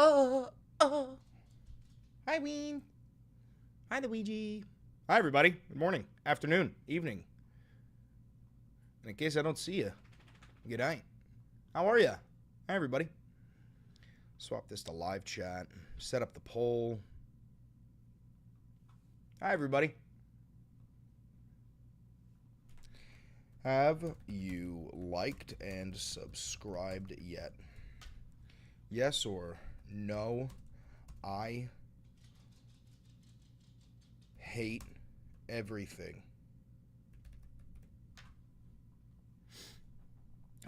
Oh. Hi, Ween. Hi, Luigi. Hi, everybody. Good morning, afternoon, evening. In case I don't see you, good night. How are you? Hi, everybody. Swap this to live chat. Set up the poll. Hi, everybody. Have you liked and subscribed yet? Yes or no? I hate everything.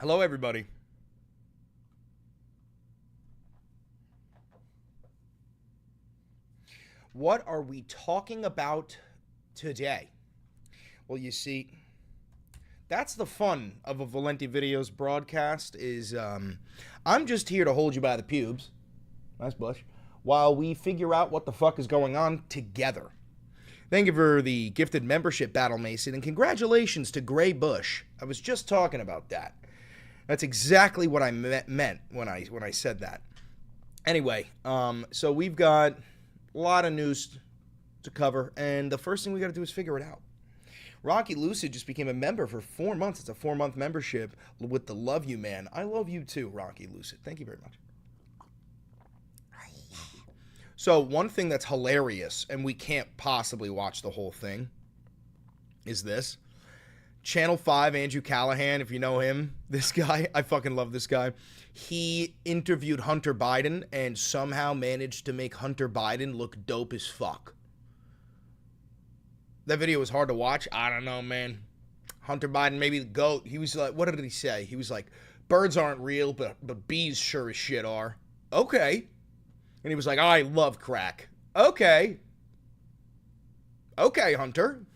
Hello, everybody. What are we talking about today? Well, you see, that's the fun of a Valenti Videos broadcast is I'm just here to hold you by the pubes. Nice blush. While we figure out what the fuck is going on together. Thank you for the gifted membership, Battle Mason, and congratulations to Gray Bush. I was just talking about that. That's exactly what I meant when I said that. Anyway, so we've got a lot of news to cover, and the first thing we got to do is figure it out. Rocky Lucid just became a member for 4 months. It's a 4-month membership with the Love You Man. I love you too, Rocky Lucid. Thank you very much. So one thing that's hilarious, and we can't possibly watch the whole thing, is this. Channel 5, Andrew Callahan, if you know him, this guy, I fucking love this guy. He interviewed Hunter Biden and somehow managed to make Hunter Biden look dope as fuck. That video was hard to watch. I don't know, man. Hunter Biden, maybe the GOAT. He was like, what did he say? He was like, birds aren't real, but bees sure as shit are. Okay. And he was like, I love crack. Okay. Okay, Hunter.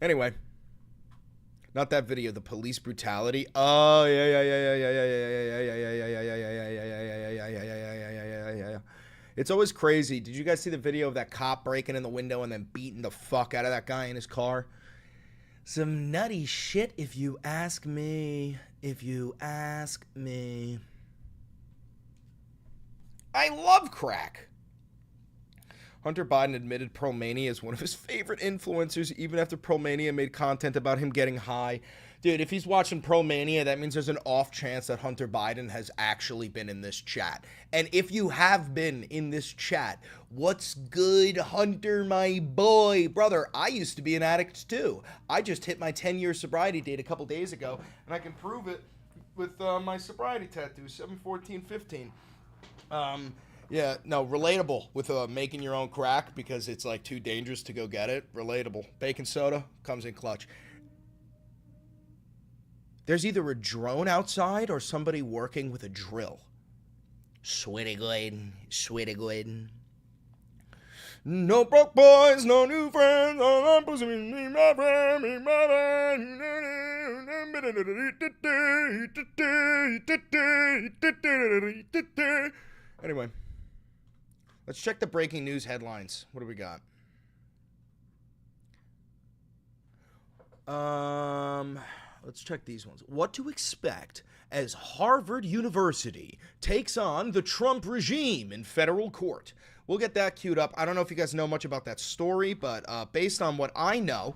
Anyway. Not that video, the police brutality. Oh, yeah. It's always crazy. Did you guys see the video of that cop breaking in the window and then beating the fuck out of that guy in his car? Some nutty shit, if you ask me. If you ask me. I love crack. Hunter Biden admitted Pearlmania is one of his favorite influencers, even after Pearlmania made content about him getting high. Dude, if he's watching Pearlmania, that means there's an off chance that Hunter Biden has actually been in this chat. And if you have been in this chat, what's good, Hunter, my boy? Brother, I used to be an addict too. I just hit my 10-year sobriety date a couple days ago, and I can prove it with my sobriety tattoo, 7/14/15. Yeah, no, relatable with making your own crack because it's like too dangerous to go get it. Relatable. Baking soda comes in clutch. There's either a drone outside or somebody working with a drill. Sweaty good. Sweaty good. No broke boys, no new friends. I'm pushing me, my friend, me, my friend. Anyway, let's check the breaking news headlines. What do we got? Let's check these ones. What to expect as Harvard University takes on the Trump regime in federal court. We'll get that queued up. I don't know if you guys know much about that story, but based on what I know,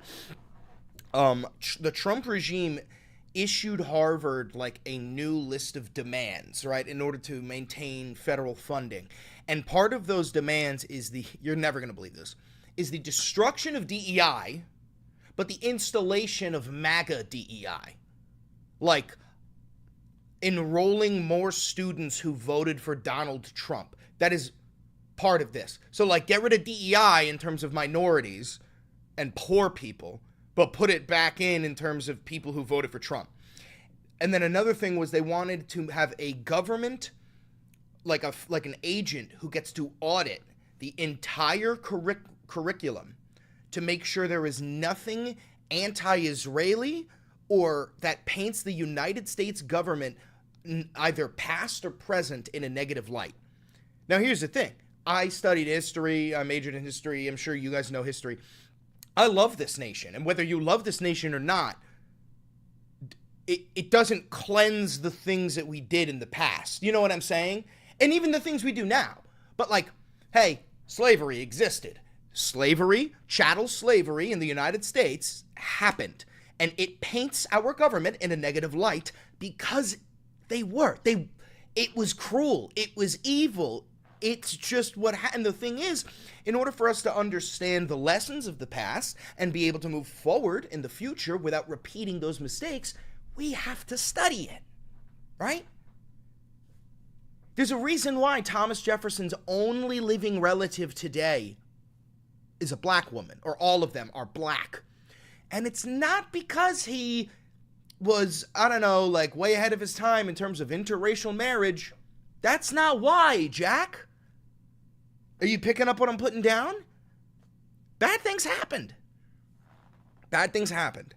the Trump regime issued Harvard like a new list of demands, right, in order to maintain federal funding. And part of those demands is you're never going to believe this, is the destruction of DEI, but the installation of MAGA DEI. Like enrolling more students who voted for Donald Trump. That is part of this. So like get rid of DEI in terms of minorities and poor people, but put it back in terms of people who voted for Trump. And then another thing was they wanted to have a government, like an agent who gets to audit the entire curriculum to make sure there is nothing anti-Israeli or that paints the United States government either past or present in a negative light. Now, here's the thing. I studied history. I majored in history. I'm sure you guys know history. I love this nation. And whether you love this nation or not, it doesn't cleanse the things that we did in the past. You know what I'm saying? And even the things we do now. But like, hey, slavery existed. Slavery, chattel slavery in the United States happened. And it paints our government in a negative light because it was cruel. It was evil. It's just what happened. The thing is, in order for us to understand the lessons of the past and be able to move forward in the future without repeating those mistakes, we have to study it, right? There's a reason why Thomas Jefferson's only living relative today is a black woman, or all of them are black. And it's not because he was, I don't know, like way ahead of his time in terms of interracial marriage. That's not why, Jack. Are you picking up what I'm putting down? Bad things happened. Bad things happened.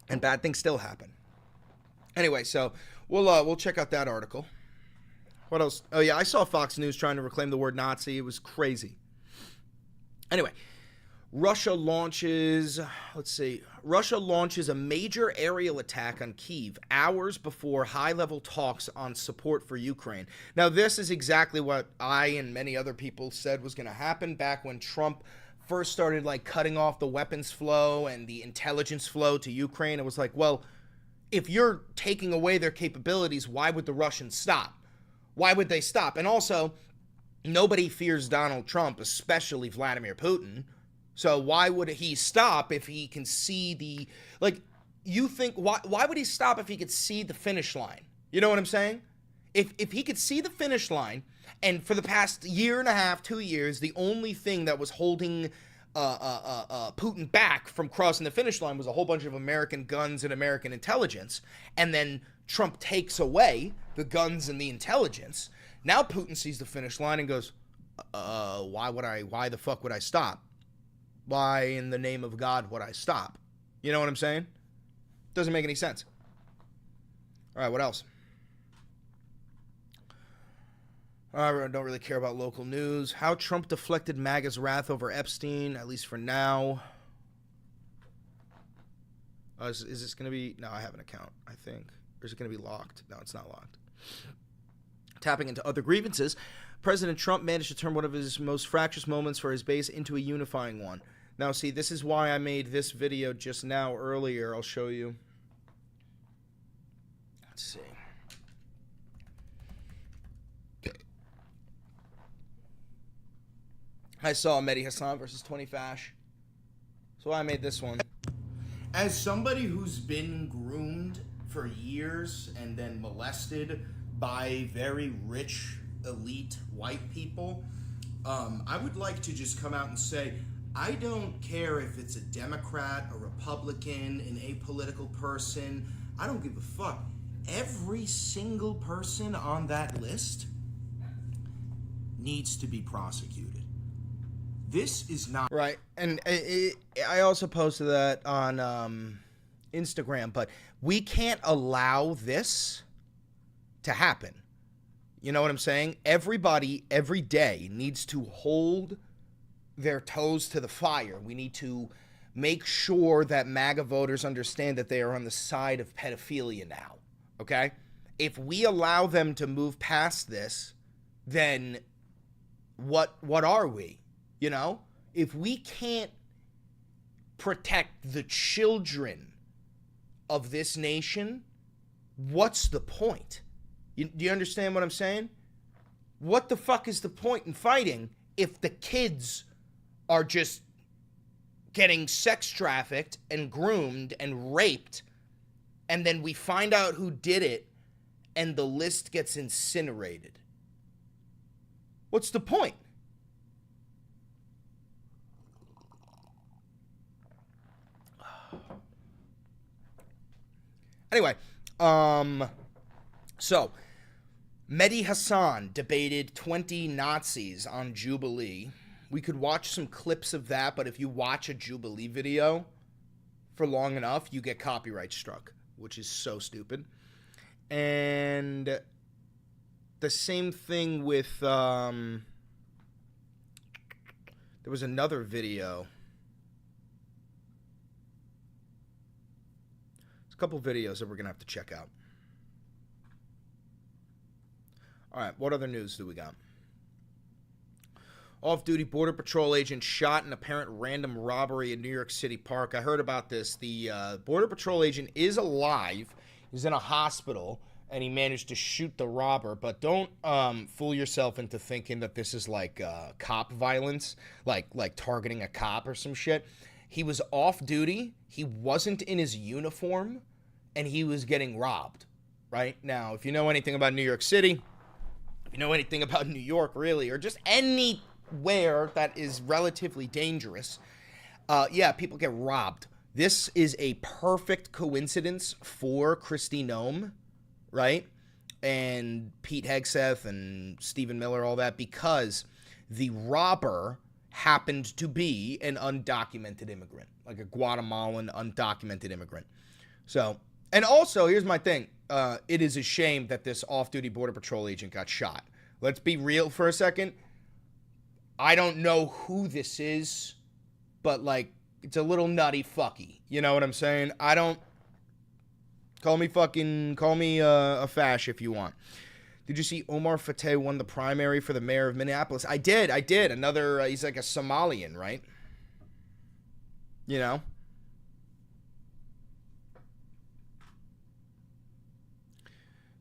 And bad things still happen. Anyway, so we'll check out that article. What else? Oh yeah, I saw Fox News trying to reclaim the word Nazi. It was crazy. Anyway, Russia launches a major aerial attack on Kyiv hours before high-level talks on support for Ukraine. Now, this is exactly what I and many other people said was going to happen back when Trump first started like cutting off the weapons flow and the intelligence flow to Ukraine. It was like, well, if you're taking away their capabilities, why would the Russians stop? Why would they stop? And also, nobody fears Donald Trump, especially Vladimir Putin. So why would he stop if he can see the, like, you think, why would he stop if he could see the finish line? You know what I'm saying? If he could see the finish line, and for the past year and a half, 2 years, the only thing that was holding Putin back from crossing the finish line was a whole bunch of American guns and American intelligence, and then Trump takes away the guns and the intelligence. Now Putin sees the finish line and goes, why the fuck would I stop? Why in the name of God would I stop? You know what I'm saying? Doesn't make any sense. All right, what else? I don't really care about local news. How Trump deflected MAGA's wrath over Epstein, at least for now. Is this going to be... No, I have an account, I think. Or is it going to be locked? No, it's not locked. Tapping into other grievances, President Trump managed to turn one of his most fractious moments for his base into a unifying one. Now, see, this is why I made this video just now earlier. I'll show you. Let's see. I saw Mehdi Hassan versus 20 Fash. So I made this one. As somebody who's been groomed for years and then molested by very rich, elite white people, I would like to just come out and say, I don't care if it's a Democrat, a Republican, an apolitical person. I don't give a fuck. Every single person on that list needs to be prosecuted. This is not... Right, and I also posted that on Instagram, but we can't allow this to happen. You know what I'm saying? Everybody, every day, needs to hold their toes to the fire. We need to make sure that MAGA voters understand that they are on the side of pedophilia now, okay? If we allow them to move past this, then what are we? You know, if we can't protect the children of this nation, what's the point? Do you understand what I'm saying? What the fuck is the point in fighting if the kids are just getting sex trafficked and groomed and raped, and then we find out who did it and the list gets incinerated? What's the point? Anyway, so Mehdi Hassan debated 20 Nazis on Jubilee. We could watch some clips of that, but if you watch a Jubilee video for long enough, you get copyright struck, which is so stupid. And the same thing with, there was another video. couple videos that we're going to have to check out. All right, what other news do we got? Off-duty Border Patrol agent shot in apparent random robbery in New York City Park. I heard about this. The Border Patrol agent is alive. He's in a hospital, and he managed to shoot the robber. But don't fool yourself into thinking that this is like cop violence, like targeting a cop or some shit. He was off-duty. He wasn't in his uniform, and he was getting robbed. Right? Now, if you know anything about New York City, if you know anything about New York, really, or just anywhere that is relatively dangerous, yeah, people get robbed. This is a perfect coincidence for Kristi Noem, right? And Pete Hegseth and Stephen Miller, all that, because the robber happened to be an undocumented immigrant, like a Guatemalan undocumented immigrant. So, and also, here's my thing. It is a shame that this off-duty Border Patrol agent got shot. Let's be real for a second. I don't know who this is, but, like, it's a little nutty fucky. You know what I'm saying? I don't... Call me a fash if you want. Did you see Omar Fateh won the primary for the mayor of Minneapolis? I did. Another, he's like a Somalian, right? You know?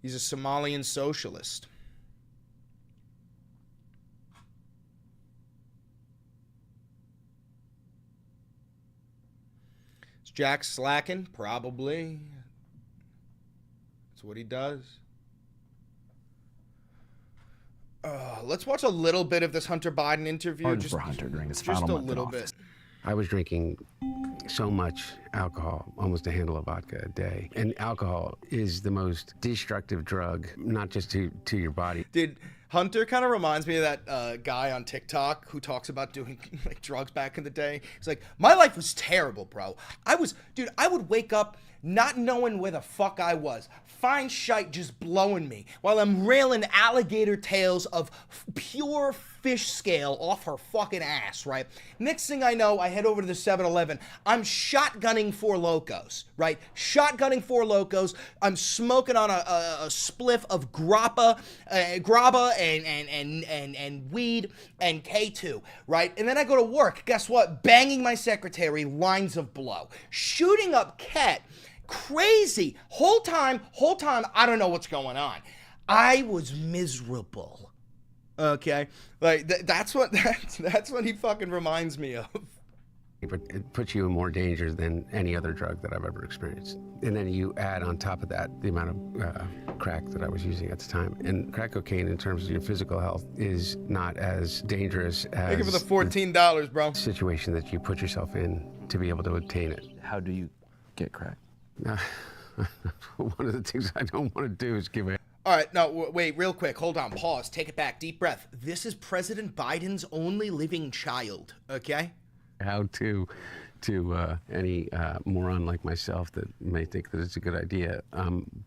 He's a Somalian socialist. Is Jack slacking? Probably. That's what he does. Let's watch a little bit of this Hunter Biden interview. Just for Hunter during his final just a month in little office. bit. I was drinking so much alcohol, almost a handle of vodka a day. And alcohol is the most destructive drug, not just to your body. Dude, Hunter kind of reminds me of that guy on TikTok who talks about doing like drugs back in the day. He's like, my life was terrible, bro. I would wake up not knowing where the fuck I was. Fine shite just blowing me while I'm railing alligator tails of pure fish scale off her fucking ass, right? Next thing I know, I head over to the 7-Eleven. I'm shotgunning Four Locos, right? Shotgunning Four Locos. I'm smoking on a spliff of grappa and weed and K2, right? And then I go to work. Guess what? Banging my secretary, lines of blow. Shooting up Ket. Crazy. Whole time, I don't know what's going on. I was miserable. Okay? Like, that's what he fucking reminds me of. But it puts you in more danger than any other drug that I've ever experienced. And then you add on top of that the amount of crack that I was using at the time. And crack cocaine, in terms of your physical health, is not as dangerous as... Thank you for the $14, bro. ...situation that you put yourself in to be able to obtain it. How do you get crack? One of the things I don't want to do is give it. All right, no, wait, real quick. Hold on, pause, take it back, deep breath. This is President Biden's only living child, okay? How to any moron like myself that may think that it's a good idea.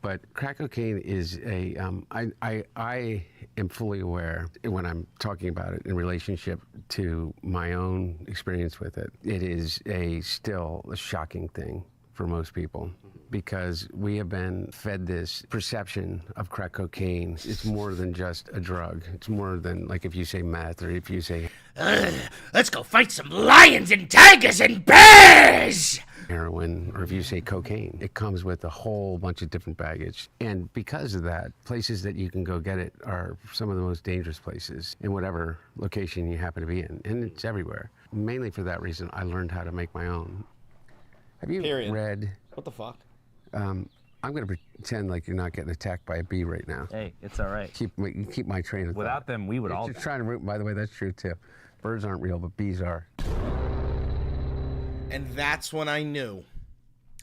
But crack cocaine is a, I am fully aware when I'm talking about it in relationship to my own experience with it. It is still a shocking thing for most people, because we have been fed this perception of crack cocaine. It's more than just a drug. It's more than, like, if you say meth, or if you say, let's go fight some lions and tigers and bears! Heroin, or if you say cocaine. It comes with a whole bunch of different baggage. And because of that, places that you can go get it are some of the most dangerous places in whatever location you happen to be in. And it's everywhere. Mainly for that reason, I learned how to make my own. Have you read... What the fuck? I'm going to pretend like you're not getting attacked by a bee right now. Hey, it's all right. Keep my train of thought. Without them, we would all... Just trying to root, by the way, that's true too. Birds aren't real, but bees are. And that's when I knew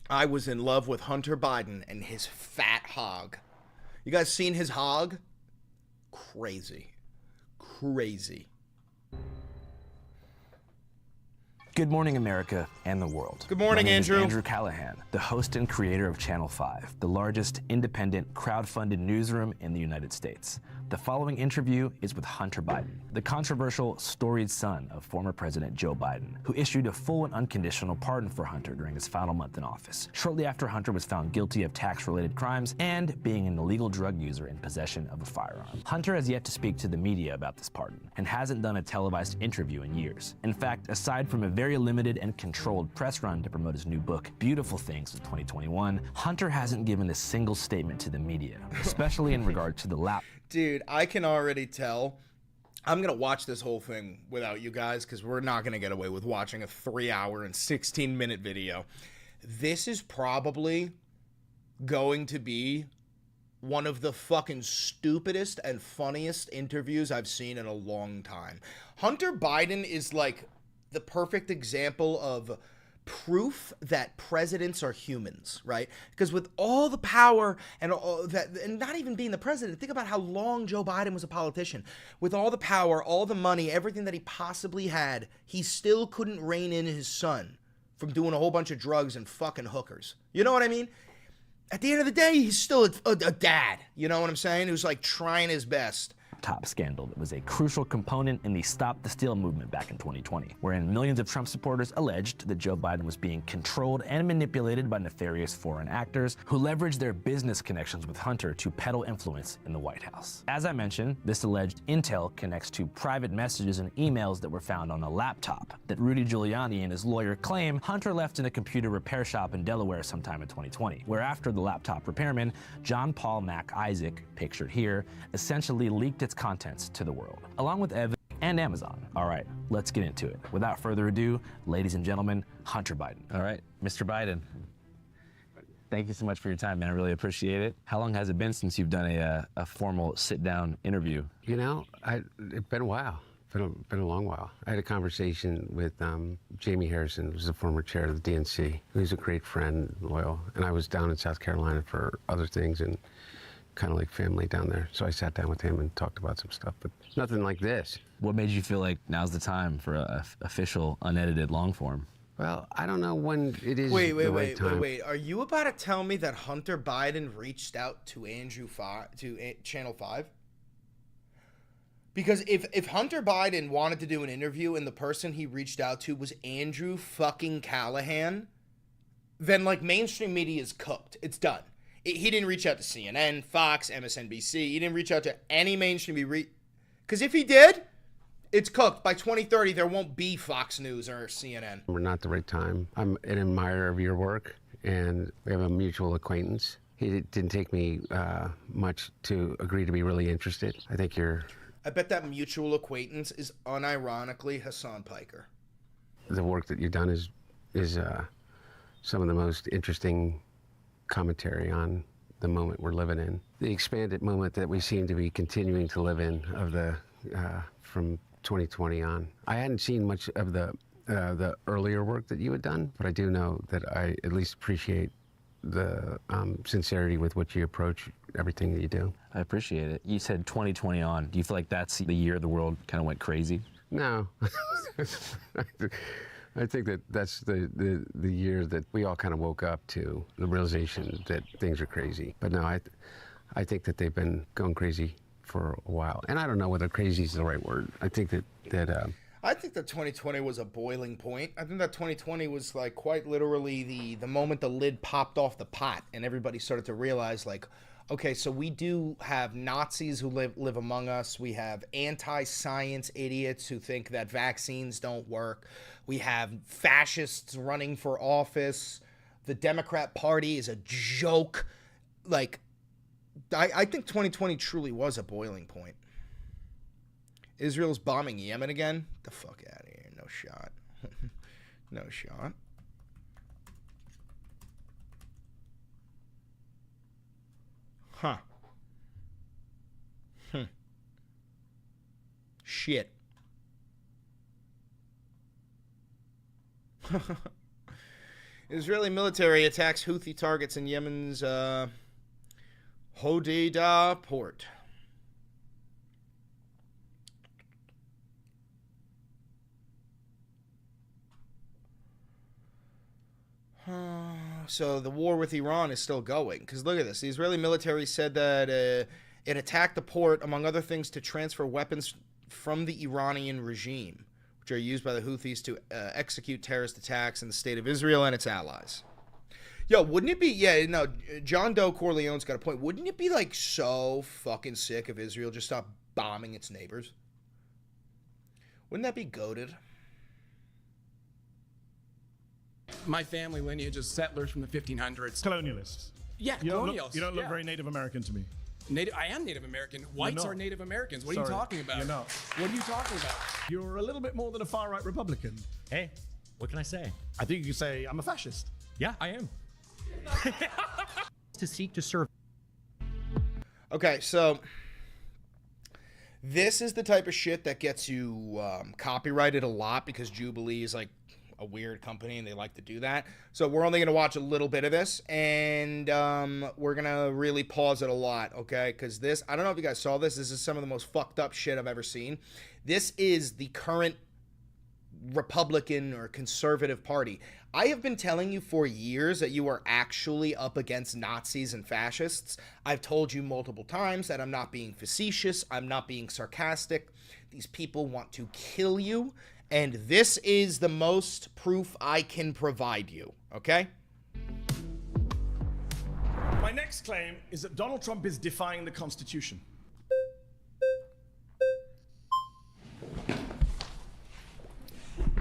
I was in love with Hunter Biden and his fat hog. You guys seen his hog? Crazy. Crazy. Good morning, America and the world. Good morning, My name is Andrew. Andrew Callahan, the host and creator of Channel 5, the largest independent crowd-funded newsroom in the United States. The following interview is with Hunter Biden, the controversial, storied son of former President Joe Biden, who issued a full and unconditional pardon for Hunter during his final month in office, shortly after Hunter was found guilty of tax-related crimes and being an illegal drug user in possession of a firearm. Hunter has yet to speak to the media about this pardon and hasn't done a televised interview in years. In fact, aside from a very limited and controlled press run to promote his new book, Beautiful Things in 2021, Hunter hasn't given a single statement to the media, especially in regard to the lap. Dude, I can already tell. I'm going to watch this whole thing without you guys because we're not going to get away with watching a 3-hour and 16-minute video. This is probably going to be one of the fucking stupidest and funniest interviews I've seen in a long time. Hunter Biden is like the perfect example of proof that presidents are humans, right? Because with all the power and all that, and not even being the president, think about how long Joe Biden was a politician. With all the power, all the money, everything that he possibly had, he still couldn't rein in his son from doing a whole bunch of drugs and fucking hookers. You know what I mean? At the end of the day, he's still a dad. You know what I'm saying? Who's like trying his best. Top scandal that was a crucial component in the Stop the Steal movement back in 2020, wherein millions of Trump supporters alleged that Joe Biden was being controlled and manipulated by nefarious foreign actors who leveraged their business connections with Hunter to peddle influence in the White House. As I mentioned, this alleged intel connects to private messages and emails that were found on a laptop that Rudy Giuliani and his lawyer claim Hunter left in a computer repair shop in Delaware sometime in 2020, where after the laptop repairman, John Paul Mac Isaac, pictured here, essentially leaked its contents to the world, along with evidence and Amazon. All right, let's get into it. Without further ado, ladies and gentlemen, Hunter Biden. All right, Mr. Biden, thank you so much for your time, man. I really appreciate it. How long has it been since you've done a formal sit-down interview? You know, it's been a while. Been a long while. I had a conversation with Jamie Harrison, who's the former chair of the DNC, who's a great friend, loyal. And I was down in South Carolina for other things and kind of like family down there. So I sat down with him and talked about some stuff, but nothing like this. What made you feel like now's the time for a official, unedited long form? Well, I don't know when it is Wait. time. Are you about to tell me that Hunter Biden reached out to Channel 5? Because if Hunter Biden wanted to do an interview and the person he reached out to was Andrew fucking Callahan, then like mainstream media is cooked. It's done. He didn't reach out to CNN, Fox, MSNBC. He didn't reach out to any mainstream. Because if he did, it's cooked. By 2030, there won't be Fox News or CNN. We're not the right time. I'm an admirer of your work, and we have a mutual acquaintance. He didn't take me much to agree to be really interested. I bet that mutual acquaintance is unironically Hassan Piker. The work that you've done is some of the most interesting commentary on the moment we're living in. The expanded moment that we seem to be continuing to live in of from 2020 on. I hadn't seen much of the earlier work that you had done, but I do know that I at least appreciate the sincerity with which you approach everything that you do. I appreciate it. You said 2020 on. Do you feel like that's the year the world kind of went crazy? No. I think that's the year that we all kind of woke up to the realization that things are crazy. But no, I think that they've been going crazy for a while. And I don't know whether crazy is the right word. I think that I think that 2020 was a boiling point. I think that 2020 was like quite literally the moment the lid popped off the pot and everybody started to realize like, okay, so we do have Nazis who live among us. We have anti-science idiots who think that vaccines don't work. We have fascists running for office. The Democrat Party is a joke. Like, I think 2020 truly was a boiling point. Israel's bombing Yemen again? Get the fuck out of here. No shot. No shot. Huh. Shit. Israeli military attacks Houthi targets in Yemen's Hodeidah port. So the war with Iran is still going. Because look at this. The Israeli military said that it attacked the port, among other things, to transfer weapons from the Iranian regime, which are used by the Houthis to execute terrorist attacks in the state of Israel and its allies. Yo, wouldn't it be, John Doe Corleone's got a point. Wouldn't it be, like, so fucking sick if Israel just stopped bombing its neighbors? Wouldn't that be goated? My family lineage is settlers from the 1500s. Colonialists. Yeah, colonials. You don't look very Native American to me. I am Native American. Whites are Native Americans. What are you talking about? You're not. What are you talking about? You're a little bit more than a far-right Republican. Hey, what can I say? I think you could say I'm a fascist. Yeah, I am. To seek to serve. Okay, so this is the type of shit that gets you copyrighted a lot because Jubilee is like a weird company and they like to do that. So we're only going to watch a little bit of this and we're going to really pause it a lot, okay? Because this, I don't know if you guys saw this. This is some of the most fucked up shit I've ever seen. This is the current Republican or conservative party. I have been telling you for years that you are actually up against Nazis and fascists. I've told you multiple times that I'm not being facetious. I'm not being sarcastic. These people want to kill you. And this is the most proof I can provide you, okay? My next claim is that Donald Trump is defying the Constitution.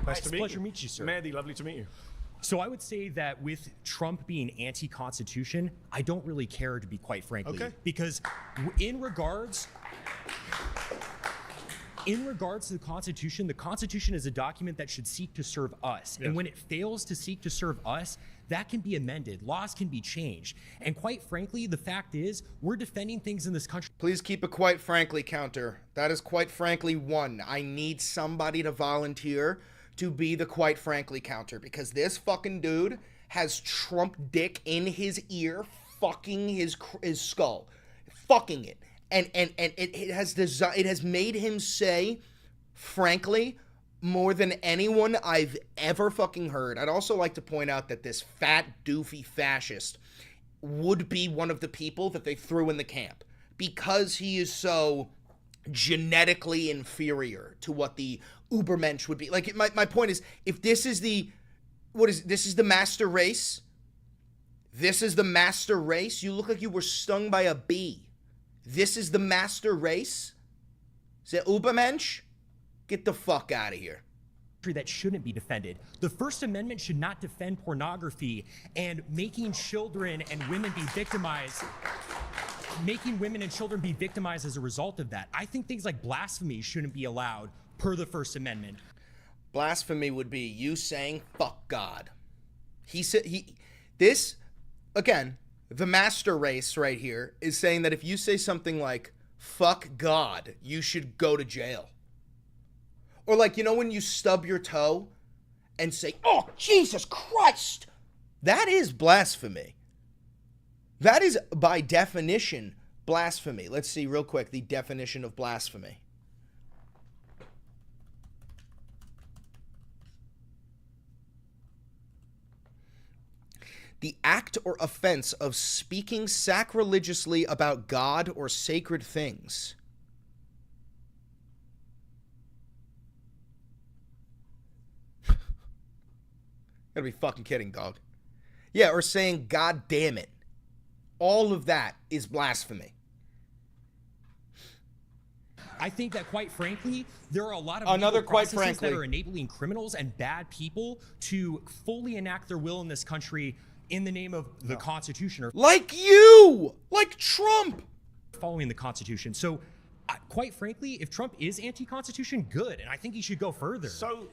Nice It's to a meet pleasure you. to meet you, sir. Mehdi, lovely to meet you. So I would say that with Trump being anti-Constitution, I don't really care, to be quite frankly. Okay. Because in regards to the Constitution is a document that should seek to serve us. Yes. And when it fails to seek to serve us, that can be amended. Laws can be changed. And quite frankly, the fact is, we're defending things in this country. Please keep a quite frankly counter. That is quite frankly one. I need somebody to volunteer to be the quite frankly counter because this fucking dude has Trump dick in his ear, fucking his skull, fucking it. And it has made him say, frankly, more than anyone I've ever fucking heard. I'd also like to point out that this fat, doofy fascist would be one of the people that they threw in the camp because he is so genetically inferior to what the Ubermensch would be. Like, my point is, if this is the master race, this is the master race, you look like you were stung by a bee. This is the master race? Is it Ubermensch? Get the fuck out of here. That shouldn't be defended. The First Amendment should not defend pornography and making children and women be victimized. Making women and children be victimized as a result of that. I think things like blasphemy shouldn't be allowed per the First Amendment. Blasphemy would be you saying fuck God. This again, the master race right here is saying that if you say something like fuck God, you should go to jail. Or like, you know, when you stub your toe and say, oh, Jesus Christ, that is blasphemy. That is, by definition, blasphemy. Let's see real quick the definition of blasphemy. The act or offense of speaking sacrilegiously about God or sacred things. Gotta be fucking kidding, dog. Yeah, or saying God damn it. All of that is blasphemy. I think that, quite frankly, there are a lot of Another legal quite processes frankly. that are enabling criminals and bad people to fully enact their will in this country in the name of the Constitution or Like you! Like Trump! following the Constitution. So, quite frankly, if Trump is anti-Constitution, good, and I think he should go further. So,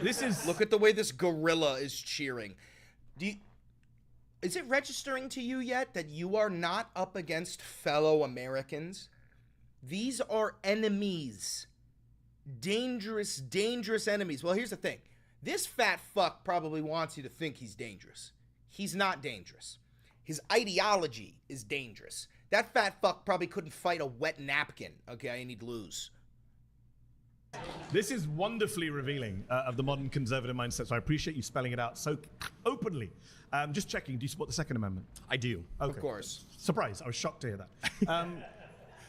this is... Look at the way this gorilla is cheering. Is it registering to you yet that you are not up against fellow Americans? These are enemies. Dangerous, dangerous enemies. Well, here's the thing. This fat fuck probably wants you to think he's dangerous. He's not dangerous. His ideology is dangerous. That fat fuck probably couldn't fight a wet napkin, okay, and he'd lose. This is wonderfully revealing of the modern conservative mindset, so I appreciate you spelling it out so openly. Just checking, do you support the Second Amendment? I do. Okay. Of course. Surprise, I was shocked to hear that.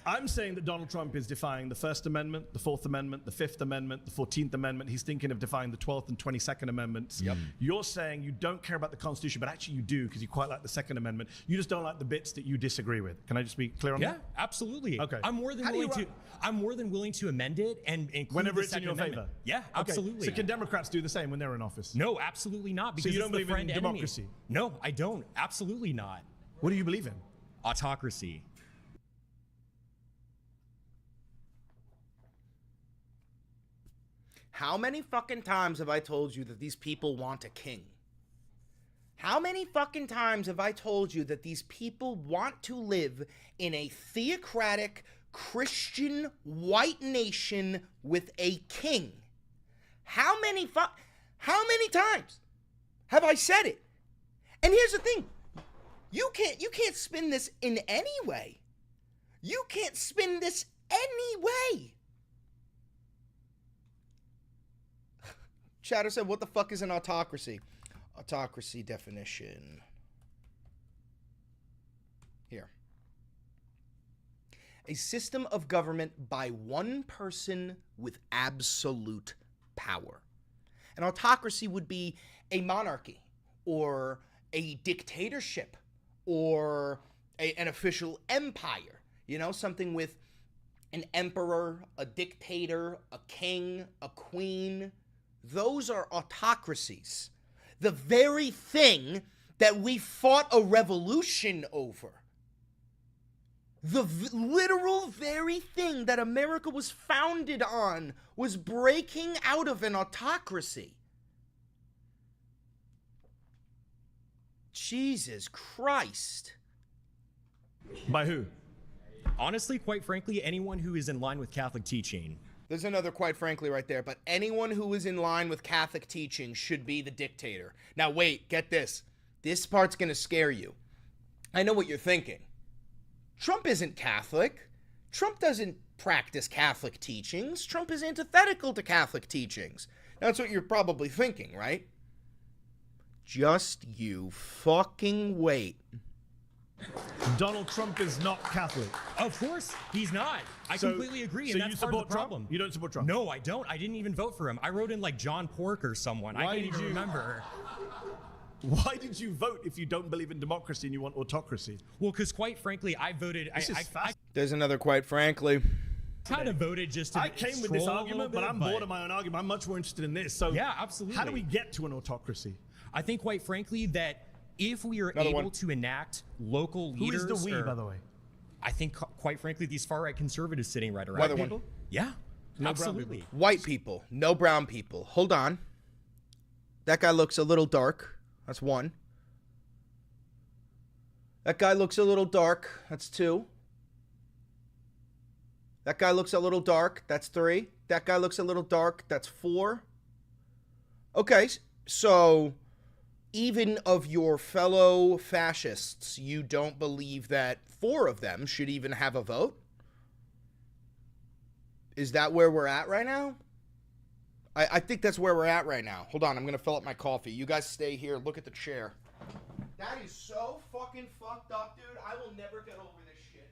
I'm saying that Donald Trump is defying the First Amendment, the Fourth Amendment, the Fifth Amendment, the 14th Amendment. He's thinking of defying the 12th and 22nd Amendments. Yep. You're saying you don't care about the Constitution, but actually you do because you quite like the Second Amendment. You just don't like the bits that you disagree with. Can I just be clear on that? Yeah, absolutely. Okay. I'm more than willing to amend it and include Whenever the it's in Second your Amendment. favor. Yeah, absolutely. Okay. So can Democrats do the same when they're in office? No, absolutely not. Because you it's don't the believe in friend enemy. democracy? No, I don't. Absolutely not. What do you believe in? Autocracy. How many fucking times have I told you that these people want a king? How many fucking times have I told you that these people want to live in a theocratic, Christian, white nation with a king? How many times have I said it? And here's the thing. You can't spin this in any way. You can't spin this any way. Chatter said, what the fuck is an autocracy? Autocracy definition. Here. A system of government by one person with absolute power. An autocracy would be a monarchy or a dictatorship or an official empire. You know, something with an emperor, a dictator, a king, a queen. Those are autocracies. The very thing that we fought a revolution over. The literal very thing that America was founded on was breaking out of an autocracy. Jesus Christ. By who? Honestly, quite frankly, anyone who is in line with Catholic teaching. There's another quite frankly right there, but anyone who is in line with Catholic teaching should be the dictator. Now wait, get this. This part's gonna scare you. I know what you're thinking. Trump isn't Catholic. Trump doesn't practice Catholic teachings. Trump is antithetical to Catholic teachings. That's what you're probably thinking, right? Just you fucking wait. Donald Trump is not Catholic. Of course, he's not. I completely agree, so and that's you part of support the problem. Trump? You don't support Trump? No, I don't. I didn't even vote for him. I wrote in like John Pork or someone. I can't even remember. Why did you vote if you don't believe in democracy and you want autocracy? Well, because quite frankly, I voted. I There's another quite frankly. kind of voted just to. I came with this argument, but I'm bored of my own argument. I'm much more interested in this. So yeah, absolutely. How do we get to an autocracy? I think, quite frankly, that if we are Another able one. to enact local leaders. Who is the we, by the way? I think, quite frankly, these far-right conservatives sitting right around. Another People? one. Yeah, No brown absolutely. people. White people, no brown people. Hold on. That guy looks a little dark. That's one. That guy looks a little dark. That's two. That guy looks a little dark. That's three. That guy looks a little dark. That's four. Okay, so even of your fellow fascists, you don't believe that four of them should even have a vote? Is that where we're at right now? I think that's where we're at right now. Hold on, I'm going to fill up my coffee. You guys stay here. Look at the chair. That is so fucking fucked up, dude. I will never get over this shit.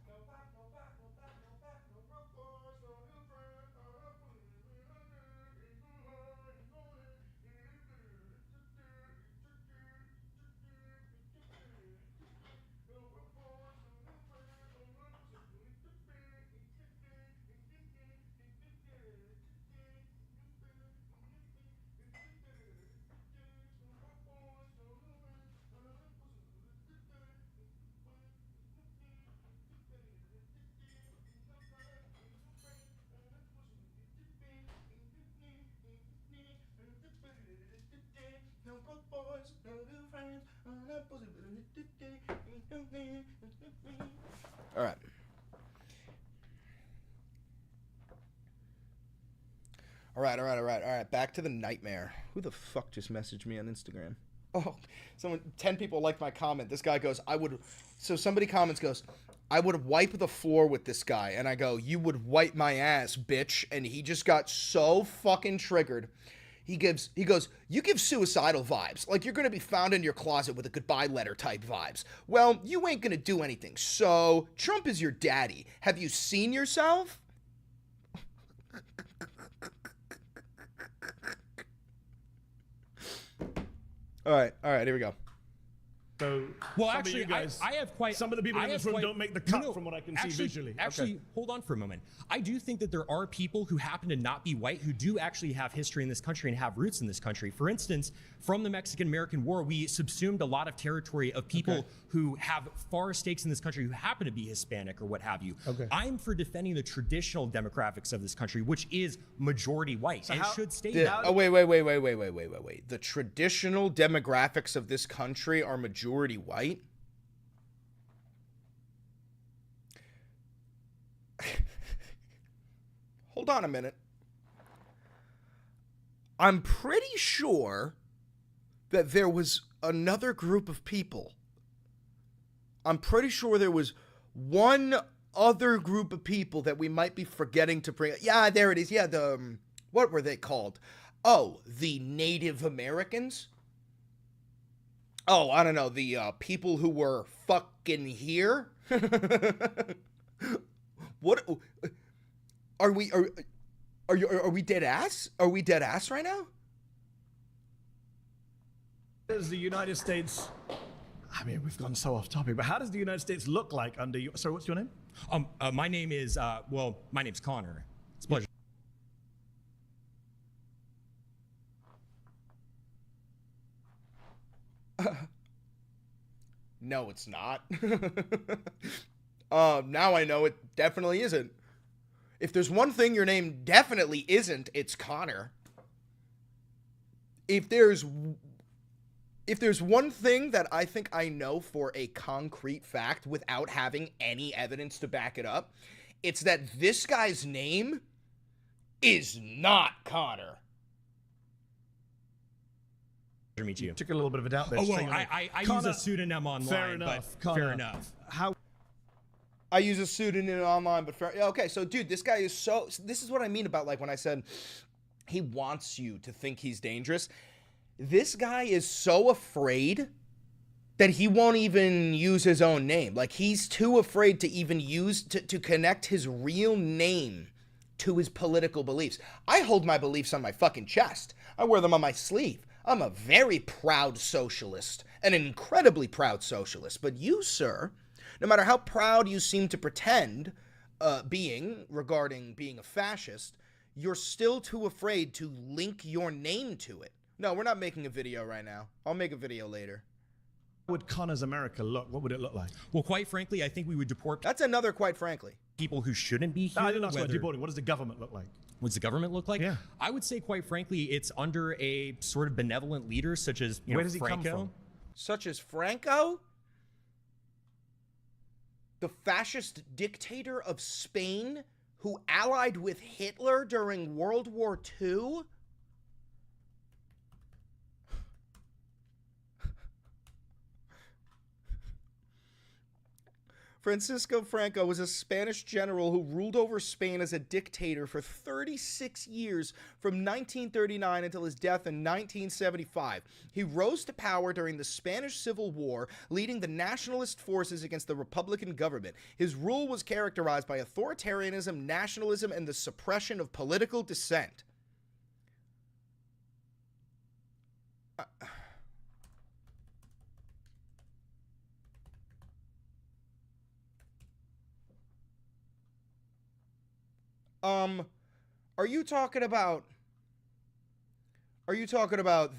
No back, no back, no back, no back, no broke boys, no new friends, no All right. All right. Back to the nightmare. Who the fuck just messaged me on Instagram? Oh, 10 people liked my comment. This guy goes, so somebody comments goes, I would wipe the floor with this guy. And I go, you would wipe my ass, bitch. And he just got so fucking triggered. He goes, you give suicidal vibes. Like you're going to be found in your closet with a goodbye letter type vibes. Well, you ain't going to do anything. So Trump is your daddy. Have you seen yourself? All right, here we go. So, Well, some actually, of you guys, I have quite. some of the people I in this have room quite- don't make the cut from what I can see visually. Actually, hold on for a moment. I do think that there are people who happen to not be white who do actually have history in this country and have roots in this country. For instance, from the Mexican-American War, we subsumed a lot of territory of people who have far stakes in this country who happen to be Hispanic or what have you. I'm for defending the traditional demographics of this country, which is majority white. And it should stay that. Oh, wait. The traditional demographics of this country are majority white? Hold on a minute. I'm pretty sure that there was another group of people. I'm pretty sure there was one other group of people that we might be forgetting to bring. Yeah, there it is. Yeah, what were they called? Oh, the Native Americans? Oh, I don't know. The people who were fucking here? What are we dead ass? Are we dead ass right now? Does the United States, I mean, we've gone so off topic, but how does the United States look like under you? Sorry, what's your name? My name is, my name's Connor. It's a pleasure. No, it's not. Now I know it definitely isn't. If there's one thing your name definitely isn't, it's Connor. If there's one thing that I think I know for a concrete fact without having any evidence to back it up, it's that this guy's name is not Connor. To meet you. Took a little bit of a doubt there. Oh, well, saying your name. I use Connor, a pseudonym online. fair enough. But Connor, fair enough. How? I use a pseudonym online, but fair. Yeah, okay, so dude, this guy is so. This is what I mean about like when I said he wants you to think he's dangerous. This guy is so afraid that he won't even use his own name. Like he's too afraid to even use to connect his real name to his political beliefs. I hold my beliefs on my fucking chest. I wear them on my sleeve. I'm a very proud socialist, an incredibly proud socialist. But you, sir, no matter how proud you seem to pretend regarding being a fascist, you're still too afraid to link your name to it. No, we're not making a video right now. I'll make a video later. How would Connor's America look? What would it look like? Well, quite frankly, I think we would deport That's another, quite frankly. people who shouldn't be here. No, I didn't ask about whether- deporting. What does the government look like? What does the government look like? Yeah. I would say, quite frankly, it's under a sort of benevolent leader such as Where does he Franco. come from? Such as Franco? The fascist dictator of Spain who allied with Hitler during World War II? Francisco Franco was a Spanish general who ruled over Spain as a dictator for 36 years from 1939 until his death in 1975. He rose to power during the Spanish Civil War, leading the nationalist forces against the Republican government. His rule was characterized by authoritarianism, nationalism, and the suppression of political dissent. Are you talking about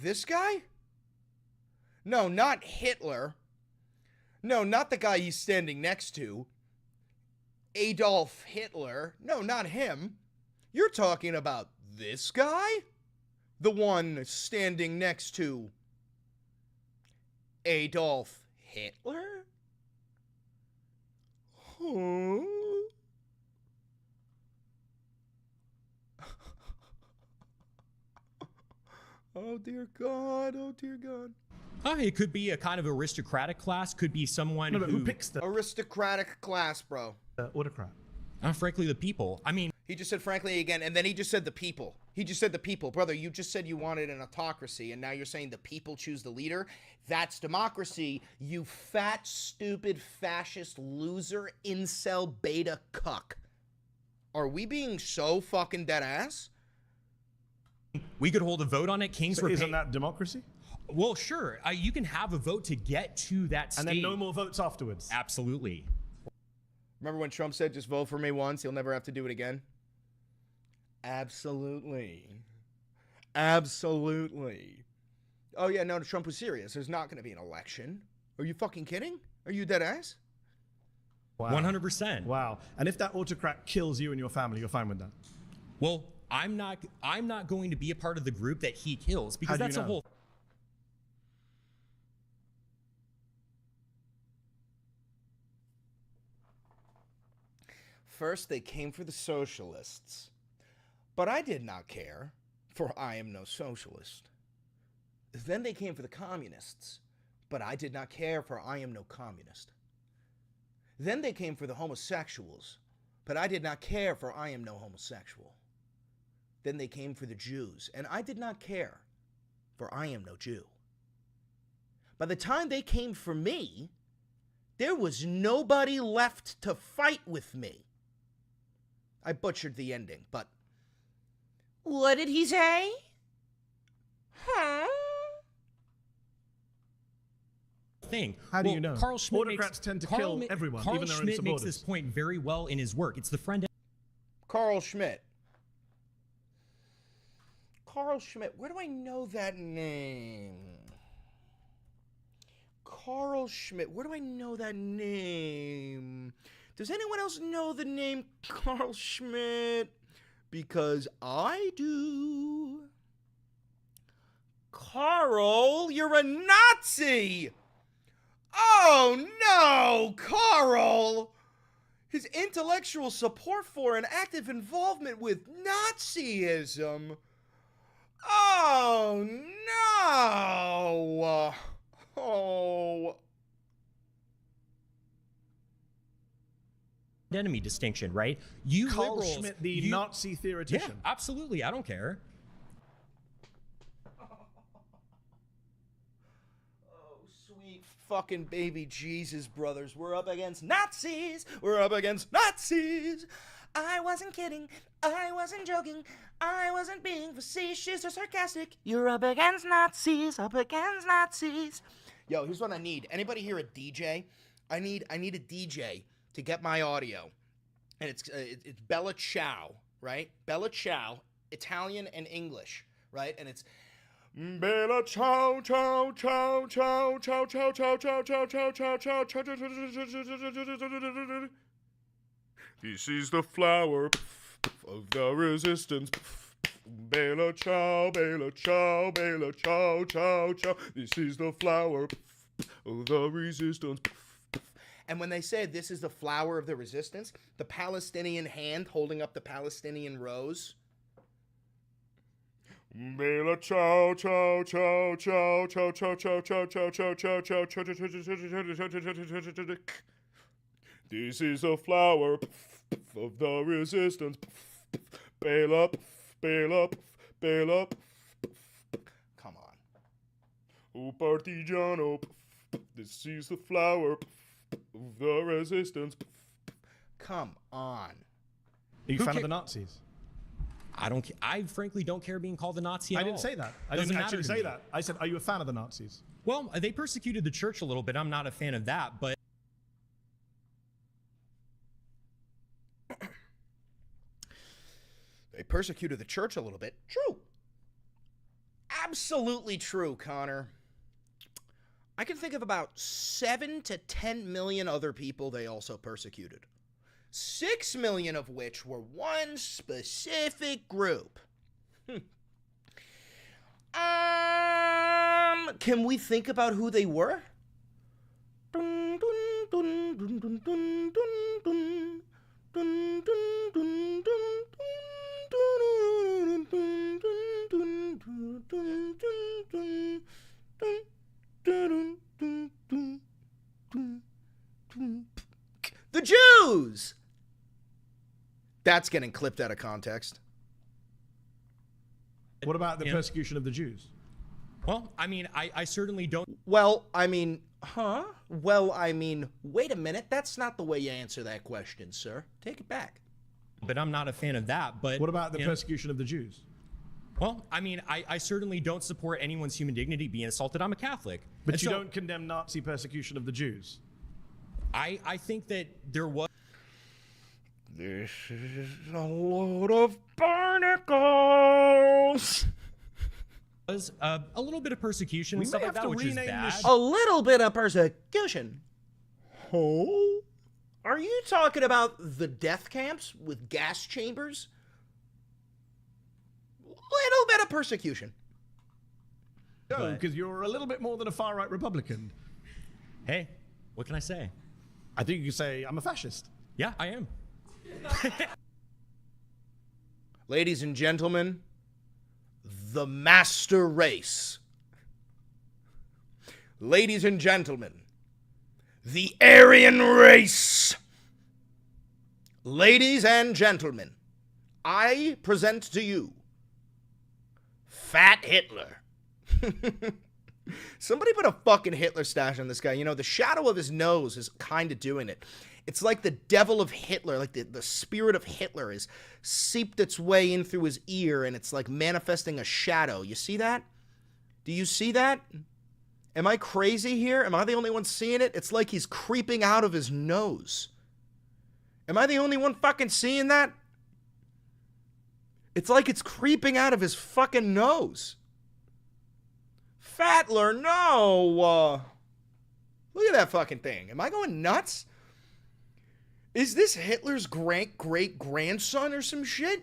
this guy? No, not Hitler. No, not the guy he's standing next to. Adolf Hitler. No, not him. You're talking about this guy? The one standing next to Adolf Hitler? Huh? Oh, dear God. Oh, dear God. It could be a kind of aristocratic class, could be someone No, but who picks the Aristocratic class, bro. autocrat? frankly, the people. I mean, He just said frankly again, and then he just said the people. He just said the people. Brother, you just said you wanted an autocracy, and now you're saying the people choose the leader? That's democracy, you fat, stupid, fascist, loser, incel, beta cuck. Are we being so fucking dead ass? we could hold a vote on it. Kings So were isn't paid. that democracy? Well, sure. You can have a vote to get to that stage. And then no more votes afterwards. Absolutely. Remember when Trump said, just vote for me once, he'll never have to do it again? Absolutely. Absolutely. Oh, yeah, no, Trump was serious. There's not going to be an election. Are you fucking kidding? Are you dead ass? Wow. 100%. Wow. And if that autocrat kills you and your family, you're fine with that? Well, I'm not going to be a part of the group that he kills because How do you that's a know? whole First, they came for the socialists. But I did not care, for I am no socialist. Then they came for the communists. But I did not care, for I am no communist. Then they came for the homosexuals. But I did not care, for I am no homosexual. Then they came for the Jews, and I did not care, for I am no Jew. By the time they came for me, there was nobody left to fight with me. I butchered the ending, but... What did he say? Huh? thing. How do you know? Carl Schmitt Autocrats tend to kill everyone, Carl even their own Schmitt makes this supporters. point very well in his work. It's the friend. Carl Schmitt. Carl Schmitt. Where do I know that name? Carl Schmitt. Where do I know that name? Does anyone else know the name Carl Schmitt? Because I do. Carl, you're a Nazi! Oh no, Carl! His intellectual support for and active involvement with Nazism. Oh no! Oh. Enemy distinction, right? You Carl liberals, Schmitt, the you- Nazi Yeah, theoretician. absolutely. I don't care. Sweet fucking baby Jesus, brothers. We're up against Nazis. We're up against Nazis. I wasn't kidding. I wasn't joking. I wasn't being facetious or sarcastic. You're up against Nazis. Up against Nazis. Yo, here's what I need. Anybody here a DJ? I need a DJ to get my audio. And it's Bella Ciao, right? Bella Ciao, Italian and English, right? And it's Bella ciao ciao ciao ciao ciao ciao ciao ciao ciao ciao ciao ciao ciao. This is the flower of the resistance. Bella ciao, Bella ciao, Bella ciao ciao ciao. This is the flower of the resistance. And when they say this is the flower of the resistance, the Palestinian hand holding up the Palestinian rose. Bella ciao ciao ciao ciao ciao ciao ciao ciao ciao ciao ciao ciao ciao. This is the flower of the resistance. Bella, Bella, Bella. Come on. Oh, partigiano. This is the flower of the resistance. Come on. Are you a Who fan ca- of the Nazis? I frankly don't care being called a Nazi at I all. didn't say that. I Doesn't didn't matter actually to say me. that. I said, are you a fan of the Nazis? Well, they persecuted the church a little bit. I'm not a fan of that, but They persecuted the church a little bit. True. Absolutely true, Connor. I can think of about 7 to 10 million other people they also persecuted. 6 million of which were one specific group. Can we think about who they were? Dun, dun, dun, dun, dun, dun, dun, dun. Dun, dun, dun, dun, dun, dun, dun, dun, dun, dun, dun, dun, dun, dun, Jews. That's getting clipped out of context. What about the persecution of the Jews? Well, I mean, I certainly don't. Well, I mean, Well, I mean, wait a minute. That's not the way you answer that question, sir. Take it back. But I'm not a fan of that. But what about the persecution of the Jews? Well, I mean, I certainly don't support anyone's human dignity being assaulted. I'm a Catholic. But you don't condemn Nazi persecution of the Jews? I think that there was... This is a load of barnacles. Was a little bit of persecution and stuff like that, which is bad. A little bit of persecution. Oh? Are you talking about the death camps with gas chambers? Little bit of persecution. No, because you're a little bit more than a far-right Republican. Hey, what can I say? I think you could say I'm a fascist. Yeah, I am. Ladies and gentlemen, the master race. Ladies and gentlemen, the Aryan race. Ladies and gentlemen, I present to you Fat Hitler. Somebody put a fucking Hitler stash on this guy. You know, the shadow of his nose is kind of doing it. It's like the devil of Hitler, like the spirit of Hitler is seeped its way in through his ear, and it's like manifesting a shadow. You see that? Do you see that? Am I crazy here? Am I the only one seeing it? It's like he's creeping out of his nose. Am I the only one fucking seeing that? It's like it's creeping out of his fucking nose. Fatler, no! Look at that fucking thing. Am I going nuts? Is this Hitler's great-great-grandson or some shit?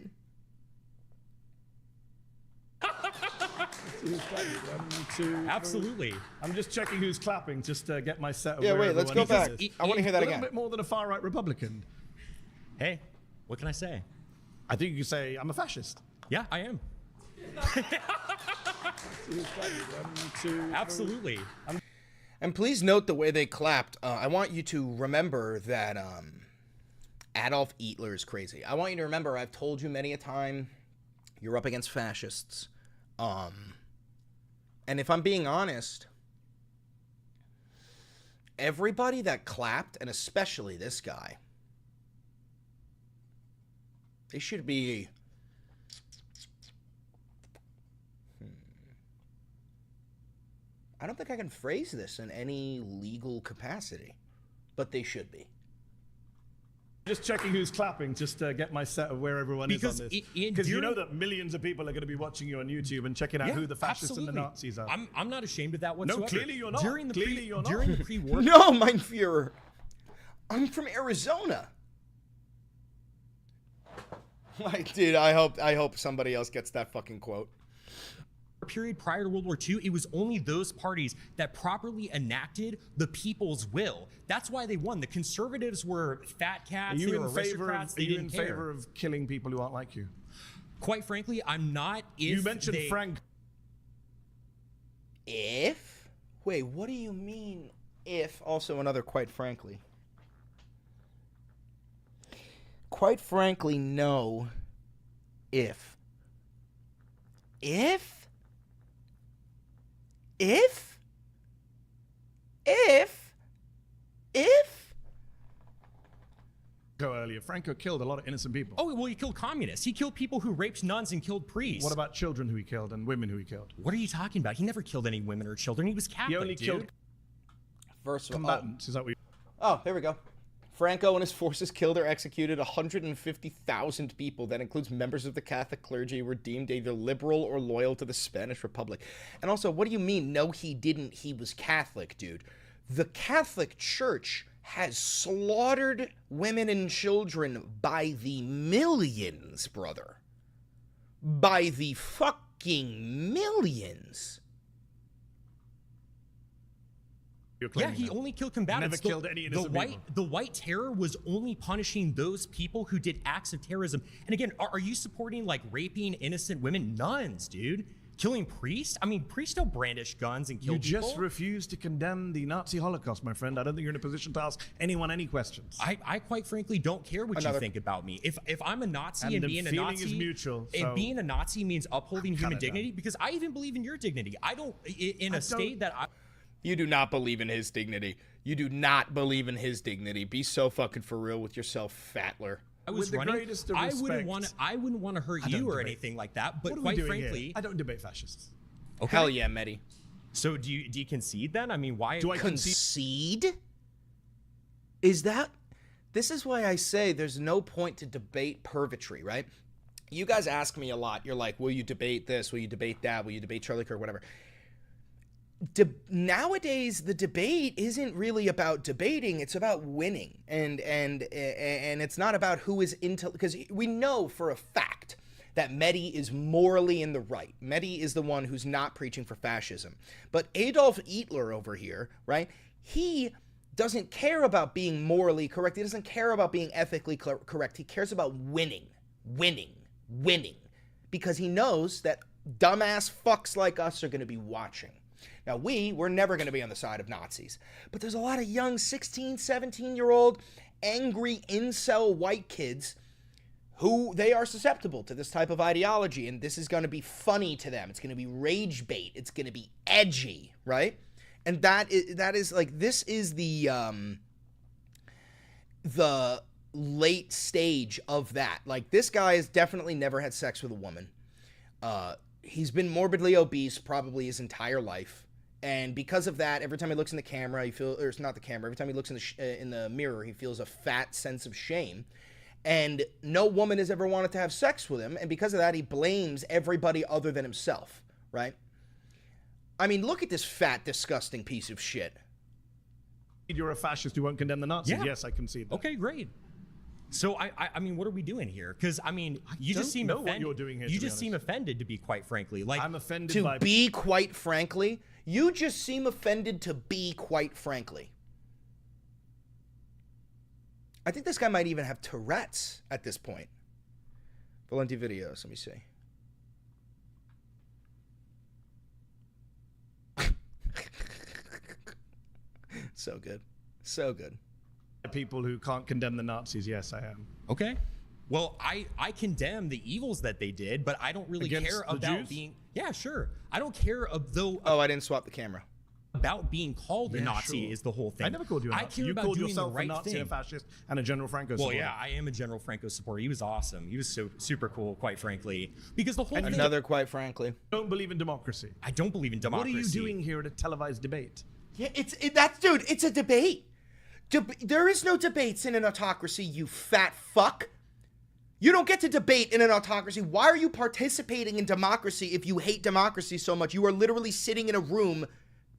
Absolutely. I'm just checking who's clapping, just to get my set of Yeah, wait, let's go back. I want to hear that again. A little bit more than a far-right Republican. Hey, what can I say? I think you could say I'm a fascist. Yeah, I am. Absolutely. And please note the way they clapped. I want you to remember that Adolf Hitler is crazy. I want you to remember, I've told you many a time, you're up against fascists. And if I'm being honest, everybody that clapped, and especially this guy, they should be... I don't think I can phrase this in any legal capacity, but they should be. Just checking who's clapping, just to get my set of where everyone is on this. Because you know that millions of people are going to be watching you on YouTube and checking out who the fascists and the Nazis are. I'm not ashamed of that whatsoever. No, clearly you're not. During the pre-war... No, mein Führer. I'm from Arizona. Like, dude, I hope somebody else gets that fucking quote. Period prior to World War II, it was only those parties that properly enacted the people's will. That's why they won. The conservatives were fat cats. They were aristocrats. They didn't care. Are you in favor of killing people who aren't like you? Quite frankly, I'm not. You mentioned Frank. If? Wait, what do you mean if? Also another quite frankly. Quite frankly, no. If? If? Earlier, Franco killed a lot of innocent people. Oh, well, he killed communists. He killed people who raped nuns and killed priests. What about children who he killed and women who he killed? What are you talking about? He never killed any women or children. He was Catholic, He only killed combatants. Is that what you... Oh, here we go. Franco and his forces killed or executed 150,000 people. That includes members of the Catholic clergy who were deemed either liberal or loyal to the Spanish Republic. And also, what do you mean, no, he didn't, he was Catholic, dude? The Catholic Church has slaughtered women and children by the millions, brother. By the fucking millions. Yeah, he only killed combatants. Never killed any innocent people. The White Terror was only punishing those people who did acts of terrorism. And again, are you supporting like raping innocent women? Nuns, dude. Killing priests? I mean, priests don't brandish guns and kill You people. just refuse to condemn the Nazi Holocaust, my friend. I don't think you're in a position to ask anyone any questions. I quite frankly don't care what you think about me. If I'm a Nazi and the being a feeling Nazi is mutual, and so- being a Nazi means upholding human Canada. dignity, because I even believe in your dignity. I don't in a state that I You do not believe in his dignity. You do not believe in his dignity. Be so fucking for real with yourself, fatler. was With the running, greatest of I wouldn't respect, want to hurt I don't you or debate. anything like that. But What are we quite doing frankly, here? I don't debate fascists. okay. Hell yeah, Medi. So do you concede then? I mean, why Do I concede? Concede? Is that... This is why I say there's no point to debate purgatory, right? You guys ask me a lot. You're like, will you debate this? Will you debate that? Will you debate Charlie Kirk? Whatever. Nowadays, the debate isn't really about debating. It's about winning. And it's not about who is into... Because we know for a fact that Medi is morally in the right. Medi is the one who's not preaching for fascism. But Adolf Hitler over here, right? He doesn't care about being morally correct. He doesn't care about being ethically correct. He cares about winning. Because he knows that dumbass fucks like us are going to be watching. Now, we're never going to be on the side of Nazis. But there's a lot of young 16, 17-year-old angry incel white kids who they are susceptible to this type of ideology, and this is going to be funny to them. It's going to be rage bait. It's going to be edgy, right? And that is like, this is the late stage of that. Like, this guy has definitely never had sex with a woman. He's been morbidly obese probably his entire life. And because of that, every time he looks in the camera, it's not the camera, every time he looks in the mirror, he feels a fat sense of shame. And no woman has ever wanted to have sex with him. And because of that, he blames everybody other than himself, right? I mean, look at this fat, disgusting piece of shit. You're a fascist who won't condemn the Nazis. Yeah. Yes, I concede that. Okay, great. So I mean, what are we doing here? Because I mean, you just don't seem know offended. what you're doing here, You to be just seem honest. offended, to be quite frankly. Like I'm offended To by... be quite frankly, you just seem offended to be quite frankly. I think this guy might even have Tourette's at this point. Valenti videos, let me see. So good. So good. people who can't condemn the Nazis. Yes, I am. Okay. Well, I condemn the evils that they did, but I don't really Against care the about Jews? being. Yeah, sure. I don't care Oh, I didn't swap the camera. about being called a Yeah, Nazi sure. is the whole thing. I never called you a I Nazi. care You about called doing yourself the right a Nazi, thing. a fascist, and a General Franco Well, supporter. yeah, I am a General Franco supporter. He was awesome. He was so super cool, quite frankly. Because the whole thing. Another, quite frankly. Don't believe in democracy. I don't believe in What democracy. are you doing here at a televised debate? Yeah, dude, it's a debate. There is no debates in an autocracy, you fat fuck. You don't get to debate in an autocracy. Why are you participating in democracy if you hate democracy so much? You are literally sitting in a room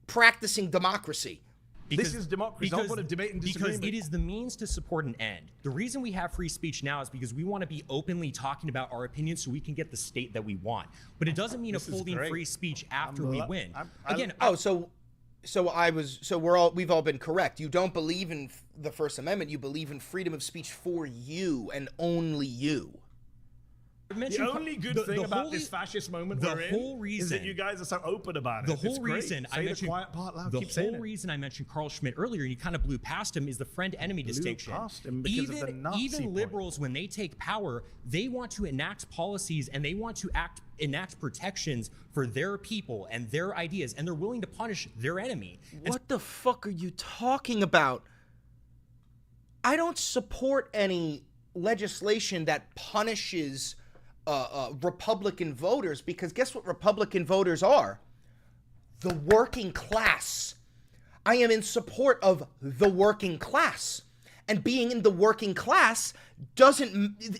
practicing democracy. This is democracy. Don't want to debate and disagree. Because it is the means to support an end. The reason we have free speech now is because we want to be openly talking about our opinions so we can get the state that we want. But it doesn't mean This is upholding great. free speech after we win. Again, We've all been correct. You don't believe in the First Amendment. You believe in freedom of speech for you and only you. the only good thing about this fascist moment we're in is that you guys are so open about it. The It's whole great. reason Say I the mentioned quiet part loud. the Keep saying whole it. reason I mentioned Carl Schmitt earlier, and you kind of blew past him, is the friend-enemy distinction. past him because of the Nazi even point. liberals, when they take power, they want to enact policies and they want to enact protections for their people and their ideas, and they're willing to punish their enemy. And What the fuck are you talking about? I don't support any legislation that punishes Republican voters, because guess what Republican voters are? The working class. I am in support of the working class. And being in the working class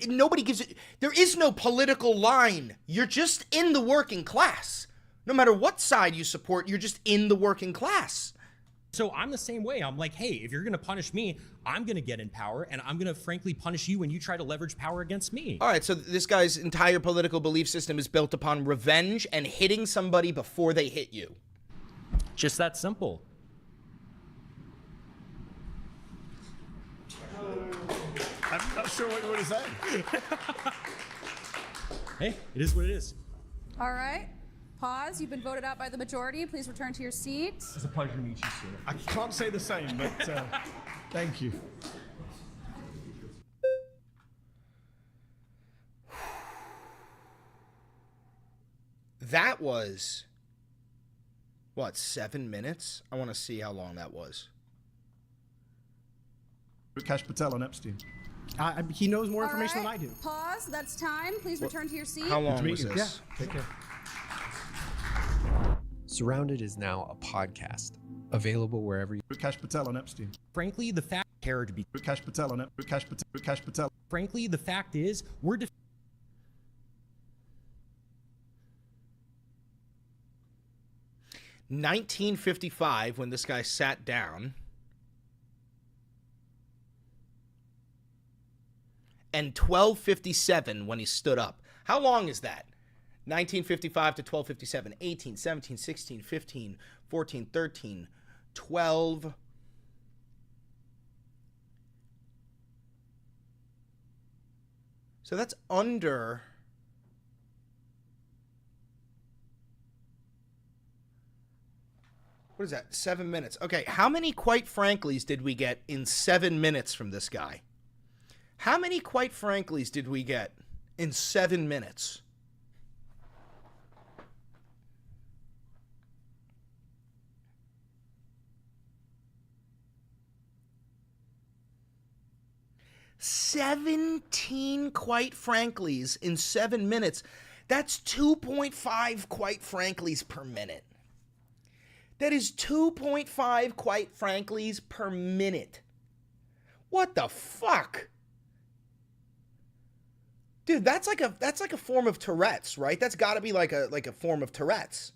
nobody gives it, there is no political line. You're just in the working class. No matter what side you support, you're just in the working class. so I'm the same way. I'm like, hey, if you're going to punish me, I'm going to get in power, and I'm going to frankly punish you when you try to leverage power against me. All right, so this guy's entire political belief system is built upon revenge and hitting somebody before they hit you. Just that simple. I'm not sure what you want to say. Hey, it is what it is. All right. Pause. You've been voted out by the majority. Please return to your seat. It's a pleasure to meet you, sir. I can't say the same, but thank you. That was, what, 7 minutes? I want to see how long that was. Cash Patel on Epstein. He knows more information All right. than I do. Pause. That's time. Please return to your seat. How long was this? Yeah, take care. Surrounded is now a podcast, available wherever you... Cash Patel on Epstein. Frankly, the fact care to be. Cash Patel on Epstein. Cash Patel. Frankly, the fact is, we're. 1955, when this guy sat down, and 1257 when he stood up. How long is that? 1955 to 1257, 18, 17, 16, 15, 14, 13, 12. So that's under... What is that? 7 minutes. Okay, how many quite franklys did we get in 7 minutes from this guy? How many quite franklys did we get in 7 minutes? $17 quite franklys in 7 minutes. That's 2.5 quite franklys per minute. That is 2.5 quite franklys per minute. What the fuck? Dude, that's like a form of Tourette's, right? That's got to be like a form of Tourette's.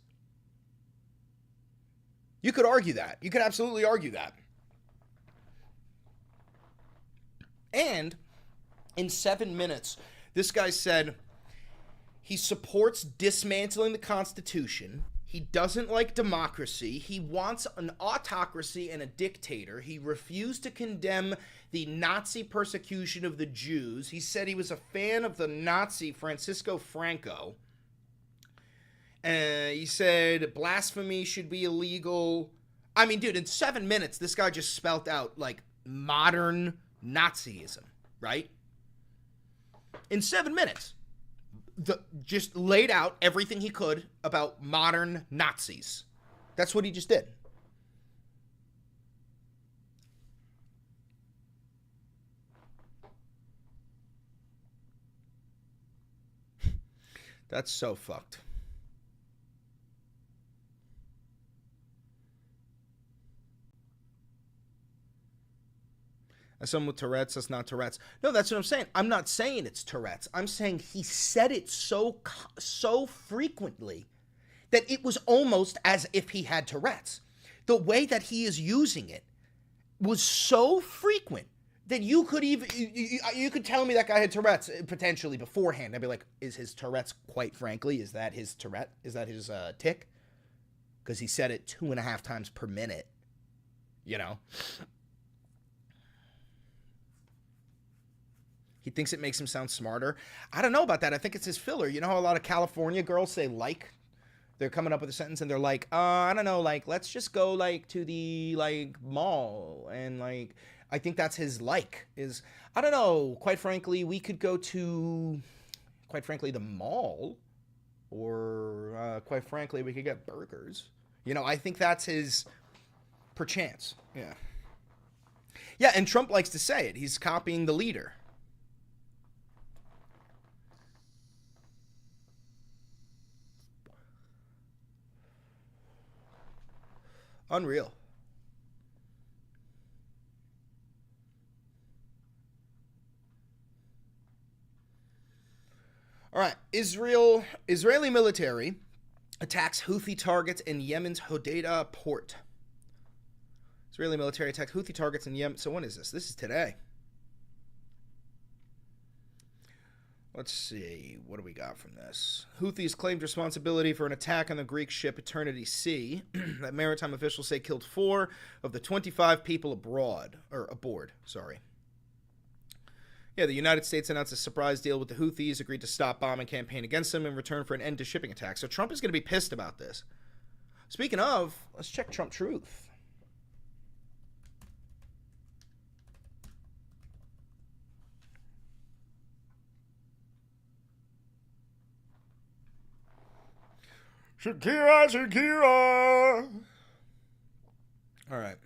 You could argue that. You could absolutely argue that. And in 7 minutes, this guy said he supports dismantling the Constitution. He doesn't like democracy. He wants an autocracy and a dictator. He refused to condemn the Nazi persecution of the Jews. He said he was a fan of the Nazi Francisco Franco. He said blasphemy should be illegal. I mean, dude, in 7 minutes, this guy just spelt out, like, modern Nazism, right? In 7 minutes. Just laid out everything he could about modern Nazis. That's what he just did. That's so fucked. As someone with Tourette's, that's not Tourette's. No, that's what I'm saying. I'm not saying it's Tourette's. I'm saying he said it so frequently that it was almost as if he had Tourette's. The way that he is using it was so frequent that you could even you could tell me that guy had Tourette's potentially beforehand. I'd be like, is his Tourette's, quite frankly, is that his Tourette? Is that his tic? Because he said it 2.5 times per minute. You know. He thinks it makes him sound smarter. I don't know about that. I think it's his filler. You know how a lot of California girls say like? They're coming up with a sentence and they're like, I don't know, like, let's just go, like, to the, like, mall. And, like, I think that's his like, is, I don't know, quite frankly, we could go to, quite frankly, the mall. Or, quite frankly, we could get burgers. You know, I think that's his perchance. Yeah. Yeah, and Trump likes to say it. He's copying the leader. Unreal. All right, Israeli military attacks Houthi targets in Yemen's Hodeidah port. Israeli military attacks Houthi targets in Yemen. So when is this? This is today. Let's see. What do we got from this? Houthis claimed responsibility for an attack on the Greek ship Eternity Sea that maritime officials say killed 4 of the 25 people aboard. Yeah, the United States announced a surprise deal with the Houthis, agreed to stop bombing campaign against them in return for an end to shipping attacks. So Trump is going to be pissed about this. Speaking of, let's check Trump Truth. Shakira. All right.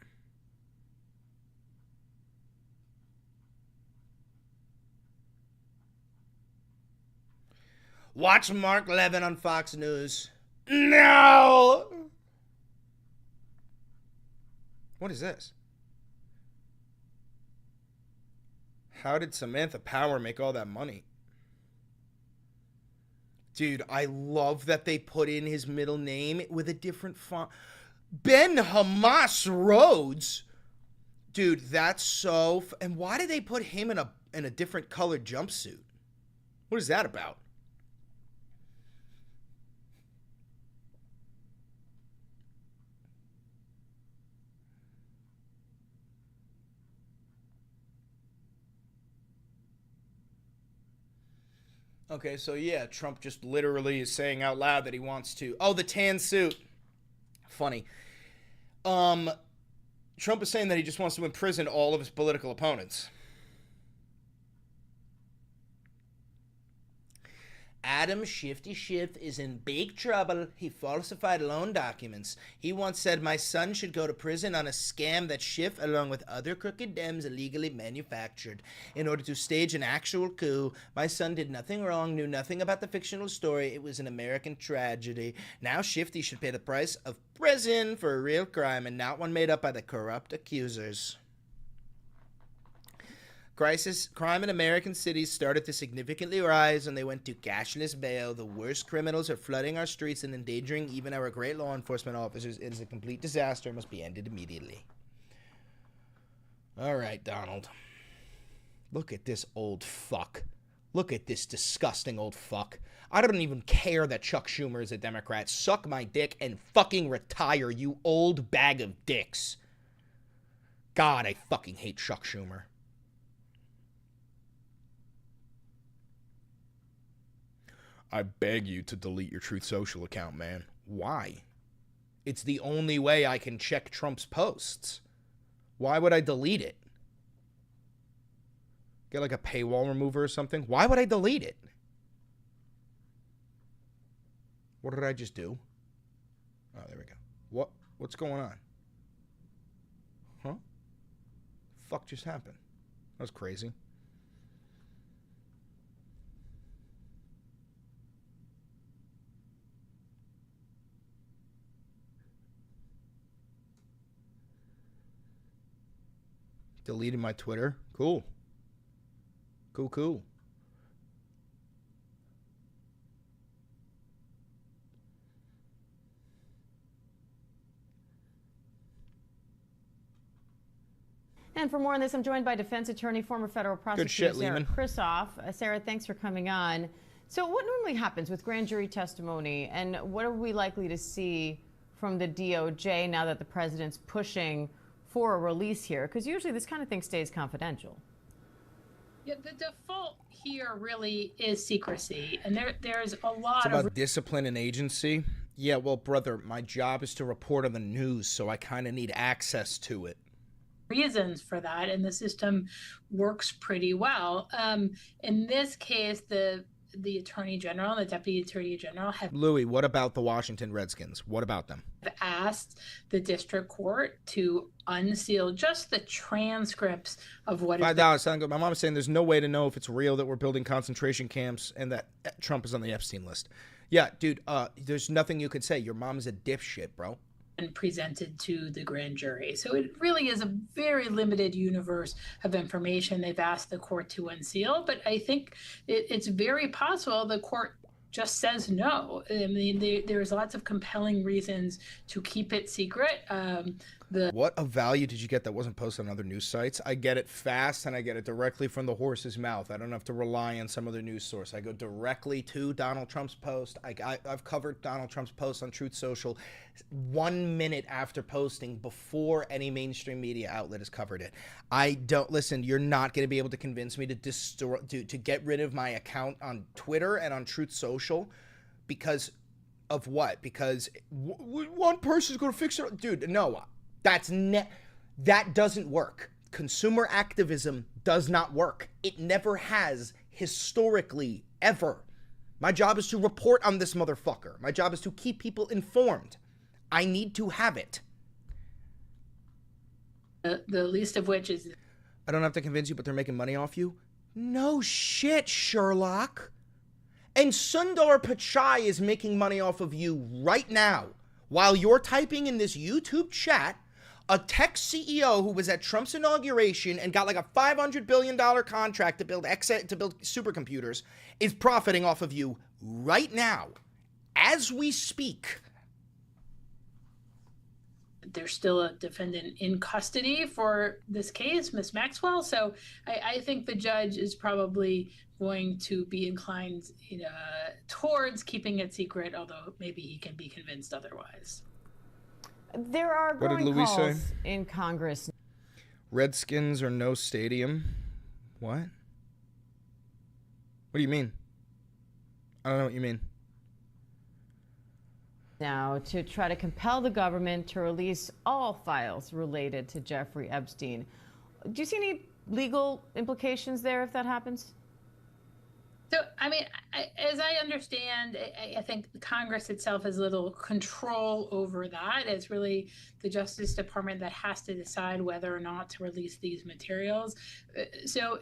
Watch Mark Levin on Fox News. No! What is this? How did Samantha Power make all that money? Dude, I love that they put in his middle name with a different font. Ben Hamas Rhodes. Dude, that's so... And why did they put him in a different colored jumpsuit? What is that about? Okay, so yeah, Trump just literally is saying out loud that he wants to... Oh, the tan suit. Funny. Trump is saying that he just wants to imprison all of his political opponents. Adam Shifty Schiff is in big trouble. He falsified loan documents. He once said my son should go to prison on a scam that Schiff, along with other crooked Dems, illegally manufactured. In order to stage an actual coup, my son did nothing wrong, knew nothing about the fictional story. It was an American tragedy. Now Shifty should pay the price of prison for a real crime and not one made up by the corrupt accusers. Crime in American cities started to significantly rise when they went to cashless bail. The worst criminals are flooding our streets and endangering even our great law enforcement officers. It is a complete disaster and must be ended immediately. All right, Donald. Look at this old fuck. Look at this disgusting old fuck. I don't even care that Chuck Schumer is a Democrat. Suck my dick and fucking retire, you old bag of dicks. God, I fucking hate Chuck Schumer. I beg you to delete your Truth Social account, man. Why? It's the only way I can check Trump's posts. Why would I delete it? Get like a paywall remover or something? Why would I delete it? What did I just do? Oh, there we go. What's going on? Huh? Fuck just happened? That was crazy. Deleted my Twitter. Cool. Cool. And for more on this, I'm joined by defense attorney, former federal prosecutor Sarah Krisoff. Sarah, thanks for coming on. So what normally happens with grand jury testimony, and what are we likely to see from the DOJ now that the president's pushing for a release here? Because usually this kind of thing stays confidential. Yeah, the default here really is secrecy, and there's a lot it's about discipline and agency. Yeah, well, brother, my job is to report on the news, so I kind of need access to it. Reasons for that, and the system works pretty well. In this case, the Attorney General and the Deputy Attorney General have... Louis, what about the Washington Redskins? What about them? Asked the district court to unseal just the transcripts of what $5. My mom is saying there's no way to know if it's real that we're building concentration camps and that Trump is on the Epstein list. Yeah, dude, there's nothing you could say. Your mom is a dipshit, bro. And presented to the grand jury. So it really is a very limited universe of information they've asked the court to unseal, but I think it's very possible the court just says no. I mean, there's lots of compelling reasons to keep it secret. What of value did you get that wasn't posted on other news sites? I get it fast, and I get it directly from the horse's mouth. I don't have to rely on some other news source. I go directly to Donald Trump's post. I've covered Donald Trump's post on Truth Social 1 minute after posting, before any mainstream media outlet has covered it. I don't listen. You're not going to be able to convince me to get rid of my account on Twitter and on Truth Social because of what? Because one person's going to fix it, dude. No. That doesn't work. Consumer activism does not work. It never has, historically, ever. My job is to report on this motherfucker. My job is to keep people informed. I need to have it. The least of which is... I don't have to convince you, but they're making money off you? No shit, Sherlock. And Sundar Pichai is making money off of you right now. While you're typing in this YouTube chat, a tech CEO who was at Trump's inauguration and got like a $500 billion contract to build supercomputers is profiting off of you right now, as we speak. There's still a defendant in custody for this case, Miss Maxwell. So I think the judge is probably going to be inclined towards keeping it secret, although maybe he can be convinced otherwise. There are growing calls in Congress. Redskins or no stadium? What? What do you mean? I don't know what you mean. Now, to try to compel the government to release all files related to Jeffrey Epstein. Do you see any legal implications there if that happens? So, I mean, as I understand, I think Congress itself has little control over that. It's really the Justice Department that has to decide whether or not to release these materials. So,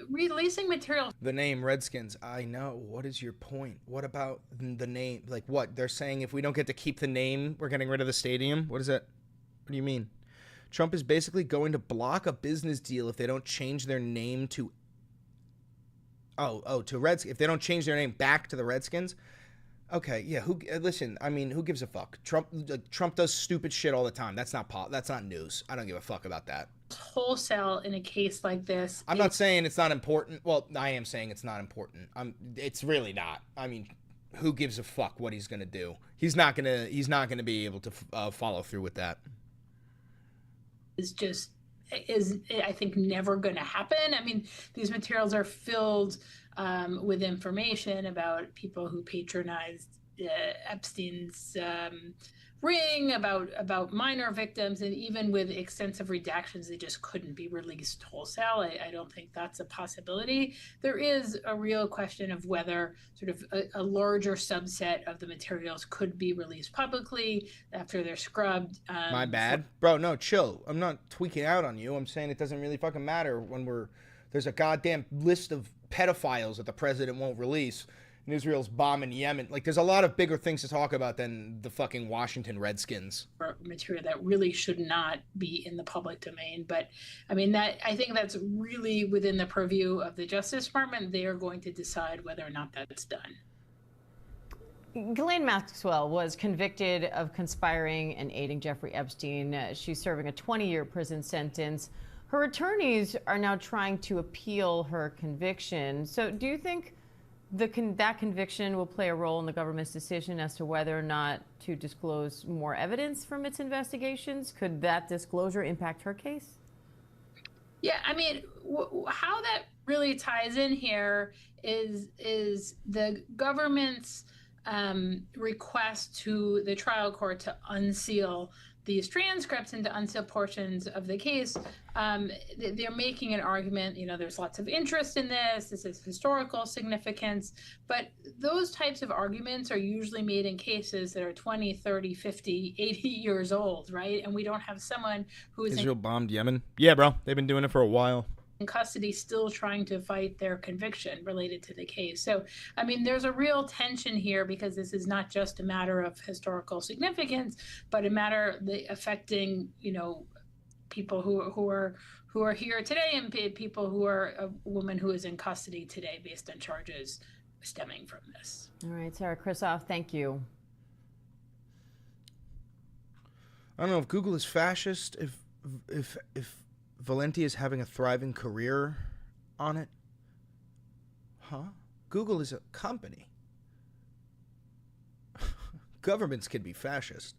releasing materials. The name Redskins, I know. What is your point? What about the name? Like what? They're saying if we don't get to keep the name, we're getting rid of the stadium? What is that? What do you mean? Trump is basically going to block a business deal if they don't change their name to to Redskins. If they don't change their name back to the Redskins. Okay, yeah, listen, I mean, who gives a fuck? Trump does stupid shit all the time. That's not news. I don't give a fuck about that. Wholesale in a case like this. I'm not saying it's not important. Well, I am saying it's not important. It's really not. I mean, who gives a fuck what he's going to do? He's not going to be able to follow through with that. Is I think never going to happen. I mean, these materials are filled with information about people who patronized Epstein's ring, about minor victims, and even with extensive redactions, they just couldn't be released wholesale. I don't think that's a possibility. There is a real question of whether sort of a larger subset of the materials could be released publicly after they're scrubbed. My bad. Bro, no, chill. I'm not tweaking out on you. I'm saying it doesn't really fucking matter when there's a goddamn list of pedophiles that the president won't release. And Israel's bombing Yemen. Like, there's a lot of bigger things to talk about than the fucking Washington Redskins. Material that really should not be in the public domain. But, I mean, I think that's really within the purview of the Justice Department. They are going to decide whether or not that's done. Ghislaine Maxwell was convicted of conspiring and aiding Jeffrey Epstein. She's serving a 20-year prison sentence. Her attorneys are now trying to appeal her conviction. So do you think that conviction will play a role in the government's decision as to whether or not to disclose more evidence from its investigations? Could that disclosure impact her case? Yeah, I mean, how that really ties in here is the government's request to the trial court to unseal these transcripts and to unseal portions of the case. They're making an argument, there's lots of interest in this is historical significance, but those types of arguments are usually made in cases that are 20, 30, 50, 80 years old, right? And we don't have someone who is Israel bombed Yemen? Yeah, bro, they've been doing it for a while. In custody still trying to fight their conviction related to the case. So, I mean, there's a real tension here because this is not just a matter of historical significance, but a matter affecting, people who are here today and people who are a woman who is in custody today based on charges stemming from this. All right, Sarah Krisoff, thank you. don't know if Google is fascist, if Valenti is having a thriving career on it. Huh? Google is a company. Governments can be fascist.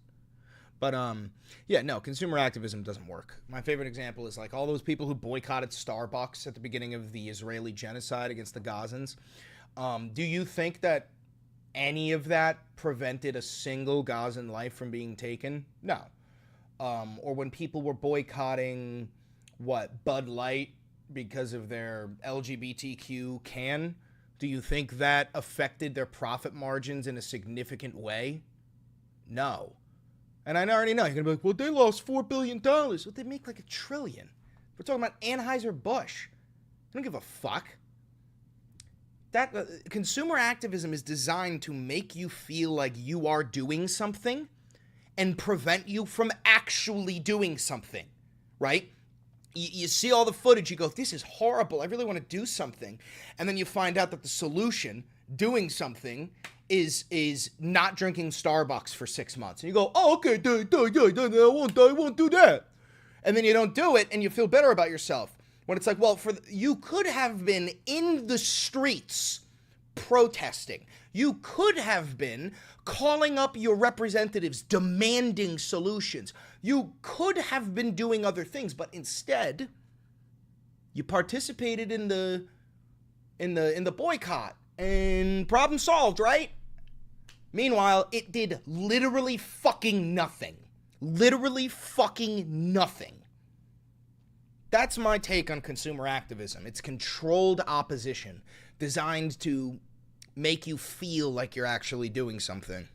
But, yeah, no, consumer activism doesn't work. My favorite example is, like, all those people who boycotted Starbucks at the beginning of the Israeli genocide against the Gazans. Do you think that any of that prevented a single Gazan life from being taken? No. Or when people were boycotting, Bud Light because of their LGBTQ can, do you think that affected their profit margins in a significant way? No. And I already know, you're going to be like, well, they lost $4 billion. Well, they make like $1 trillion. We're talking about Anheuser-Busch. I don't give a fuck. That consumer activism is designed to make you feel like you are doing something and prevent you from actually doing something, right? You see all the footage, you go, this is horrible, I really want to do something. And then you find out that the solution, doing something, is not drinking Starbucks for 6 months. And you go, oh, okay, I won't do that. And then you don't do it, and you feel better about yourself. When it's like, well, you could have been in the streets protesting. You could have been calling up your representatives, demanding solutions. You could have been doing other things, but instead, you participated in the boycott, and problem solved, right? Meanwhile, it did literally fucking nothing. Literally fucking nothing. That's my take on consumer activism. It's controlled opposition designed to make you feel like you're actually doing something.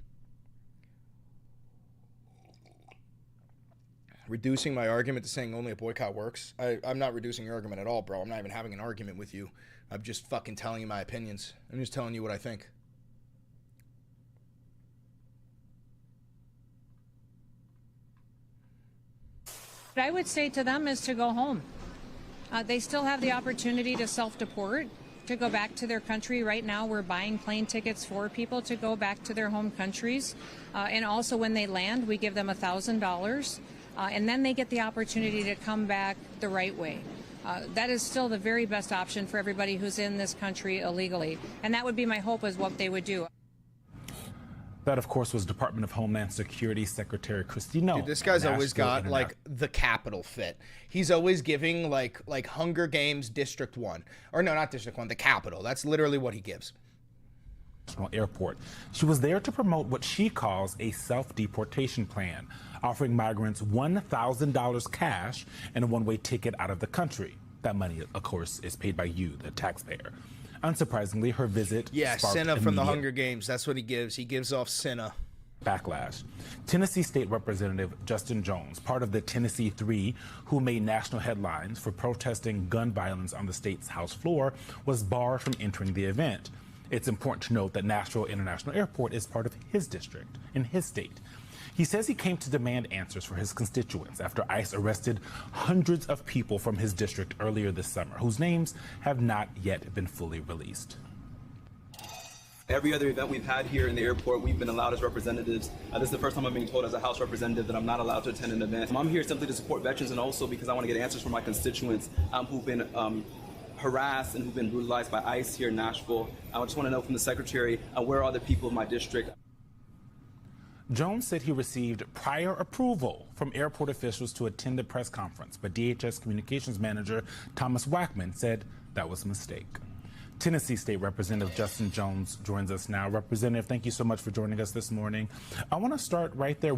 Reducing my argument to saying only a boycott works? I'm not reducing your argument at all, bro. I'm not even having an argument with you. I'm just fucking telling you my opinions. I'm just telling you what I think. What I would say to them is to go home. They still have the opportunity to self-deport, to go back to their country. Right now, we're buying plane tickets for people to go back to their home countries. And also when they land, we give them $1,000. And then they get the opportunity to come back the right way. That is still the very best option for everybody who's in this country illegally. And that would be my hope is what they would do. That, of course, was Department of Homeland Security Secretary Kristi Noem. Dude, this guy's always got, like, the Capitol fit. He's always giving, like Hunger Games District 1. Or no, not District 1, the Capitol. That's literally what he gives. Airport. She was there to promote what she calls a self-deportation plan, offering migrants $1,000 cash and a one-way ticket out of the country. That money, of course, is paid by you, the taxpayer. Unsurprisingly, her visit sparked Cinna from the Hunger Games. That's what he gives. He gives off Cinna. Backlash. Tennessee State Representative Justin Jones, part of the Tennessee Three, who made national headlines for protesting gun violence on the state's House floor, was barred from entering the event. It's important to note that Nashville International Airport is part of his district, in his state. He says he came to demand answers for his constituents after ICE arrested hundreds of people from his district earlier this summer, whose names have not yet been fully released. Every other event we've had here in the airport, we've been allowed as representatives. This is the first time I'm being told as a House representative that I'm not allowed to attend an event. I'm here simply to support veterans and also because I want to get answers from my constituents who've been harassed and who've been brutalized by ICE here in Nashville. I just want to know from the Secretary, where are the people of my district? Jones said he received prior approval from airport officials to attend the press conference, but DHS Communications Manager Thomas Wackman said that was a mistake. Tennessee State Representative Justin Jones joins us now. Representative, thank you so much for joining us this morning. I want to start right there.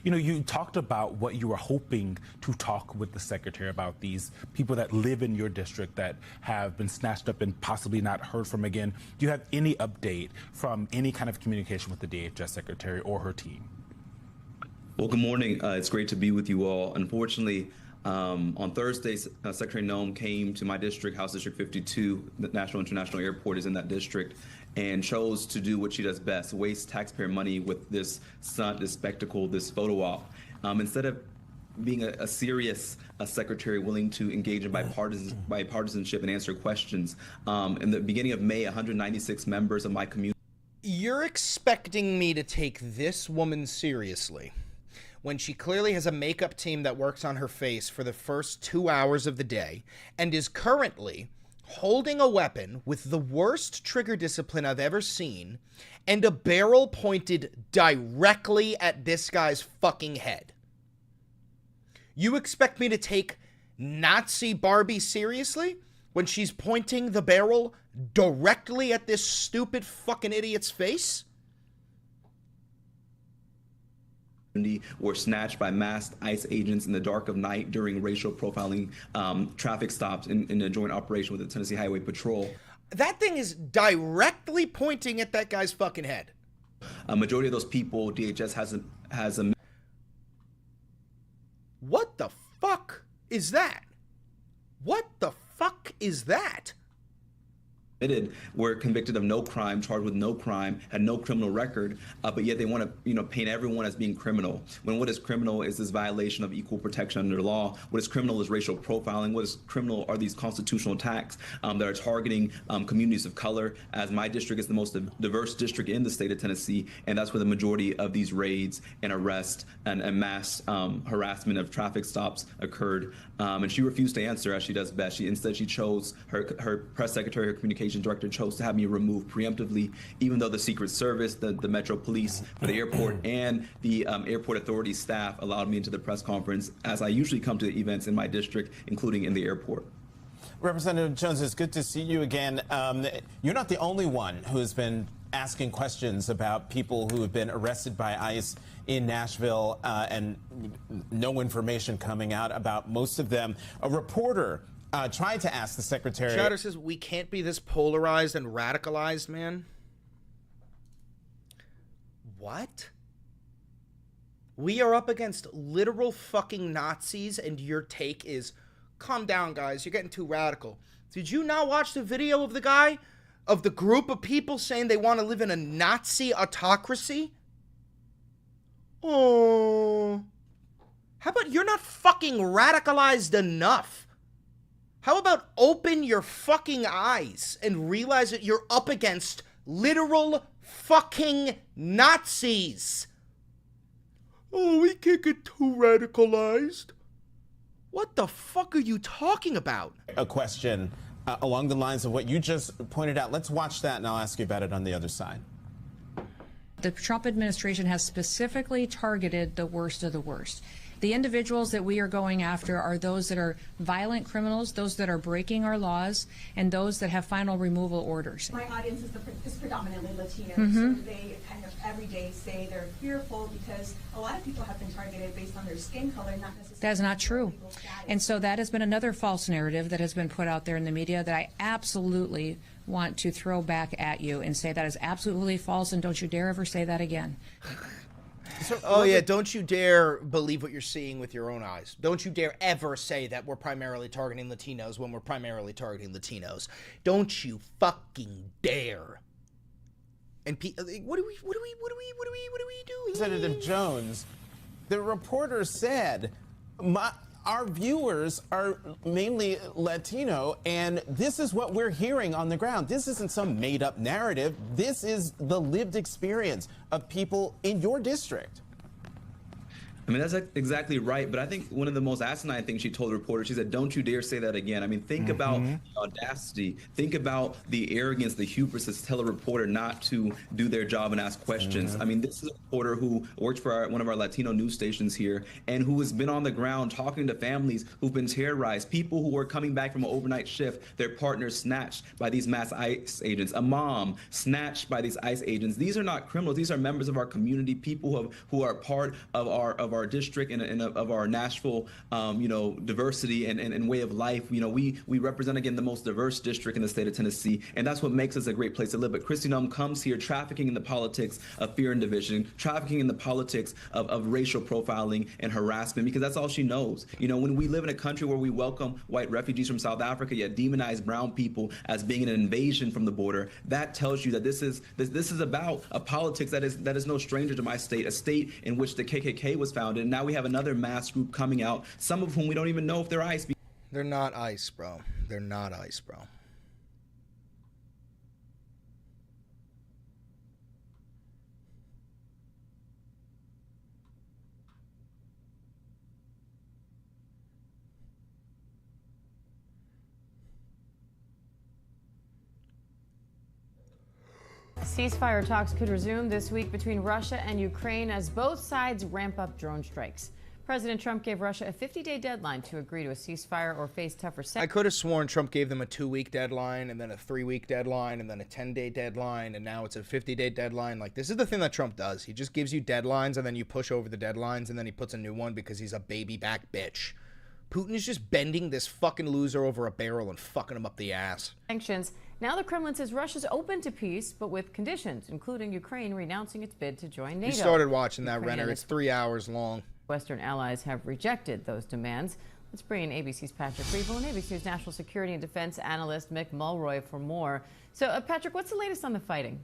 You talked about what you were hoping to talk with the Secretary about, these people that live in your district that have been snatched up and possibly not heard from again. Do you have any update from any kind of communication with the DHS Secretary or her team? Well, good morning. It's great to be with you all. Unfortunately, on Thursday, Secretary Noem came to my district, House District 52. The National International Airport is in that district, and chose to do what she does best, waste taxpayer money with this stunt, this spectacle, this photo op. Instead of being a serious secretary willing to engage in bipartisanship and answer questions. In the beginning of May, 196 members of my community. You're expecting me to take this woman seriously when she clearly has a makeup team that works on her face for the first 2 hours of the day and is currently holding a weapon with the worst trigger discipline I've ever seen and a barrel pointed directly at this guy's fucking head. You expect me to take Nazi Barbie seriously when she's pointing the barrel directly at this stupid fucking idiot's face? Were snatched by masked ICE agents in the dark of night during racial profiling traffic stops in a joint operation with the Tennessee Highway Patrol. That thing is directly pointing at that guy's fucking head. A majority of those people, DHS has a. What the fuck is that? What the fuck is that? Were convicted of no crime, charged with no crime, had no criminal record, but yet they want to, paint everyone as being criminal. When what is criminal is this violation of equal protection under the law. What is criminal is racial profiling. What is criminal are these constitutional attacks that are targeting communities of color. As my district is the most diverse district in the state of Tennessee, and that's where the majority of these raids and arrests and mass harassment of traffic stops occurred. And she refused to answer as she does best. Instead she chose her press secretary, her communications director chose to have me removed preemptively, even though the Secret Service, the Metro Police for the airport, and the airport authority staff allowed me into the press conference, as I usually come to events in my district, including in the airport. Representative Jones, it's good to see you again. You're not the only one who has been asking questions about people who have been arrested by ICE in Nashville and no information coming out about most of them. A reporter tried to ask the secretary. Chatter says, we can't be this polarized and radicalized, man. What? We are up against literal fucking Nazis, and your take is, calm down, guys, you're getting too radical. Did you not watch the video of the guy, of the group of people saying they want to live in a Nazi autocracy? Oh. How about you're not fucking radicalized enough? How about open your fucking eyes and realize that you're up against literal fucking Nazis? Oh, we can't get too radicalized. What the fuck are you talking about? A question along the lines of what you just pointed out. Let's watch that and I'll ask you about it on the other side. The Trump administration has specifically targeted the worst of the worst. The individuals that we are going after are those that are violent criminals, those that are breaking our laws, and those that have final removal orders. My audience is predominantly Latino, Mhm. so they kind of every day say they're fearful because a lot of people have been targeted based on their skin color, not necessarily. That is not true. And so that has been another false narrative that has been put out there in the media that I absolutely want to throw back at you and say that is absolutely false, and don't you dare ever say that again. Oh yeah, don't you dare believe what you're seeing with your own eyes. Don't you dare ever say that we're primarily targeting Latinos when we're primarily targeting Latinos. Don't you fucking dare. And what do we do? Representative Jones, the reporter said, our viewers are mainly Latino, and this is what we're hearing on the ground. This isn't some made-up narrative. This is the lived experience of people in your district. I mean, that's exactly right. But I think one of the most asinine things she told the reporter, she said, don't you dare say that again. I mean, think about the audacity. Think about the arrogance, the hubris to tell a reporter not to do their job and ask questions. I mean, this is a reporter who works for one of our Latino news stations here and who has been on the ground talking to families who've been terrorized, people who are coming back from an overnight shift, their partners snatched by these mass ICE agents, a mom snatched by these ICE agents. These are not criminals. These are members of our community, people who are part of our district and of our Nashville, diversity and way of life. We represent, again, the most diverse district in the state of Tennessee, and that's what makes us a great place to live. But Kristi Noem comes here trafficking in the politics of fear and division, trafficking in the politics of racial profiling and harassment, because that's all she knows. When we live in a country where we welcome white refugees from South Africa, yet demonize brown people as being an invasion from the border, that tells you that this is about a politics that is no stranger to my state, a state in which the KKK was founded. And now we have another mass group coming out, some of whom we don't even know if they're ICE. They're not ICE, bro. They're not ICE, bro. Ceasefire talks could resume this week between Russia and Ukraine as both sides ramp up drone strikes. President Trump gave Russia a 50-day deadline to agree to a ceasefire or face tougher sanctions. I could have sworn Trump gave them a 2-week deadline and then a 3-week deadline and then a 10-day deadline, and now it's a 50-day deadline. Like, this is the thing that Trump does. He just gives you deadlines and then you push over the deadlines and then he puts a new one because he's a baby back bitch. Putin is just bending this fucking loser over a barrel and fucking him up the ass. Sanctions. Now the Kremlin says Russia's open to peace, but with conditions, including Ukraine renouncing its bid to join NATO. You started watching that, Renner. It's 3 hours long. Western allies have rejected those demands. Let's bring in ABC's Patrick Reevell and ABC News national security and defense analyst Mick Mulroy for more. So, Patrick, what's the latest on the fighting?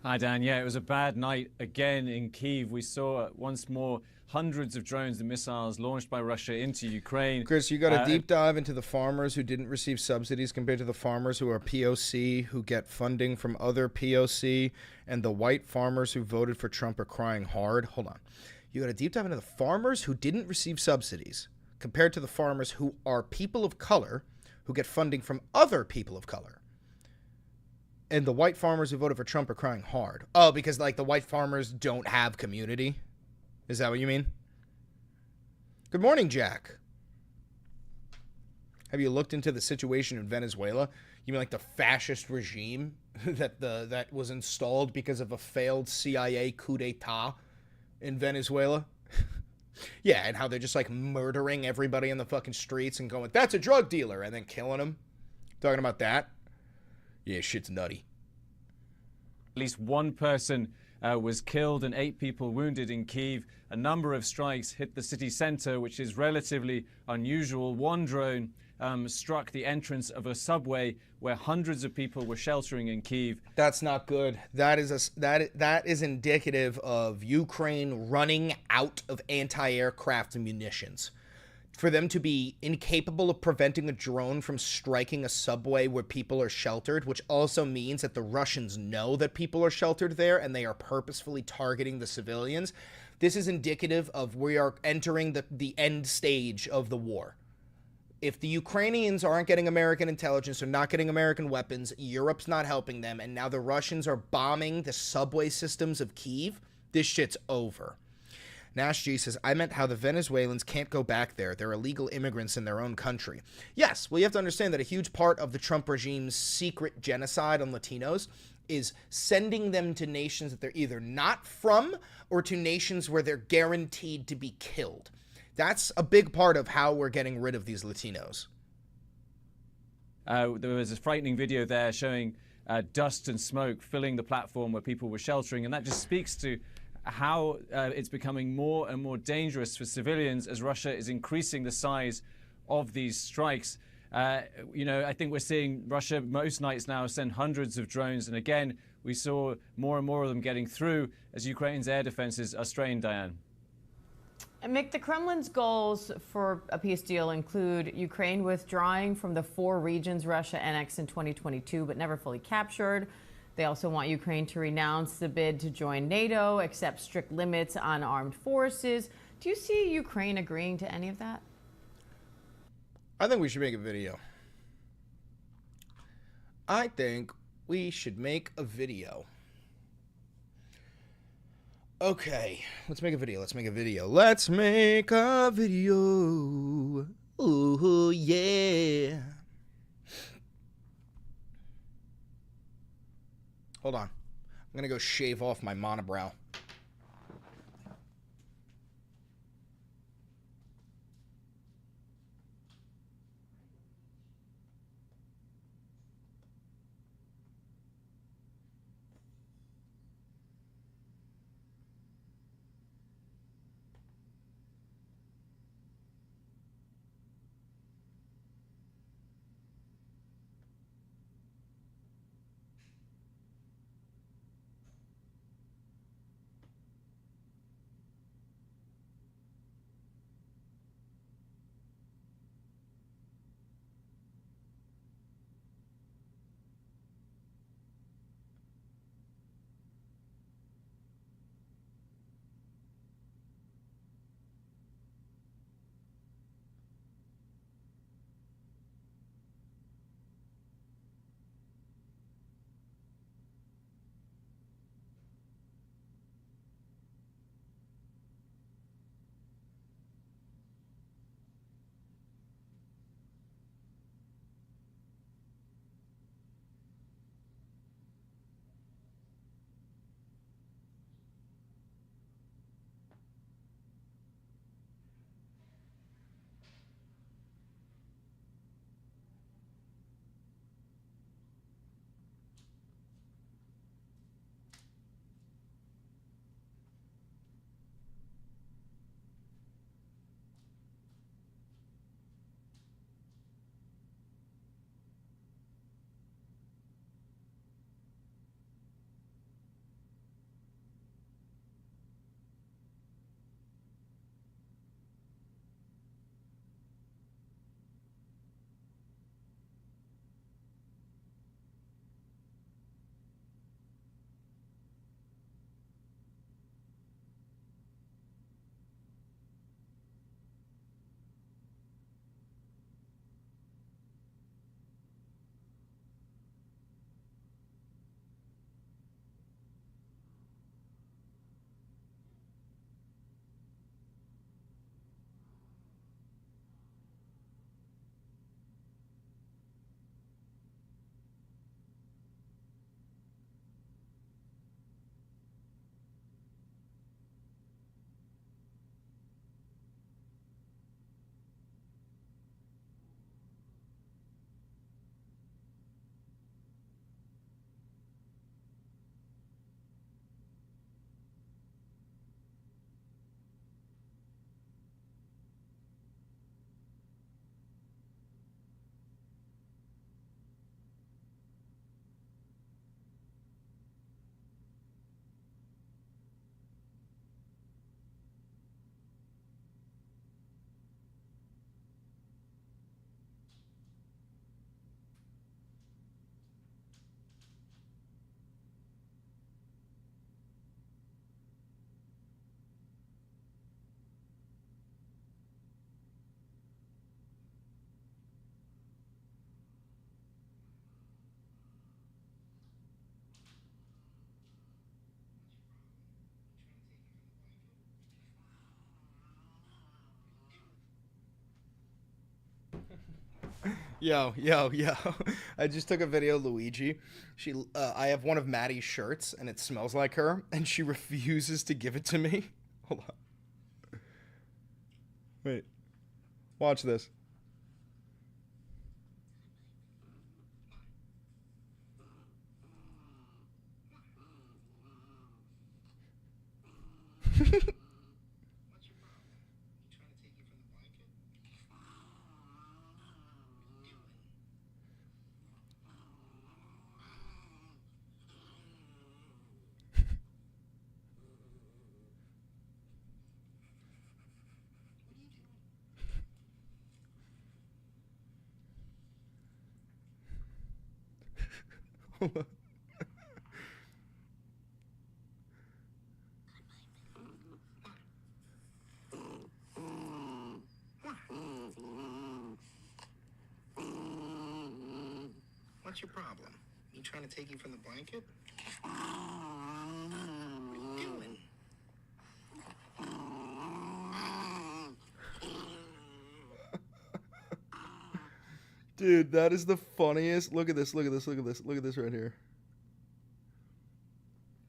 Hi, Dan. Yeah, it was a bad night again in Kyiv. We saw once more hundreds of drones and missiles launched by Russia into Ukraine. Chris, you got a deep dive into the farmers who didn't receive subsidies compared to the farmers who are POC, who get funding from other POC, and the white farmers who voted for Trump are crying hard. Hold on. You got a deep dive into the farmers who didn't receive subsidies compared to the farmers who are people of color who get funding from other people of color. And the white farmers who voted for Trump are crying hard. Oh, because like the white farmers don't have community? Is that what you mean? Good morning, Jack. Have you looked into the situation in Venezuela? You mean like the fascist regime that was installed because of a failed CIA coup d'etat in Venezuela? Yeah, and how they're just like murdering everybody in the fucking streets and going, that's a drug dealer, and then killing him. Talking about that? Yeah, shit's nutty. At least one person was killed and 8 people wounded in Kyiv. A number of strikes hit the city center, which is relatively unusual. One drone struck the entrance of a subway where hundreds of people were sheltering in Kyiv. That's not good. That is indicative of Ukraine running out of anti-aircraft munitions. For them to be incapable of preventing a drone from striking a subway where people are sheltered, which also means that the Russians know that people are sheltered there and they are purposefully targeting the civilians. This is indicative of we are entering the end stage of the war. If the Ukrainians aren't getting American intelligence, they're not getting American weapons, Europe's not helping them, and now the Russians are bombing the subway systems of Kyiv, this shit's over. Nash G says, I meant how the Venezuelans can't go back there. They're illegal immigrants in their own country. Yes, well, you have to understand that a huge part of the Trump regime's secret genocide on Latinos is sending them to nations that they're either not from or to nations where they're guaranteed to be killed. That's a big part of how we're getting rid of these Latinos. There was a frightening video there showing dust and smoke filling the platform where people were sheltering, and that just speaks to how it's becoming more and more dangerous for civilians as Russia is increasing the size of these strikes. You know, I think we're seeing Russia most nights now send hundreds of drones, and again, we saw more and more of them getting through as Ukraine's air defenses are strained, Diane. And Mick, the Kremlin's goals for a peace deal include Ukraine withdrawing from the 4 regions Russia annexed in 2022 but never fully captured. They also want Ukraine to renounce the bid to join NATO, accept strict limits on armed forces. Do you see Ukraine agreeing to any of that? I think we should make a video. I think we should make a video. Okay, let's make a video. Let's make a video. Let's make a video. Ooh, yeah. Hold on. I'm going to go shave off my monobrow. Yo. I just took a video of Luigi. I have one of Maddie's shirts, and it smells like her, and she refuses to give it to me. Hold on. Wait. Watch this. What's your problem? You trying to take you from the blanket? What are you doing? Dude, that is the funniest. Look at this right here.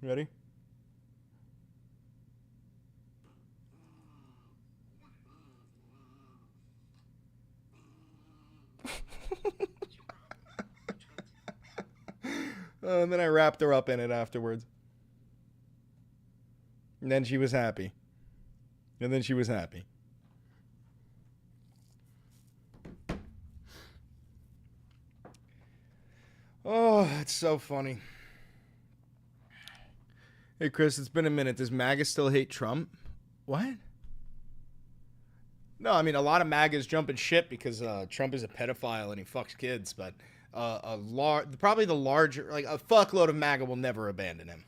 Ready? And then I wrapped her up in it afterwards. And then she was happy. Oh, that's so funny. Hey, Chris, it's been a minute. Does MAGA still hate Trump? What? No, I mean, a lot of MAGAs jumping ship because Trump is a pedophile and he fucks kids, but probably the larger, like a fuckload of MAGA will never abandon him.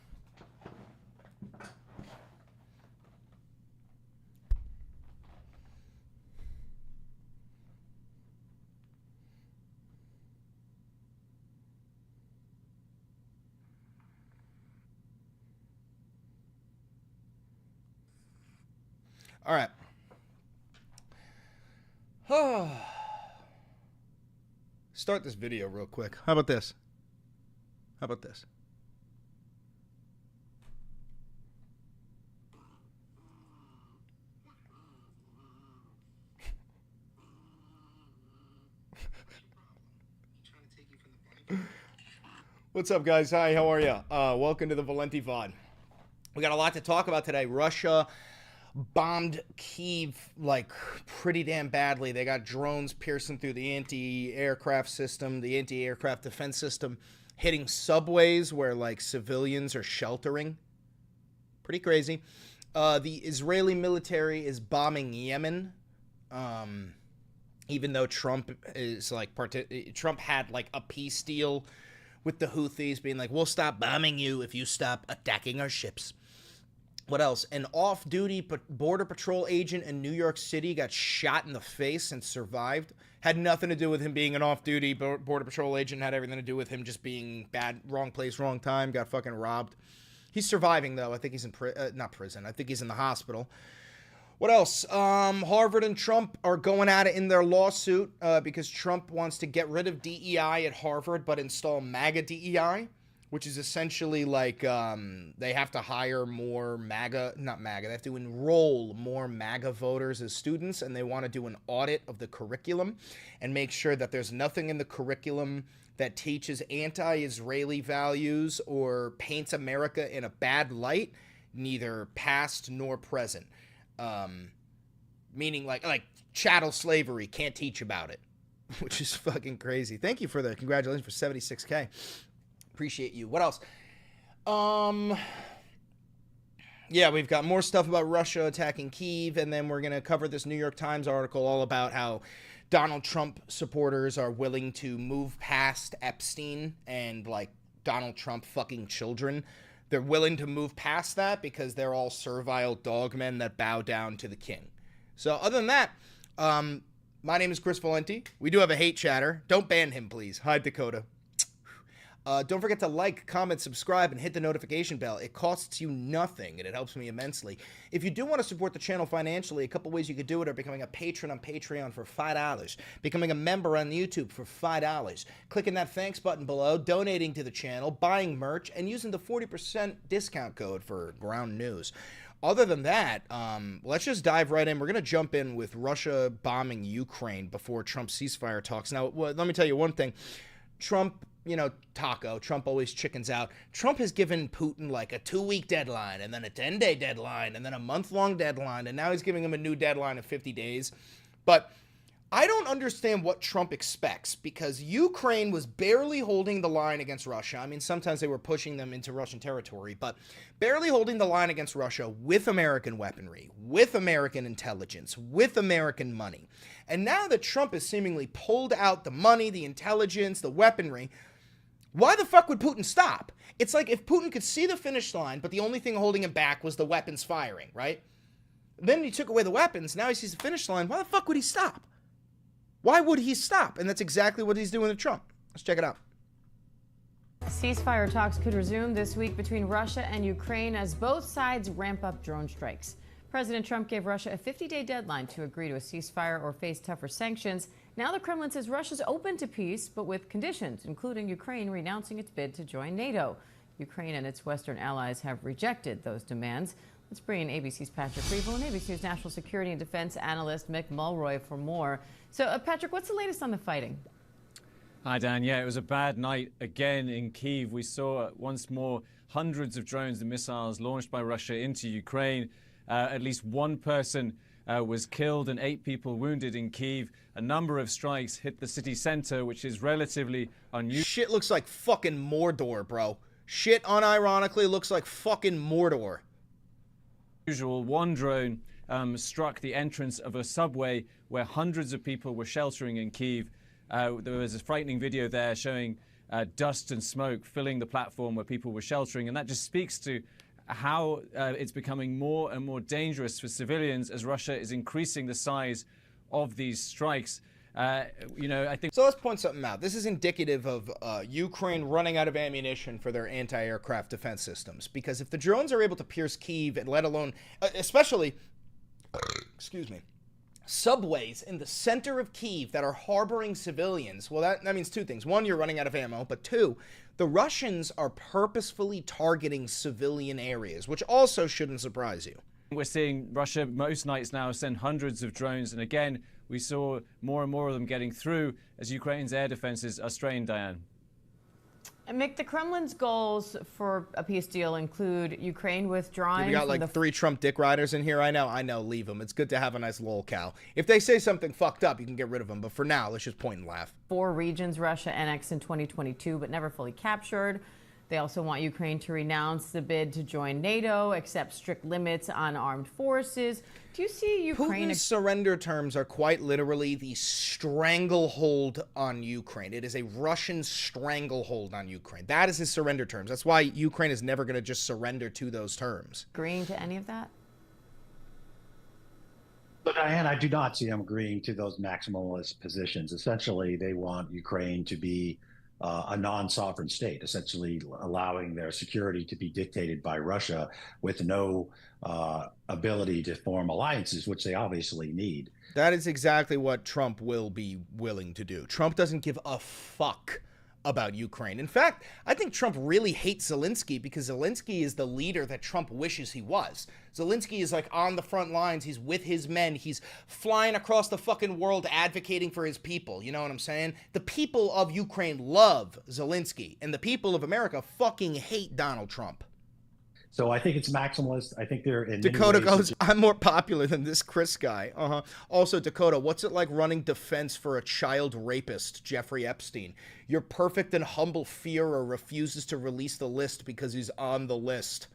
All right. Start this video real quick. How about this? What's up, guys? Hi, how are you? Welcome to the Valenti VOD. We got a lot to talk about today. Russia bombed Kyiv like pretty damn badly. They got drones piercing through the anti-aircraft system, the anti-aircraft defense system, hitting subways where like civilians are sheltering. Pretty crazy. The Israeli military is bombing Yemen. Even though Trump is like Trump had like a peace deal with the Houthis, being like, we'll stop bombing you if you stop attacking our ships. What else? An off-duty Border Patrol agent in New York City got shot in the face and survived. Had nothing to do with him being an off-duty Border Patrol agent. Had everything to do with him just being bad, wrong place, wrong time. Got fucking robbed. He's surviving, though. I think he's in not prison. I think he's in the hospital. What else? Harvard and Trump are going at it in their lawsuit because Trump wants to get rid of DEI at Harvard but install MAGA DEI, which is essentially like they have to hire more they have to enroll more MAGA voters as students, and they want to do an audit of the curriculum and make sure that there's nothing in the curriculum that teaches anti-Israeli values or paints America in a bad light, neither past nor present. Meaning like chattel slavery, can't teach about it, which is fucking crazy. Thank you for the congratulations for 76K. Appreciate you. What else? Yeah, we've got more stuff about Russia attacking Kyiv, and then we're going to cover this New York Times article all about how Donald Trump supporters are willing to move past Epstein and, like, Donald Trump fucking children. They're willing to move past that because they're all servile dogmen that bow down to the king. So other than that, my name is Chris Valenti. We do have a hate chatter. Don't ban him, please. Hi, Dakota. Don't forget to like, comment, subscribe, and hit the notification bell. It costs you nothing, and it helps me immensely. If you do want to support the channel financially, a couple ways you could do it are becoming a patron on Patreon for $5, becoming a member on YouTube for $5, clicking that thanks button below, donating to the channel, buying merch, and using the 40% discount code for Ground News. Other than that, let's just dive right in. We're going to jump in with Russia bombing Ukraine before Trump's ceasefire talks. Now, let me tell you one thing. Trump, Trump always chickens out. Trump has given Putin like a 2-week deadline and then a 10-day deadline and then a month-long deadline, and now he's giving him a new deadline of 50 days. But I don't understand what Trump expects, because Ukraine was barely holding the line against Russia. I mean, sometimes they were pushing them into Russian territory, but barely holding the line against Russia with American weaponry, with American intelligence, with American money. And now that Trump has seemingly pulled out the money, the intelligence, the weaponry, why the fuck would Putin stop? It's like if Putin could see the finish line, but the only thing holding him back was the weapons firing, right? Then he took away the weapons, now he sees the finish line, why the fuck would he stop? Why would he stop? And that's exactly what he's doing to Trump. Let's check it out. Ceasefire talks could resume this week between Russia and Ukraine as both sides ramp up drone strikes. President Trump gave Russia a 50-day deadline to agree to a ceasefire or face tougher sanctions. Now the Kremlin says Russia's open to peace, but with conditions, including Ukraine renouncing its bid to join NATO. Ukraine and its Western allies have rejected those demands. Let's bring in ABC's Patrick Reevell and ABC News national security and defense analyst Mick Mulroy for more. So, Patrick, what's the latest on the fighting? Hi, Dan. Yeah, it was a bad night again in Kyiv. We saw once more hundreds of drones and missiles launched by Russia into Ukraine. At least one person was killed and 8 people wounded in Kyiv. A number of strikes hit the city center, which is relatively unusual. Shit looks like fucking Mordor, bro. Shit unironically looks like fucking Mordor. One drone struck the entrance of a subway where hundreds of people were sheltering in Kyiv. There was a frightening video there showing dust and smoke filling the platform where people were sheltering, and that just speaks to how it's becoming more and more dangerous for civilians as Russia is increasing the size of these strikes. I think. So let's point something out. This is indicative of Ukraine running out of ammunition for their anti-aircraft defense systems. Because if the drones are able to pierce Kyiv, and let alone, especially, subways in the center of Kyiv that are harboring civilians, well, that means 2 things. 1, you're running out of ammo, but 2, the Russians are purposefully targeting civilian areas, which also shouldn't surprise you. We're seeing Russia most nights now send hundreds of drones, and again, we saw more and more of them getting through as Ukraine's air defenses are strained, Diane. And Mick, the Kremlin's goals for a peace deal include Ukraine withdrawing. We got like 3 Trump dick riders in here. I know, leave them. It's good to have a nice lolcow. If they say something fucked up, you can get rid of them. But for now, let's just point and laugh. 4 regions Russia annexed in 2022, but never fully captured. They also want Ukraine to renounce the bid to join NATO, accept strict limits on armed forces. Do you see Ukraine? Putin's surrender terms are quite literally the stranglehold on Ukraine. It is a Russian stranglehold on Ukraine. That is his surrender terms. That's why Ukraine is never going to just surrender to those terms. Agreeing to any of that? But Diane, I do not see them agreeing to those maximalist positions. Essentially, they want Ukraine to be a non-sovereign state, essentially allowing their security to be dictated by Russia with no ability to form alliances, which they obviously need. That is exactly what Trump will be willing to do. Trump doesn't give a fuck about Ukraine. In fact, I think Trump really hates Zelensky because Zelensky is the leader that Trump wishes he was. Zelensky is like on the front lines. He's with his men. He's flying across the fucking world advocating for his people. You know what I'm saying? The people of Ukraine love Zelensky, and the people of America fucking hate Donald Trump. So I think it's maximalist. I think they're in Dakota goes, I'm more popular than this Chris guy. Also, Dakota, what's it like running defense for a child rapist, Jeffrey Epstein? Your perfect and humble Führer refuses to release the list because he's on the list.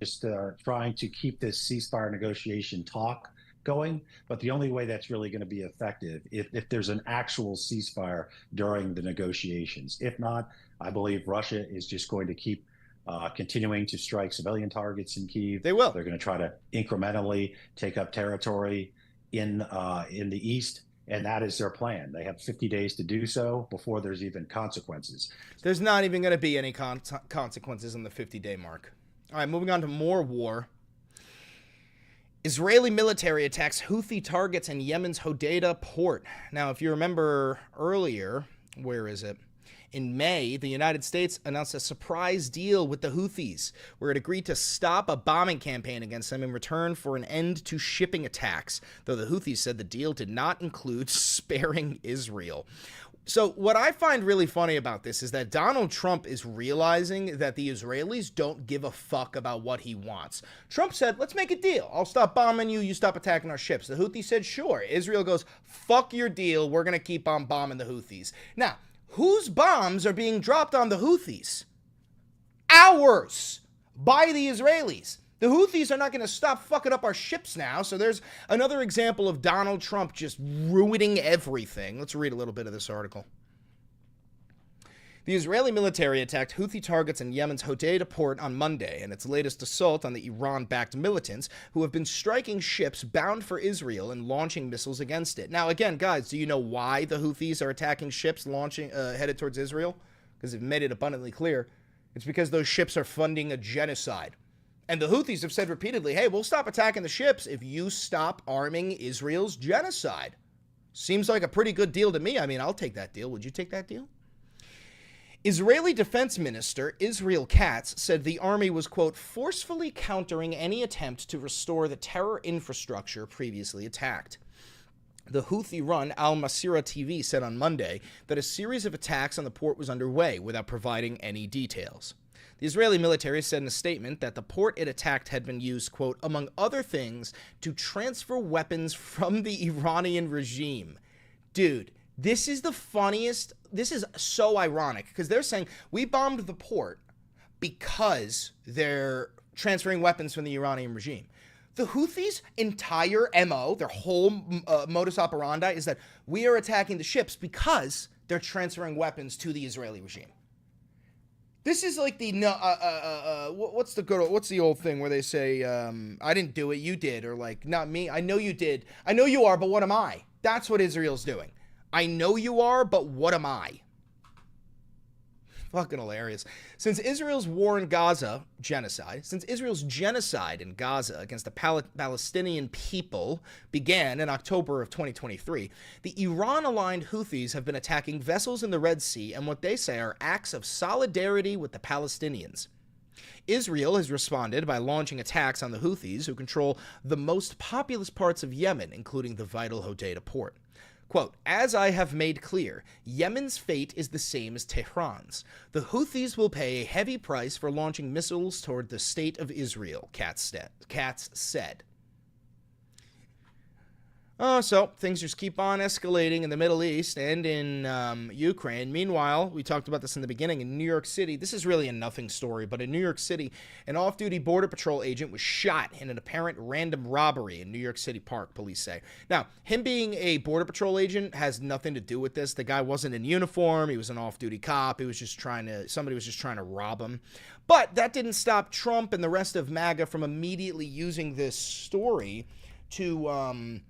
Just trying to keep this ceasefire negotiation talk going, but the only way that's really going to be effective if there's an actual ceasefire during the negotiations. If not, I believe Russia is just going to keep continuing to strike civilian targets in Kyiv. They will. They're going to try to incrementally take up territory in the east, And that is their plan. They have 50 days to do so before there's even consequences. There's not even going to be any consequences on the 50-day mark. All right, moving on to more war. Israeli military attacks Houthi targets in Yemen's Hodeidah port. Now, if you remember earlier, where is it? In May, the United States announced a surprise deal with the Houthis, where it agreed to stop a bombing campaign against them in return for an end to shipping attacks, though the Houthis said the deal did not include sparing Israel. So what I find really funny about this is that Donald Trump is realizing that the Israelis don't give a fuck about what he wants. Trump said, let's make a deal. I'll stop bombing you, you stop attacking our ships. The Houthis said, sure. Israel goes, fuck your deal, we're going to keep on bombing the Houthis. Now, whose bombs are being dropped on the Houthis? Ours! By the Israelis. The Houthis are not going to stop fucking up our ships now, so there's another example of Donald Trump just ruining everything. Let's read a little bit of this article. The Israeli military attacked Houthi targets in Yemen's Hodeidah port on Monday, in its latest assault on the Iran-backed militants who have been striking ships bound for Israel and launching missiles against it. Now, again, guys, do you know why the Houthis are attacking ships headed towards Israel? Because they've made it abundantly clear. It's because those ships are funding a genocide. And the Houthis have said repeatedly, hey, we'll stop attacking the ships if you stop arming Israel's genocide. Seems like a pretty good deal to me. I mean, I'll take that deal. Would you take that deal? Israeli Defense Minister Israel Katz said the army was, quote, forcefully countering any attempt to restore the terror infrastructure previously attacked. The Houthi-run Al Masirah TV said on Monday that a series of attacks on the port was underway without providing any details. The Israeli military said in a statement that the port it attacked had been used, quote, among other things, to transfer weapons from the Iranian regime. Dude, this is the funniest. This is so ironic because they're saying we bombed the port because they're transferring weapons from the Iranian regime. The Houthis' entire MO, their whole modus operandi is that we are attacking the ships because they're transferring weapons to the Israeli regime. This is like the what's the old thing where they say I didn't do it, you did, or like not me, I know you did, I know you are, but what am I? That's what Israel's doing. I know you are, but what am I? Fucking hilarious. Since Israel's war in Gaza, since Israel's genocide in Gaza against the Palestinian people began in October of 2023, the Iran-aligned Houthis have been attacking vessels in the Red Sea and what they say are acts of solidarity with the Palestinians. Israel has responded by launching attacks on the Houthis, who control the most populous parts of Yemen, including the vital Hodeidah port. Quote, as I have made clear, Yemen's fate is the same as Tehran's. The Houthis will pay a heavy price for launching missiles toward the state of Israel, Katz said. So things just keep on escalating in the Middle East and in Ukraine. Meanwhile, we talked about this in the beginning, in New York City, this is really a nothing story, but in New York City, an off-duty Border Patrol agent was shot in an apparent random robbery in New York City Park, police say. Now, him being a Border Patrol agent has nothing to do with this. The guy wasn't in uniform. He was an off-duty cop. He was just somebody was just trying to rob him. But that didn't stop Trump and the rest of MAGA from immediately using this story to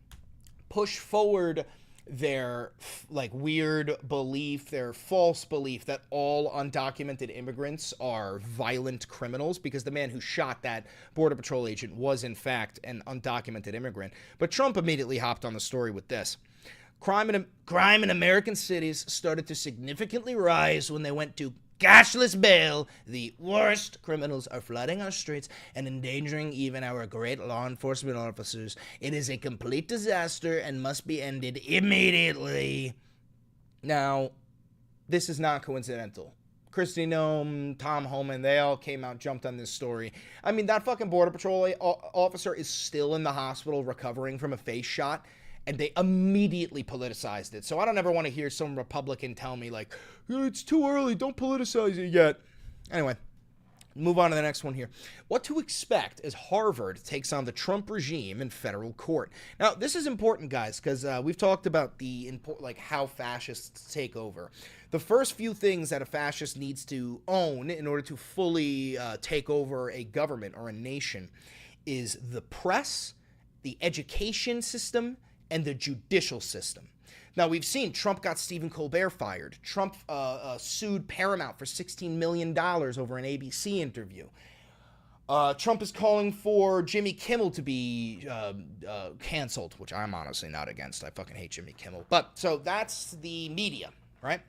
push forward their weird belief, their false belief that all undocumented immigrants are violent criminals, because the man who shot that Border Patrol agent was in fact an undocumented immigrant. But Trump immediately hopped on the story with this. Crime in American cities started to significantly rise when they went to cashless bail. The worst criminals are flooding our streets and endangering even our great law enforcement officers. It is a complete disaster and must be ended immediately. Now, this is not coincidental. Kristi Noem, Tom Homan, they all came out, jumped on this story. I mean, that fucking Border Patrol officer is still in the hospital recovering from a face shot, and they immediately politicized it. So I don't ever want to hear some Republican tell me, like, it's too early, don't politicize it yet. Anyway, move on to the next one here. What to expect as Harvard takes on the Trump regime in federal court. Now, this is important, guys, because we've talked about how fascists take over. The first few things that a fascist needs to own in order to fully take over a government or a nation is the press, the education system, and the judicial system. Now, we've seen Trump got Stephen Colbert fired. Trump sued Paramount for $16 million over an ABC interview. Trump is calling for Jimmy Kimmel to be canceled, which I'm honestly not against. I fucking hate Jimmy Kimmel. But, so that's the media, right?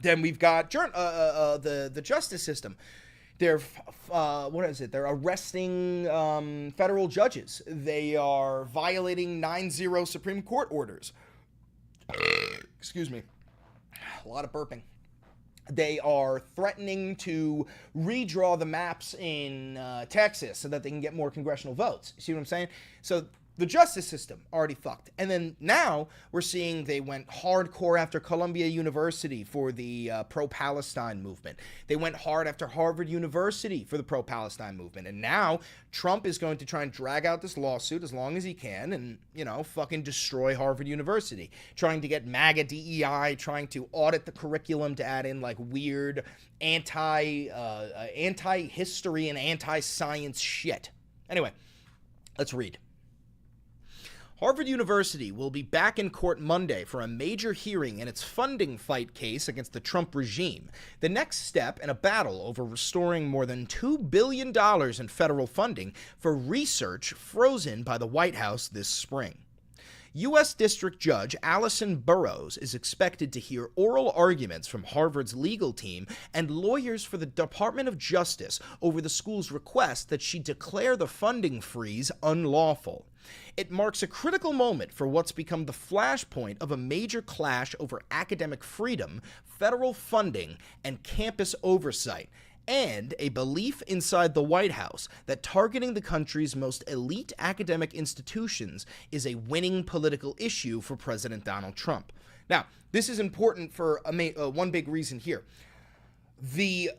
Then we've got the justice system. They're, They're arresting federal judges. They are violating 9/0 Supreme Court orders. Excuse me. A lot of burping. They are threatening to redraw the maps in Texas so that they can get more congressional votes. You see what I'm saying? So the justice system already fucked. And then now we're seeing they went hardcore after Columbia University for the pro-Palestine movement. They went hard after Harvard University for the pro-Palestine movement. And now Trump is going to try and drag out this lawsuit as long as he can and, you know, fucking destroy Harvard University. Trying to get MAGA DEI, trying to audit the curriculum to add in like weird anti-history and anti-science shit. Anyway, let's read. Harvard University will be back in court Monday for a major hearing in its funding fight case against the Trump regime, the next step in a battle over restoring more than $2 billion in federal funding for research frozen by the White House this spring. U.S. District Judge Allison Burroughs is expected to hear oral arguments from Harvard's legal team and lawyers for the Department of Justice over the school's request that she declare the funding freeze unlawful. It marks a critical moment for what's become the flashpoint of a major clash over academic freedom, federal funding, and campus oversight, and a belief inside the White House that targeting the country's most elite academic institutions is a winning political issue for President Donald Trump. Now, this is important for one big reason here. The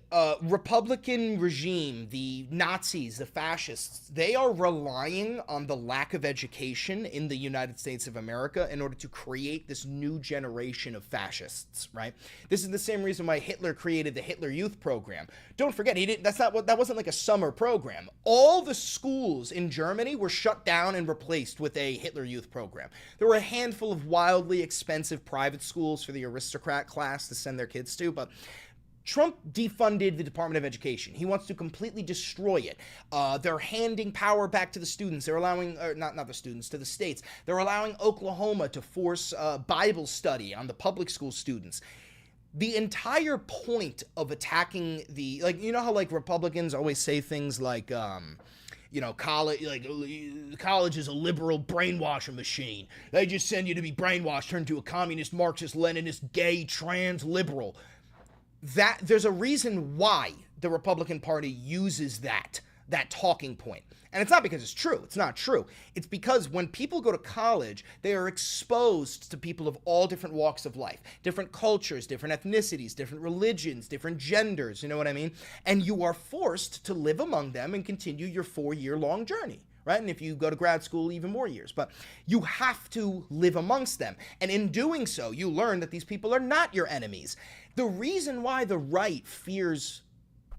Republican regime, the Nazis, the fascists, they are relying on the lack of education in the United States of America in order to create this new generation of fascists, right? This is the same reason why Hitler created the Hitler Youth Program. Don't forget, that wasn't like a summer program. All the schools in Germany were shut down and replaced with a Hitler Youth Program. There were a handful of wildly expensive private schools for the aristocrat class to send their kids to, but Trump defunded the Department of Education. He wants to completely destroy it. They're handing power back to the students. They're allowing, not the students, to the states. They're allowing Oklahoma to force Bible study on the public school students. The entire point of attacking you know how like Republicans always say things like, you know, college is a liberal brainwashing machine. They just send you to be brainwashed, turn into a communist, Marxist, Leninist, gay, trans, liberal. That there's a reason why the Republican Party uses that talking point. And it's not because it's true. It's not true. It's because when people go to college, they are exposed to people of all different walks of life, different cultures, different ethnicities, different religions, different genders, you know what I mean? And you are forced to live among them and continue your 4-year-long journey. Right? And if you go to grad school, even more years. But you have to live amongst them. And in doing so, you learn that these people are not your enemies. The reason why the right fears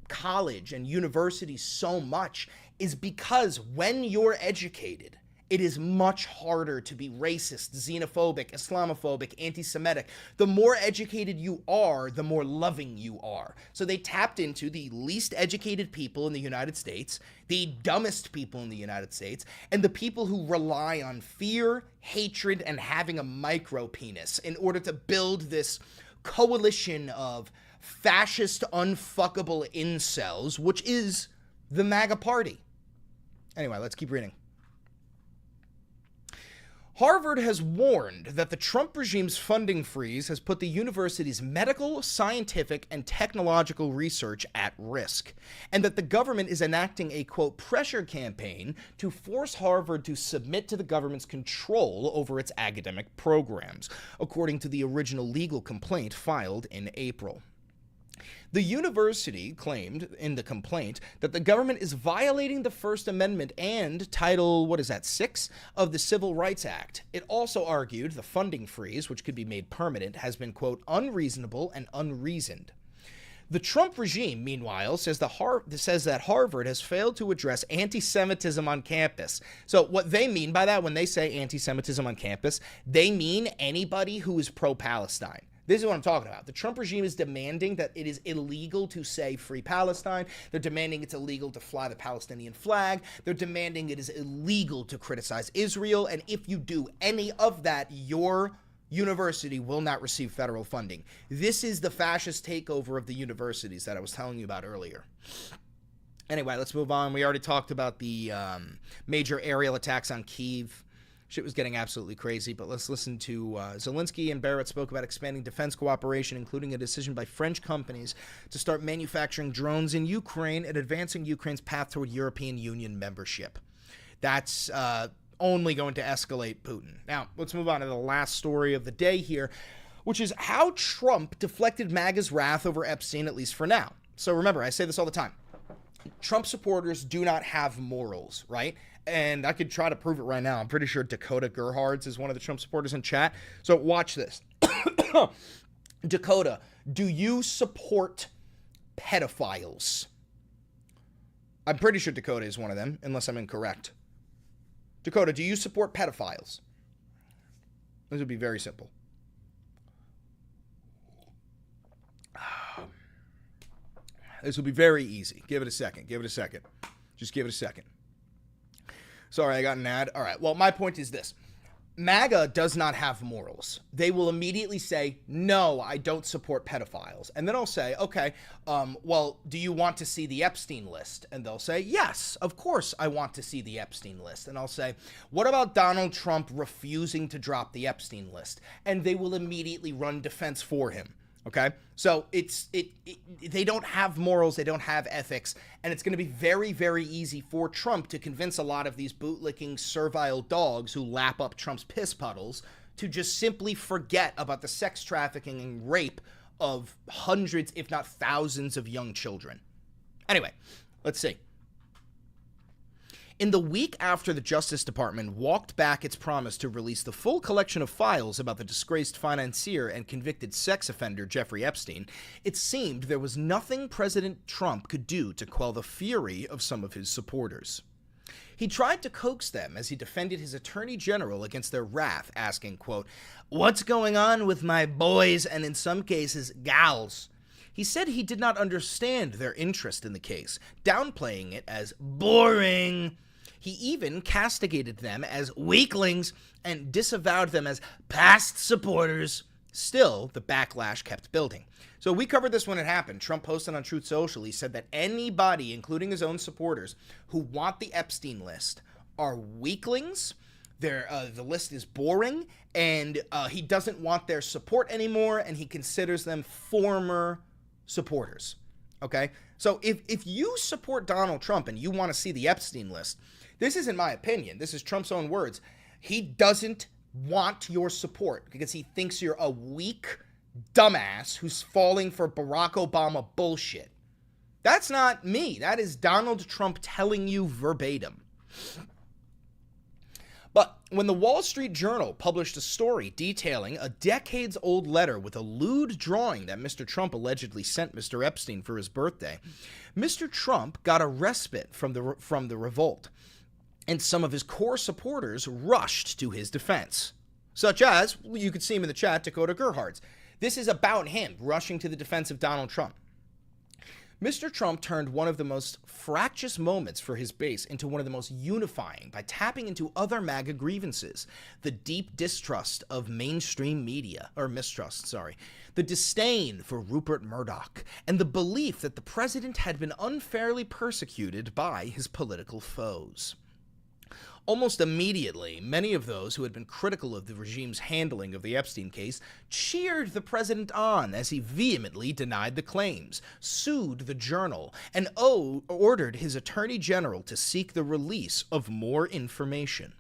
college and university so much is because when you're educated, it is much harder to be racist, xenophobic, Islamophobic, anti-Semitic. The more educated you are, the more loving you are. So they tapped into the least educated people in the United States, the dumbest people in the United States, and the people who rely on fear, hatred, and having a micro penis in order to build this coalition of fascist, unfuckable incels, which is the MAGA party. Anyway, let's keep reading. Harvard has warned that the Trump regime's funding freeze has put the university's medical, scientific, and technological research at risk, and that the government is enacting a, quote, pressure campaign to force Harvard to submit to the government's control over its academic programs, according to the original legal complaint filed in April. The university claimed in the complaint that the government is violating the First Amendment and Title, 6 of the Civil Rights Act. It also argued the funding freeze, which could be made permanent, has been, quote, unreasonable and unreasoned. The Trump regime, meanwhile, says that Harvard has failed to address anti-Semitism on campus. So what they mean by that, when they say anti-Semitism on campus, they mean anybody who is pro-Palestine. This is what I'm talking about. The Trump regime is demanding that it is illegal to say Free Palestine. They're demanding it's illegal to fly the Palestinian flag. They're demanding it is illegal to criticize Israel. And if you do any of that, your university will not receive federal funding. This is the fascist takeover of the universities that I was telling you about earlier. Anyway, let's move on. We already talked about the major aerial attacks on Kyiv. Shit was getting absolutely crazy, but let's listen to Zelensky and Barrett spoke about expanding defense cooperation, including a decision by French companies to start manufacturing drones in Ukraine and advancing Ukraine's path toward European Union membership. That's only going to escalate Putin. Now, let's move on to the last story of the day here, which is how Trump deflected MAGA's wrath over Epstein, at least for now. So remember, I say this all the time. Trump supporters do not have morals, right? And I could try to prove it right now. I'm pretty sure Dakota Gerhards is one of the Trump supporters in chat. So watch this. Dakota, do you support pedophiles? I'm pretty sure Dakota is one of them, unless I'm incorrect. Dakota, do you support pedophiles? This would be very simple. This will be very easy. Give it a second. Give it a second. Just give it a second. Sorry, I got an ad. All right. Well, my point is this. MAGA does not have morals. They will immediately say, no, I don't support pedophiles. And then I'll say, okay, well, do you want to see the Epstein list? And they'll say, yes, of course I want to see the Epstein list. And I'll say, what about Donald Trump refusing to drop the Epstein list? And they will immediately run defense for him. Okay, so they don't have morals, they don't have ethics, and it's going to be very, very easy for Trump to convince a lot of these bootlicking, servile dogs who lap up Trump's piss puddles to just simply forget about the sex trafficking and rape of hundreds, if not thousands, of young children. Anyway, let's see. In the week after the Justice Department walked back its promise to release the full collection of files about the disgraced financier and convicted sex offender Jeffrey Epstein, it seemed there was nothing President Trump could do to quell the fury of some of his supporters. He tried to coax them as he defended his attorney general against their wrath, asking, quote, "What's going on with my boys and in some cases gals?" He said he did not understand their interest in the case, downplaying it as boring. He even castigated them as weaklings and disavowed them as past supporters. Still, the backlash kept building. So we covered this when it happened. Trump posted on Truth Social. He said that anybody, including his own supporters, who want the Epstein list are weaklings. The list is boring, and he doesn't want their support anymore, and he considers them former supporters. Okay? So if you support Donald Trump and you want to see the Epstein list, this isn't my opinion. This is Trump's own words. He doesn't want your support because he thinks you're a weak dumbass who's falling for Barack Obama bullshit. That's not me. That is Donald Trump telling you verbatim. But when the Wall Street Journal published a story detailing a decades-old letter with a lewd drawing that Mr. Trump allegedly sent Mr. Epstein for his birthday, Mr. Trump got a respite from the revolt, and some of his core supporters rushed to his defense, such as, you could see him in the chat, Dakota Gerhards. This is about him rushing to the defense of Donald Trump. Mr. Trump turned one of the most fractious moments for his base into one of the most unifying by tapping into other MAGA grievances, the deep distrust of mainstream media, or mistrust, sorry, the disdain for Rupert Murdoch, and the belief that the president had been unfairly persecuted by his political foes. Almost immediately, many of those who had been critical of the regime's handling of the Epstein case cheered the president on as he vehemently denied the claims, sued the Journal, and ordered his attorney general to seek the release of more information.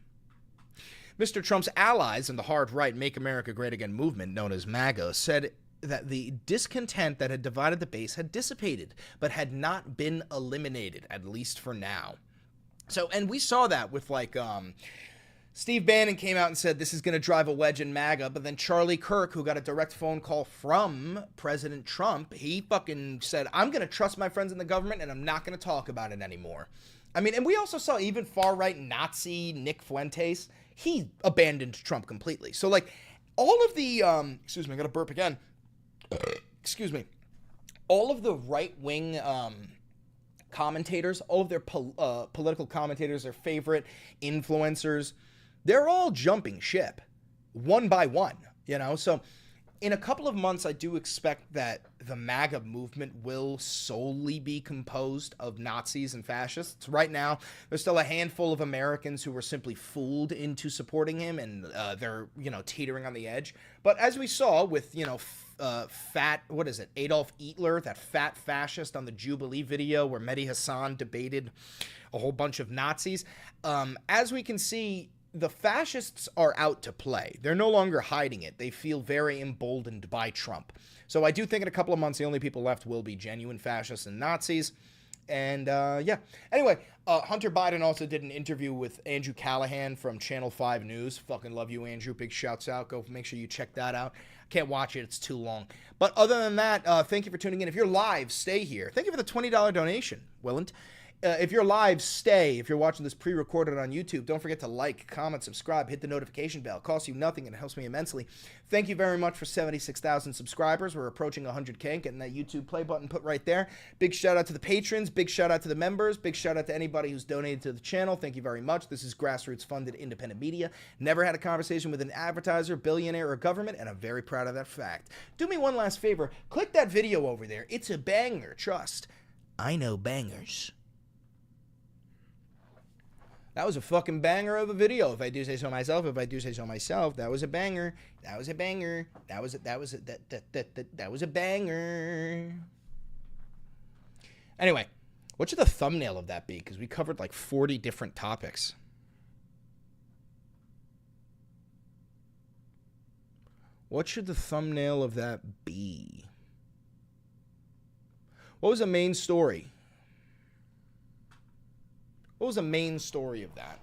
Mr. Trump's allies in the hard-right Make America Great Again movement, known as MAGA, said that the discontent that had divided the base had dissipated, but had not been eliminated, at least for now. So, and we saw that with, like, Steve Bannon came out and said this is going to drive a wedge in MAGA, but then Charlie Kirk, who got a direct phone call from President Trump, he fucking said, I'm going to trust my friends in the government and I'm not going to talk about it anymore. I mean, and we also saw even far-right Nazi Nick Fuentes, he abandoned Trump completely. So, like, all of the, excuse me, I got to burp again. Excuse me. All of the right-wing commentators, all of their political commentators, their favorite influencers, they're all jumping ship one by one, you know? So in a couple of months, I do expect that the MAGA movement will solely be composed of Nazis and fascists. Right now, there's still a handful of Americans who were simply fooled into supporting him, and they're, you know, teetering on the edge. But as we saw with, you know, Adolf Hitler, that fat fascist on the Jubilee video where Mehdi Hassan debated a whole bunch of Nazis, as we can see, the fascists are out to play. They're no longer hiding it. They feel very emboldened by Trump. So I do think in a couple of months, the only people left will be genuine fascists and Nazis. And yeah. Anyway, Hunter Biden also did an interview with Andrew Callahan from Channel 5 News. Fucking love you, Andrew. Big shouts out. Go make sure you check that out. Can't watch it. It's too long. But other than that, thank you for tuning in. If you're live, stay here. Thank you for the $20 donation, Willant. If you're live, stay. If you're watching this pre-recorded on YouTube, don't forget to like, comment, subscribe, hit the notification bell. It costs you nothing and it helps me immensely. Thank you very much for 76,000 subscribers. We're approaching 100K, getting that YouTube play button put right there. Big shout out to the patrons. Big shout out to the members. Big shout out to anybody who's donated to the channel. Thank you very much. This is grassroots funded independent media. Never had a conversation with an advertiser, billionaire, or government, and I'm very proud of that fact. Do me one last favor. Click that video over there. It's a banger, trust. I know bangers. That was a fucking banger of a video, if I do say so myself. If I do say so myself, that was a banger. That was a banger. That was a banger. Anyway, what should the thumbnail of that be? Because we covered like 40 different topics. What should the thumbnail of that be? What was the main story? What was the main story of that?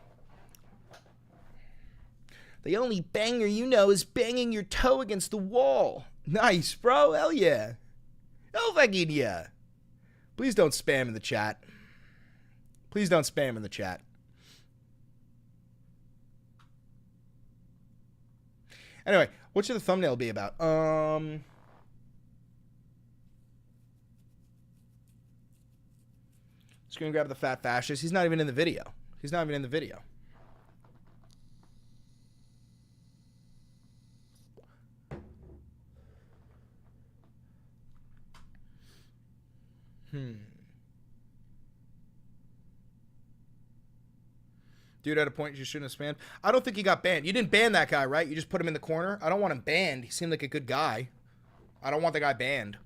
The only banger you know is banging your toe against the wall. Nice, bro. Hell yeah. Hell fucking yeah. Please don't spam in the chat. Please don't spam in the chat. Anyway, what should the thumbnail be about? Screen grab the fat fascist. He's not even in the video. He's not even in the video. Dude, at a point you shouldn't have spammed. I don't think he got banned. You didn't ban that guy, right? You just put him in the corner. I don't want him banned. He seemed like a good guy. I don't want the guy banned.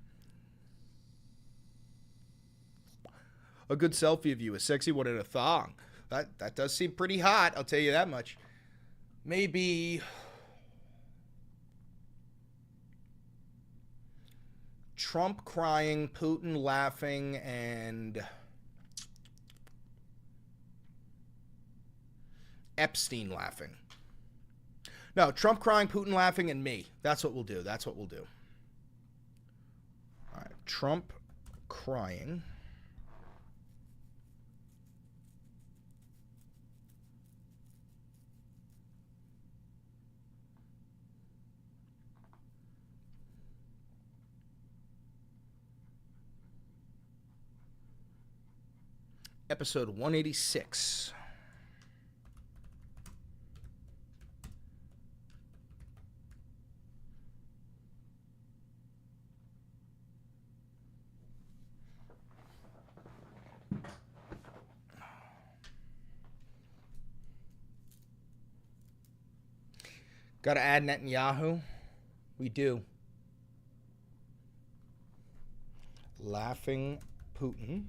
A good selfie of you, a sexy one in a thong. That does seem pretty hot, I'll tell you that much. Maybe Trump crying, Putin laughing, and Epstein laughing. No, Trump crying, Putin laughing, and me. That's what we'll do. That's what we'll do. All right, Trump crying. Episode 186. Got to add Netanyahu? We do. Laughing Putin.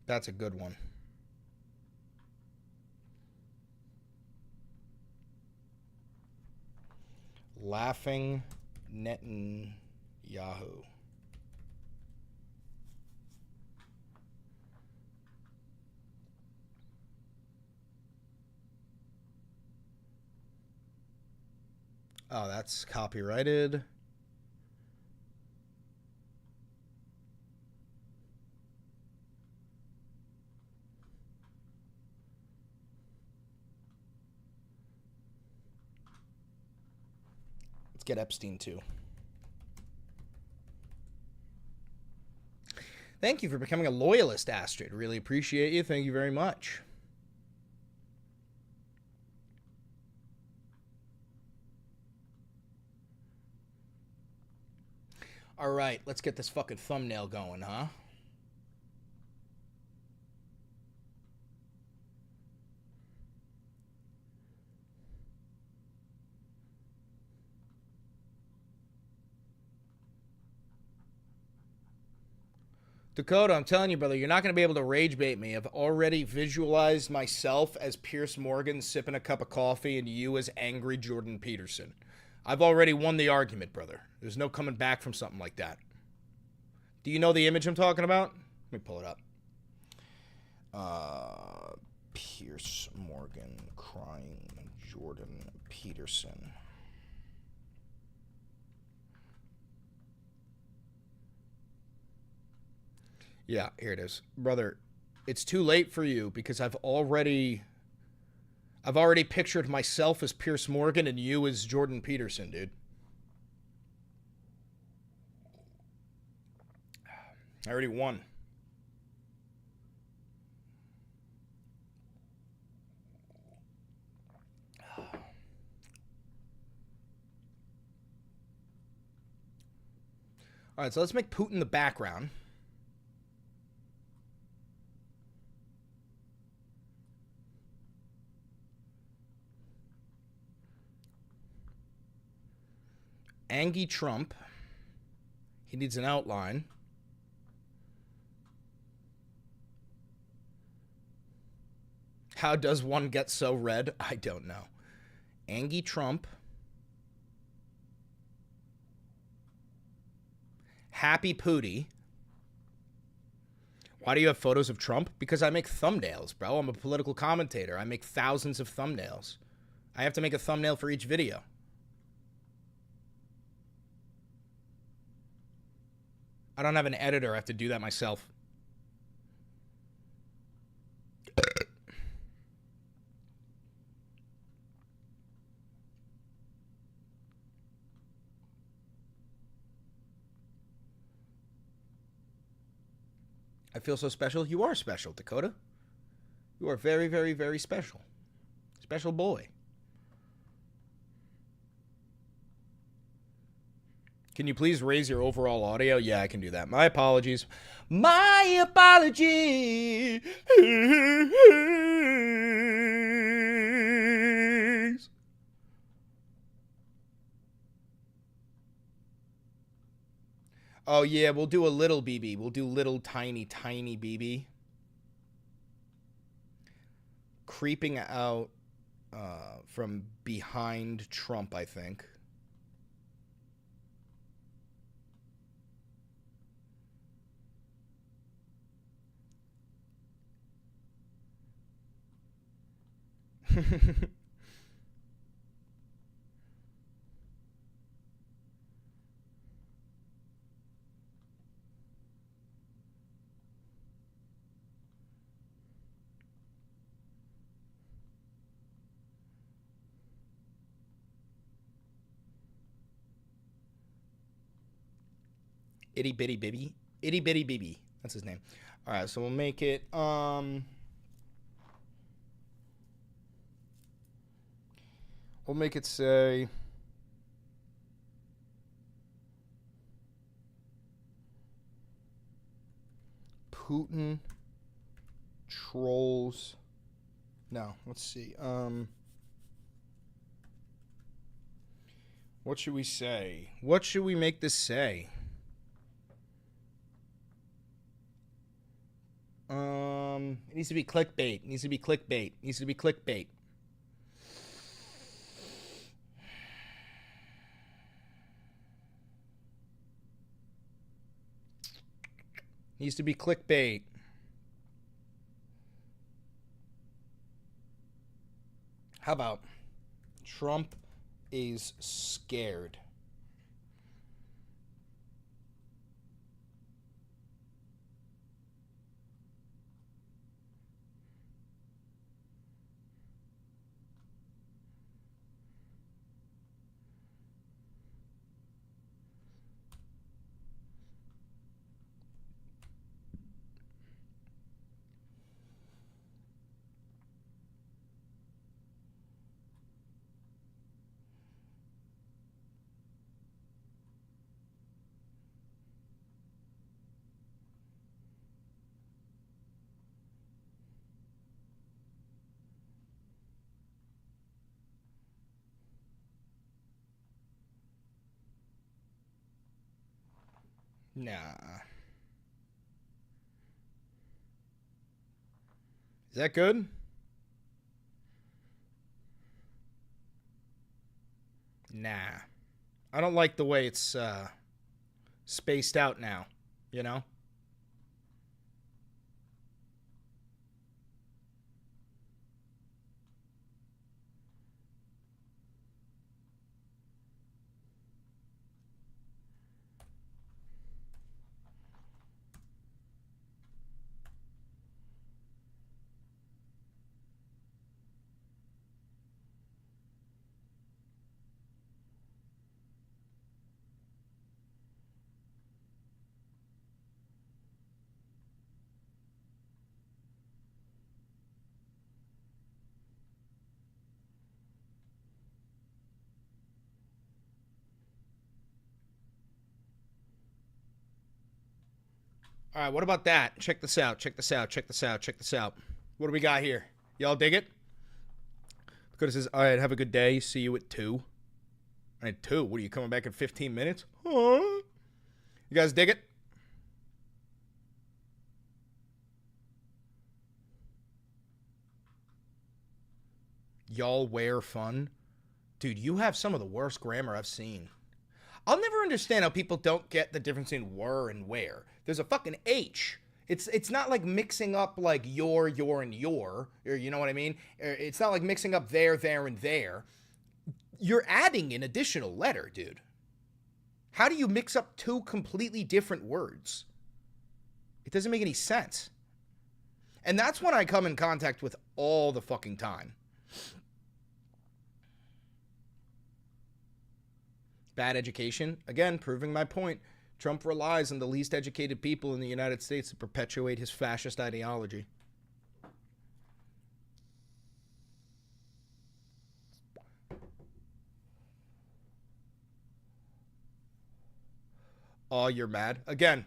That's a good one. Laughing Netanyahu. Oh, that's copyrighted. Let's get Epstein too. Thank you for becoming a loyalist, Astrid. Really appreciate you. Thank you very much. All right, let's get this fucking thumbnail going, huh? Dakota, I'm telling you, brother, you're not going to be able to rage bait me. I've already visualized myself as Pierce Morgan sipping a cup of coffee and you as angry Jordan Peterson. I've already won the argument, brother. There's no coming back from something like that. Do you know the image I'm talking about? Let me pull it up. Pierce Morgan crying Jordan Peterson. Yeah, here it is. Brother, it's too late for you because I've already pictured myself as Pierce Morgan and you as Jordan Peterson, dude. I already won. All right, so let's make Putin the background. Angie Trump. He needs an outline. How does one get so red? I don't know. Angie Trump. Happy Pootie. Why do you have photos of Trump? Because I make thumbnails, bro. I'm a political commentator. I make thousands of thumbnails. I have to make a thumbnail for each video. I don't have an editor. I have to do that myself. I feel so special. You are special, Dakota. You are very, very, very special. Special boy. Can you please raise your overall audio? Yeah, I can do that. My apologies. My apologies. Oh, yeah, we'll do a little BB. We'll do little tiny, tiny BB. Creeping out from behind Trump, I think. Itty bitty bibby. Itty bitty bibby. That's his name. All right, so we'll make it we'll make it say Putin trolls. No, let's see. What should we say? What should we make this say? It needs to be clickbait. It needs to be clickbait. It needs to be clickbait. Needs to be clickbait. How about Trump is scared. Nah. Is that good? Nah. I don't like the way it's spaced out now, you know? All right, what about that? Check this out. Check this out. Check this out. Check this out. What do we got here? Y'all dig it? Because it says, all right, have a good day. See you at 2. At 2? What are you coming back in 15 minutes? Huh? You guys dig it? Y'all wear fun? Dude, you have some of the worst grammar I've seen. I'll never understand how people don't get the difference in were and where. There's a fucking H. It's not like mixing up like your, and your, or you know what I mean? It's not like mixing up there, and there. You're adding an additional letter, dude. How do you mix up two completely different words? It doesn't make any sense. And that's when I come in contact with all the fucking time. Bad education. Again, proving my point. Trump relies on the least educated people in the United States to perpetuate his fascist ideology. Oh, you're mad? Again,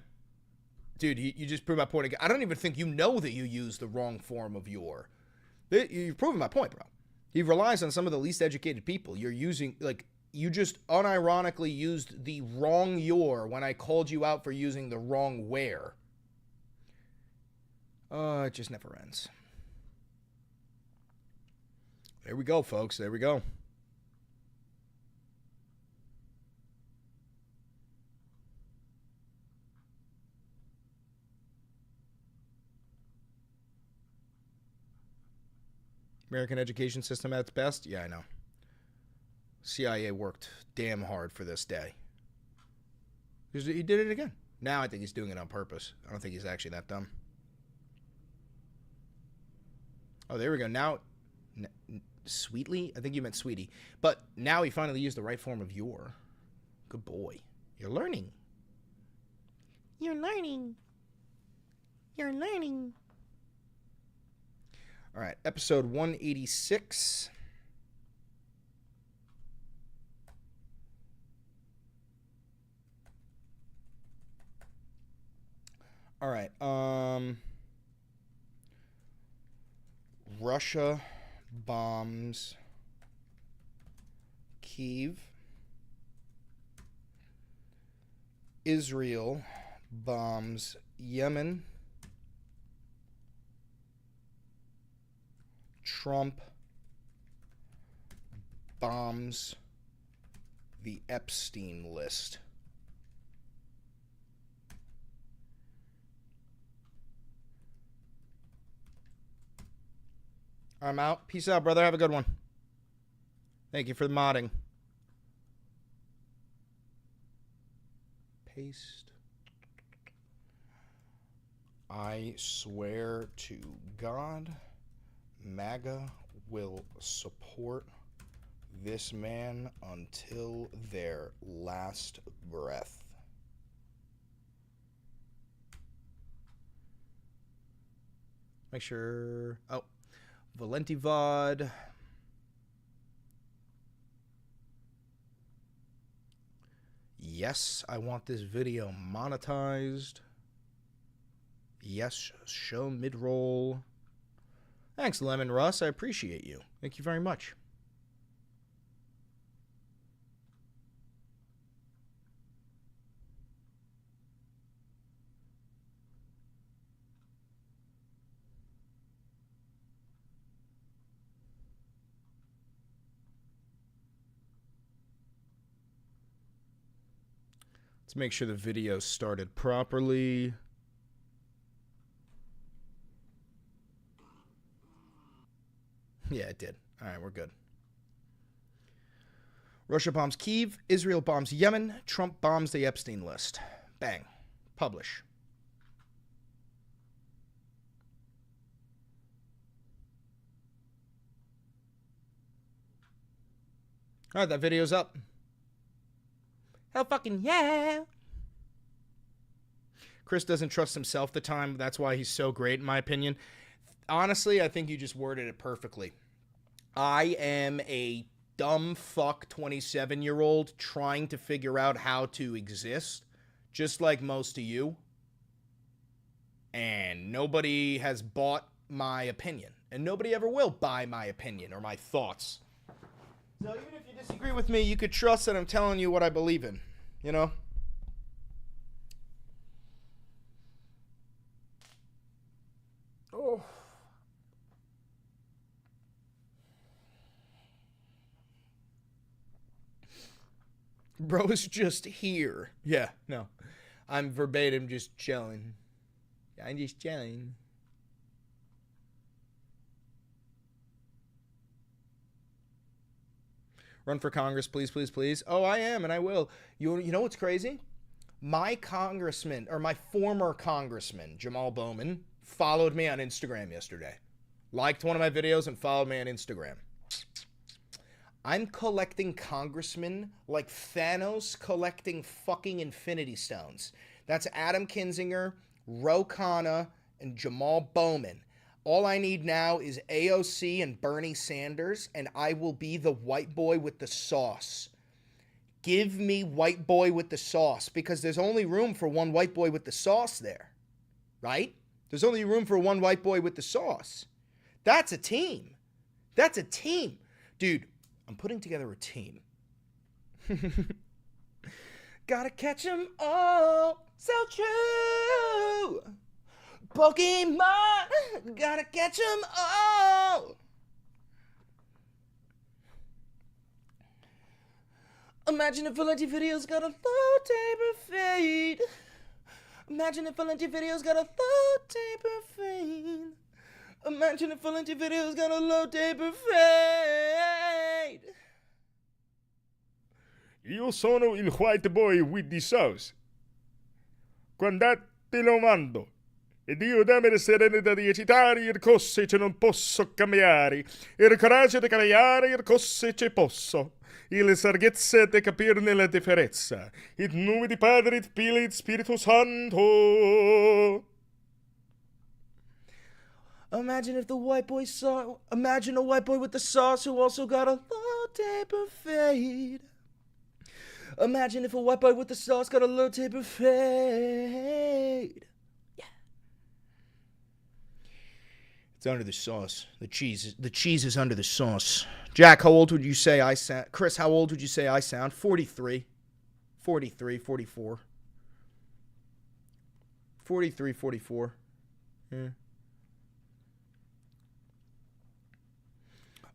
dude, you just proved my point again. I don't even think you know that you use the wrong form of your. You've proven my point, bro. He relies on some of the least educated people. You're using, like, you just unironically used the wrong your when I called you out for using the wrong where. It just never ends. There we go, folks. There we go. American education system at its best? Yeah, I know. CIA worked damn hard for this day. He did it again. Now I think he's doing it on purpose. I don't think he's actually that dumb. Oh, there we go. Now, sweetly? I think you meant sweetie. But now he finally used the right form of your. Good boy. You're learning. You're learning. You're learning. All right, episode 186. All right. Russia bombs Kyiv. Israel bombs Yemen. Trump bombs the Epstein list. I'm out. Peace out, brother. Have a good one. Thank you for the modding. paste. I swear to God, MAGA will support this man until their last breath. Make sure. Oh, Valenti VOD. Yes, I want this video monetized. Yes, show mid-roll. Thanks, Lemon Russ. I appreciate you. Thank you very much. Let's make sure the video started properly. Yeah, it did. All right, we're good. Russia bombs Kyiv. Israel bombs Yemen. Trump bombs the Epstein list. Bang. Publish. All right, that video's up. Hell fucking yeah. Chris doesn't trust himself the time. That's why he's so great, in my opinion. Honestly, I think you just worded it perfectly. I am a dumb fuck 27-year-old trying to figure out how to exist, just like most of you. And nobody has bought my opinion. And nobody ever will buy my opinion or my thoughts. So even if you disagree with me, you could trust that I'm telling you what I believe in. You know? Oh. Bro is just here. Yeah, no. I'm verbatim just chilling. I'm just chilling. Run for Congress, please, please, please. Oh, I am, and I will. You know what's crazy? My congressman, or my former congressman, Jamal Bowman, followed me on Instagram yesterday. Liked one of my videos and followed me on Instagram. I'm collecting congressmen like Thanos collecting fucking Infinity Stones. That's Adam Kinzinger, Ro Khanna, and Jamal Bowman. All I need now is AOC and Bernie Sanders, and I will be the white boy with the sauce. Give me white boy with the sauce, because there's only room for one white boy with the sauce there, right? There's only room for one white boy with the sauce. That's a team. That's a team. Dude, I'm putting together a team. Gotta catch 'em all, so true. Pokemon, gotta catch 'em all. Imagine if Valenti videos got a low taper fade. Imagine if Valenti videos got a low taper fade. Imagine if Valenti videos got a low taper fade. Io sono il white boy with the sauce. Guardate lo mando. Ed io dammi la serenità di eccitare il cose che non posso cambiare. Il coraggio di cambiare il cose che posso. Il sarghezza di capirne la differenza. Il nome di Padre, il Figlio e il Spirito Santo. Imagine if the white boy saw. Imagine a white boy with the sauce who also got a low taper fade. Imagine if a white boy with the sauce got a low taper fade. Yeah. It's under the sauce. The cheese is under the sauce. Jack, how old would you say I sound? Chris, how old would you say I sound? 43. 43, 44. 43, 44. Yeah.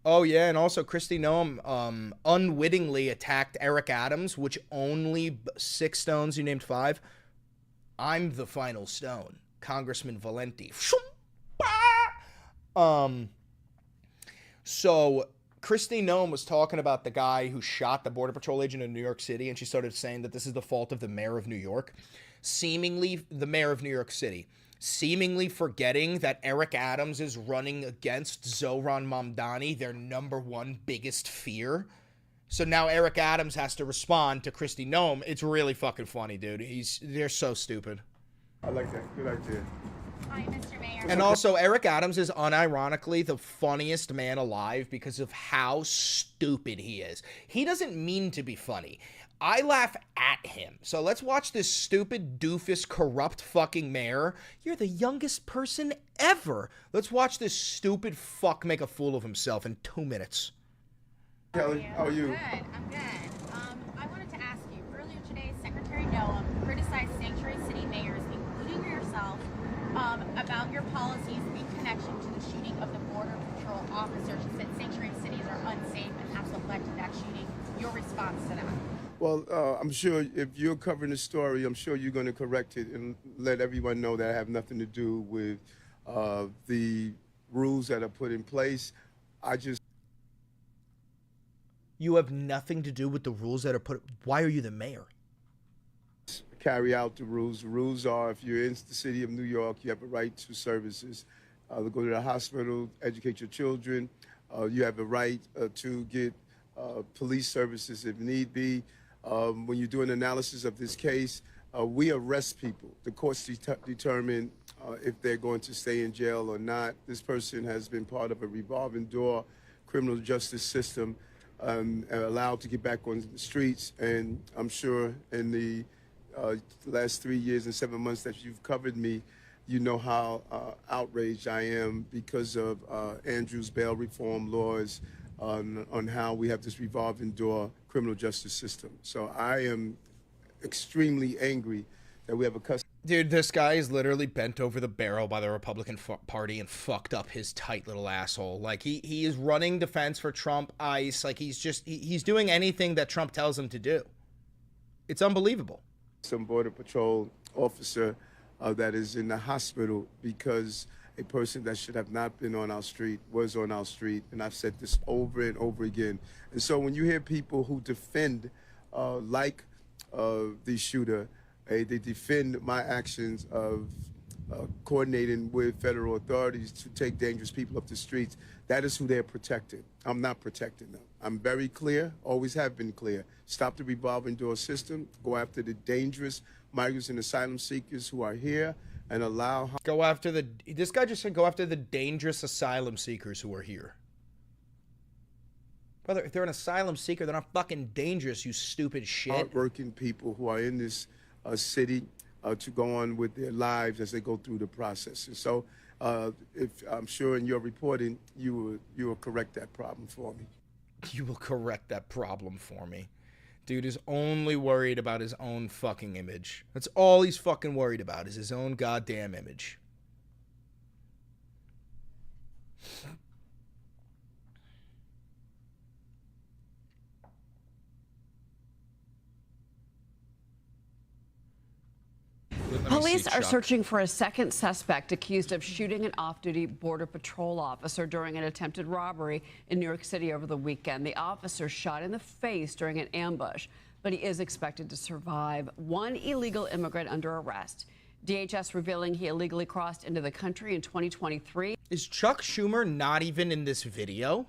Oh, yeah, and also Kristi Noem unwittingly attacked Eric Adams, which only 6 stones, you named 5. I'm the final stone. Congressman Valenti. So, Kristi Noem was talking about the guy who shot the Border Patrol agent in New York City, and she started saying that this is the fault of the mayor of New York. Seemingly, the mayor of New York City. Seemingly forgetting that Eric Adams is running against Zohran Mamdani, their #1 biggest fear. So now Eric Adams has to respond to Kristi Noem. It's really fucking funny, dude. They're so stupid. I like that. Good idea. Hi, Mr. Mayor. And also, Eric Adams is unironically the funniest man alive because of how stupid he is. He doesn't mean to be funny. I laugh at him. So let's watch this stupid, doofus, corrupt fucking mayor. You're the youngest person ever. Let's watch this stupid fuck make a fool of himself in 2 minutes. Kelly, how are you? Good, I'm good. I wanted to ask you, earlier today, Secretary Noem criticized sanctuary city mayors, including yourself, about your policies in connection to the shooting of the Border Patrol officer. She said sanctuary cities are unsafe and have led to that shooting. Your response to that? Well, I'm sure if you're covering the story, I'm sure you're going to correct it and let everyone know that I have nothing to do with the rules that are put in place. You have nothing to do with the rules that are put. Why are you the mayor? Carry out the rules. The rules are if you're in the city of New York, you have a right to services. To go to the hospital, educate your children. You have a right to get police services if need be. When you do an analysis of this case, we arrest people. The courts determine if they're going to stay in jail or not. This person has been part of a revolving door criminal justice system, allowed to get back on the streets. And I'm sure in the last 3 years and 7 months that you've covered me, you know how outraged I am because of Andrew's bail reform laws on how we have this revolving door criminal justice system. So I am extremely angry that we have a custody. Dude, this guy is literally bent over the barrel by the Republican Party and fucked up his tight little asshole. Like, he is running defense for Trump, ICE. Like, he's doing anything that Trump tells him to do. It's unbelievable. Some Border Patrol officer that is in the hospital because a person that should have not been on our street was on our street. And I've said this over and over again. And so when you hear people who defend, like the shooter, they defend my actions of coordinating with federal authorities to take dangerous people up the streets, that is who they're protecting. I'm not protecting them. I'm very clear, always have been clear. Stop the revolving door system, go after the dangerous migrants and asylum seekers who are here, and allow... This guy just said go after the dangerous asylum seekers who are here. Brother, if they're an asylum seeker, they're not fucking dangerous, you stupid shit. Hardworking people who are in this city to go on with their lives as they go through the process. And so if I'm sure in your reporting, you will correct that problem for me. You will correct that problem for me. Dude is only worried about his own fucking image. That's all he's fucking worried about is his own goddamn image. Police are searching for a second suspect accused of shooting an off-duty Border Patrol officer during an attempted robbery in New York City over the weekend. The officer shot in the face during an ambush, but he is expected to survive. One illegal immigrant under arrest. DHS revealing he illegally crossed into the country in 2023. Is Chuck Schumer not even in this video?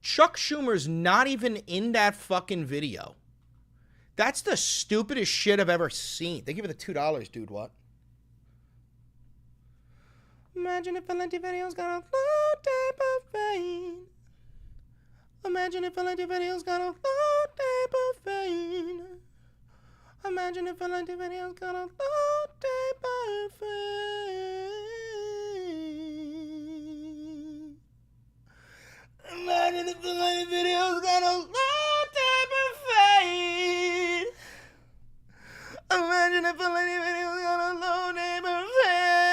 Chuck Schumer's not even in that fucking video. That's the stupidest shit I've ever seen. Thank you for the $2, dude. What? Imagine if Valenti videos got a low type of fame. Imagine if Valenti videos got a low type of fame. Imagine if Valenti videos got a low type of fame. Imagine if Valenti videos got a low type of fame. Imagine if Valenti videos got a low type of fame.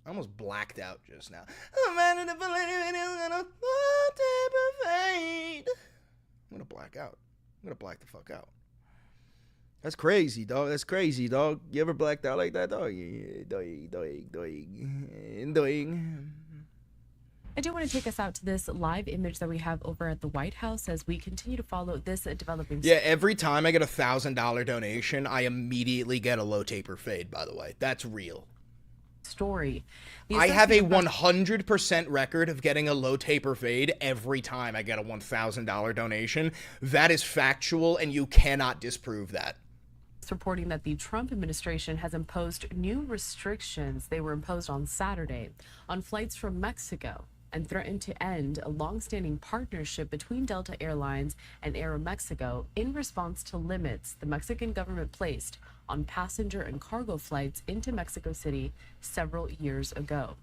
I almost blacked out just now. Imagine if Valenti videos got a low type of fame. I'm gonna black out. I'm gonna black the fuck out. That's crazy, dog. That's crazy, dog. You ever blacked out like that, dog? I do want to take us out to this live image that we have over at the White House as we continue to follow this developing. Yeah, every time I get a $1,000 donation, I immediately get a low taper fade, by the way. That's real. Story. I have a 100% record of getting a low taper fade every time I get a $1,000 donation. That is factual, and you cannot disprove that. Reporting that the Trump administration has imposed new restrictions. They were imposed on Saturday on flights from Mexico and threatened to end a long-standing partnership between Delta Airlines and Aeromexico in response to limits the Mexican government placed on passenger and cargo flights into Mexico City several years ago.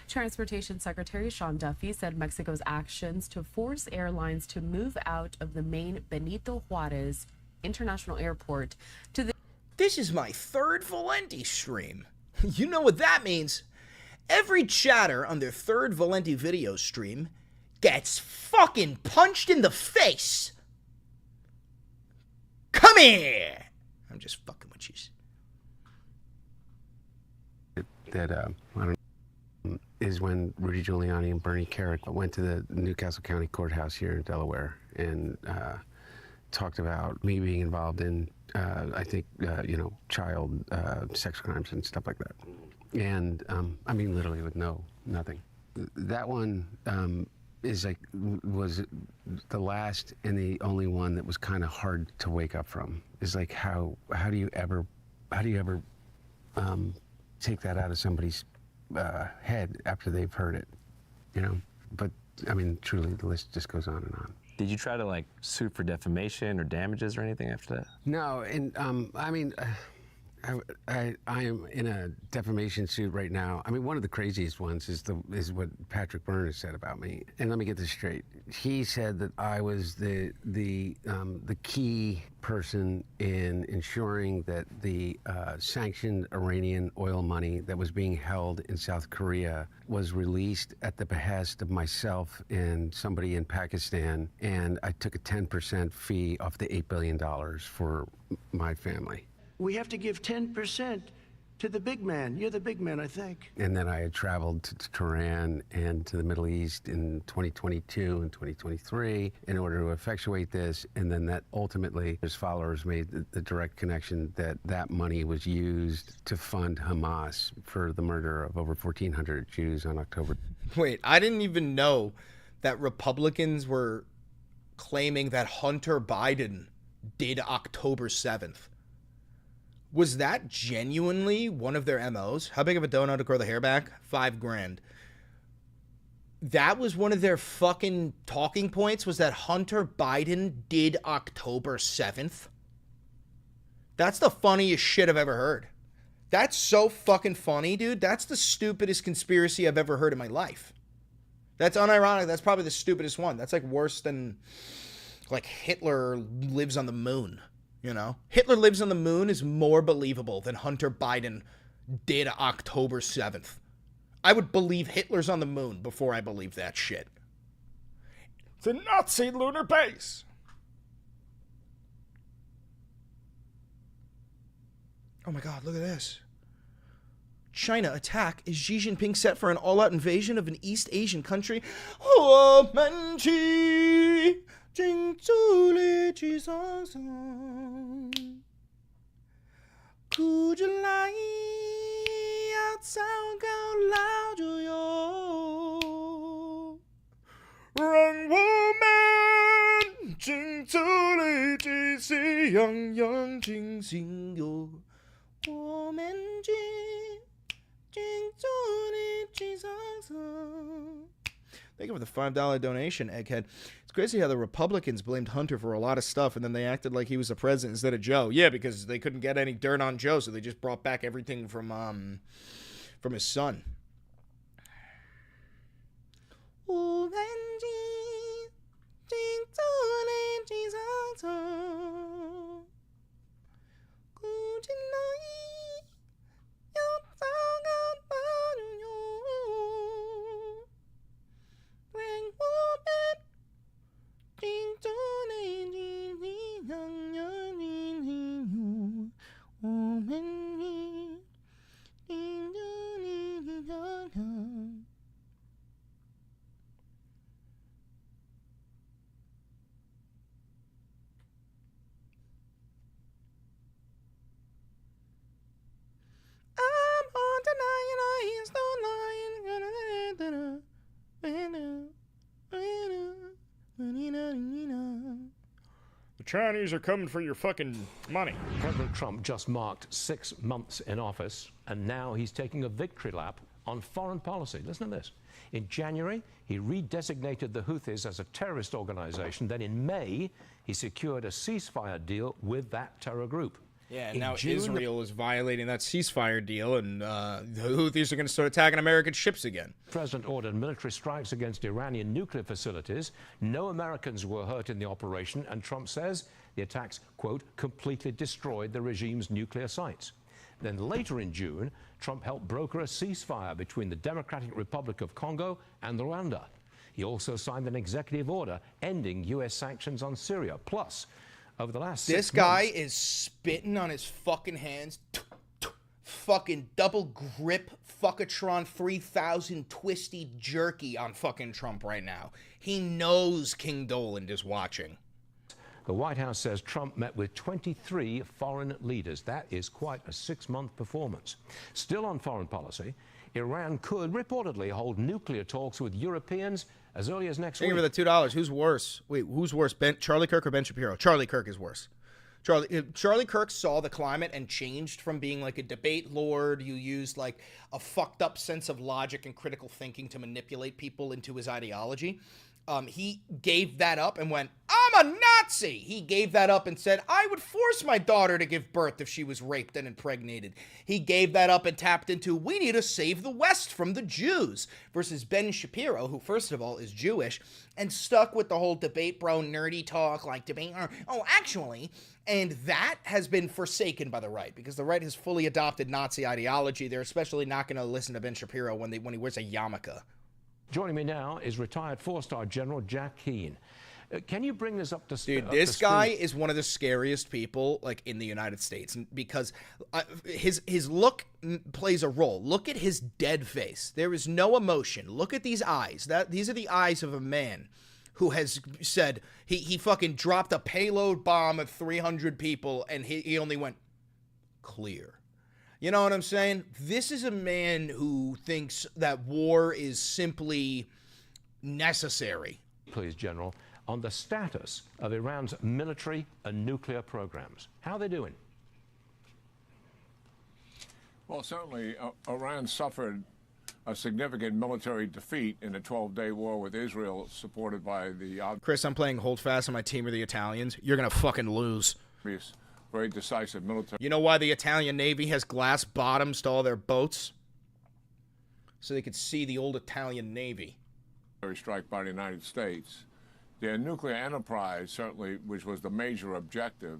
Transportation Secretary Sean Duffy said Mexico's actions to force airlines to move out of the main Benito Juarez International Airport to the... This is my third Valenti stream. You know what that means. Every chatter on their third Valenti video stream gets fucking punched in the face. Come here. I'm just fucking with you. That, I don't know, is when Rudy Giuliani and Bernie Kerik went to the Newcastle County Courthouse here in Delaware and talked about me being involved in, I think, child sex crimes and stuff like that. And I mean, literally with nothing. That one was the last and the only one that was kind of hard to wake up from. Is like how do you ever take that out of somebody's head after they've heard it, you know? But I mean, truly, the list just goes on and on. Did you try to like sue for defamation or damages or anything after that? No, and I mean, I am in a defamation suit right now. I mean, one of the craziest ones is what Patrick Byrne has said about me. And let me get this straight. He said that I was the key person in ensuring that the sanctioned Iranian oil money that was being held in South Korea was released at the behest of myself and somebody in Pakistan. And I took a 10% fee off the $8 billion for my family. We have to give 10% to the big man. You're the big man, I think. And then I had traveled to Tehran and to the Middle East in 2022 and 2023 in order to effectuate this. And then that ultimately, his followers made the direct connection that that money was used to fund Hamas for the murder of over 1,400 Jews on October. Wait, I didn't even know that Republicans were claiming that Hunter Biden did October 7th. Was that genuinely one of their MOs? How big of a donut to grow the hair back? $5,000. That was one of their fucking talking points, was that Hunter Biden did October 7th. That's the funniest shit I've ever heard. That's so fucking funny, dude. That's the stupidest conspiracy I've ever heard in my life. That's unironic. That's probably the stupidest one. That's like worse than like Hitler lives on the moon. You know, Hitler lives on the moon is more believable than Hunter Biden did October 7th. I would believe Hitler's on the moon before I believe that shit. It's a Nazi lunar base. Oh my God, look at this. China attack. Is Xi Jinping set for an all-out invasion of an East Asian country? Oh, Manchi. 进竹里去上山，哭着来，要糟糕老就有，让我们进竹里继续洋洋进行游，我们进竹里去上山。Thank you for the $5 donation, Egghead. It's crazy how the Republicans blamed Hunter for a lot of stuff, and then they acted like he was the president instead of Joe. Yeah, because they couldn't get any dirt on Joe, so they just brought back everything from his son. The Chinese are coming for your fucking money. President Trump just marked 6 months in office, and now he's taking a victory lap on foreign policy. Listen to this. In January, he redesignated the Houthis as a terrorist organization. Then in May, he secured a ceasefire deal with that terror group. Yeah, and now Israel is violating that ceasefire deal, and the Houthis are going to start attacking American ships again. The president ordered military strikes against Iranian nuclear facilities. No Americans were hurt in the operation, and Trump says the attacks, quote, completely destroyed the regime's nuclear sites. Then later in June, Trump helped broker a ceasefire between the Democratic Republic of Congo and Rwanda. He also signed an executive order ending U.S. sanctions on Syria. Plus, over the last 6 months... This guy is spitting on his fucking hands. Fucking double grip Fuckatron 3000 twisty jerky on fucking Trump right now. He knows King Doland is watching. The White House says Trump met with 23 foreign leaders. That is quite a 6-month performance. Still on foreign policy, Iran could reportedly hold nuclear talks with Europeans as early as next week. Thank you for the $2. Who's worse? Wait, who's worse? Charlie Kirk or Ben Shapiro? Charlie Kirk is worse. Charlie Kirk saw the climate and changed from being like a debate lord who used like a fucked up sense of logic and critical thinking to manipulate people into his ideology. He gave that up and went, I'm a Nazi! He gave that up and said, I would force my daughter to give birth if she was raped and impregnated. He gave that up and tapped into, we need to save the West from the Jews, versus Ben Shapiro, who first of all is Jewish, and stuck with the whole debate bro nerdy talk, like debate, actually, and that has been forsaken by the right, because the right has fully adopted Nazi ideology. They're especially not going to listen to Ben Shapiro when he wears a yarmulke. Joining me now is retired 4-star General Jack Keane. Can you bring this up to Dude, this guy is one of the scariest people like in the United States, because his look plays a role. Look at his dead face. There is no emotion. Look at these eyes. These are the eyes of a man who has said he fucking dropped a payload bomb of 300 people and he only went clear. You know what I'm saying? This is a man who thinks that war is simply necessary. Please, General, on the status of Iran's military and nuclear programs. How are they doing? Well, certainly, Iran suffered a significant military defeat in a 12-day war with Israel, supported by the... Chris, I'm playing Hold Fast on my team are the Italians. You're going to fucking lose. Very decisive military. You know why the Italian Navy has glass bottoms to all their boats? So they could see the old Italian Navy. Strike by the United States. Their nuclear enterprise, certainly, which was the major objective,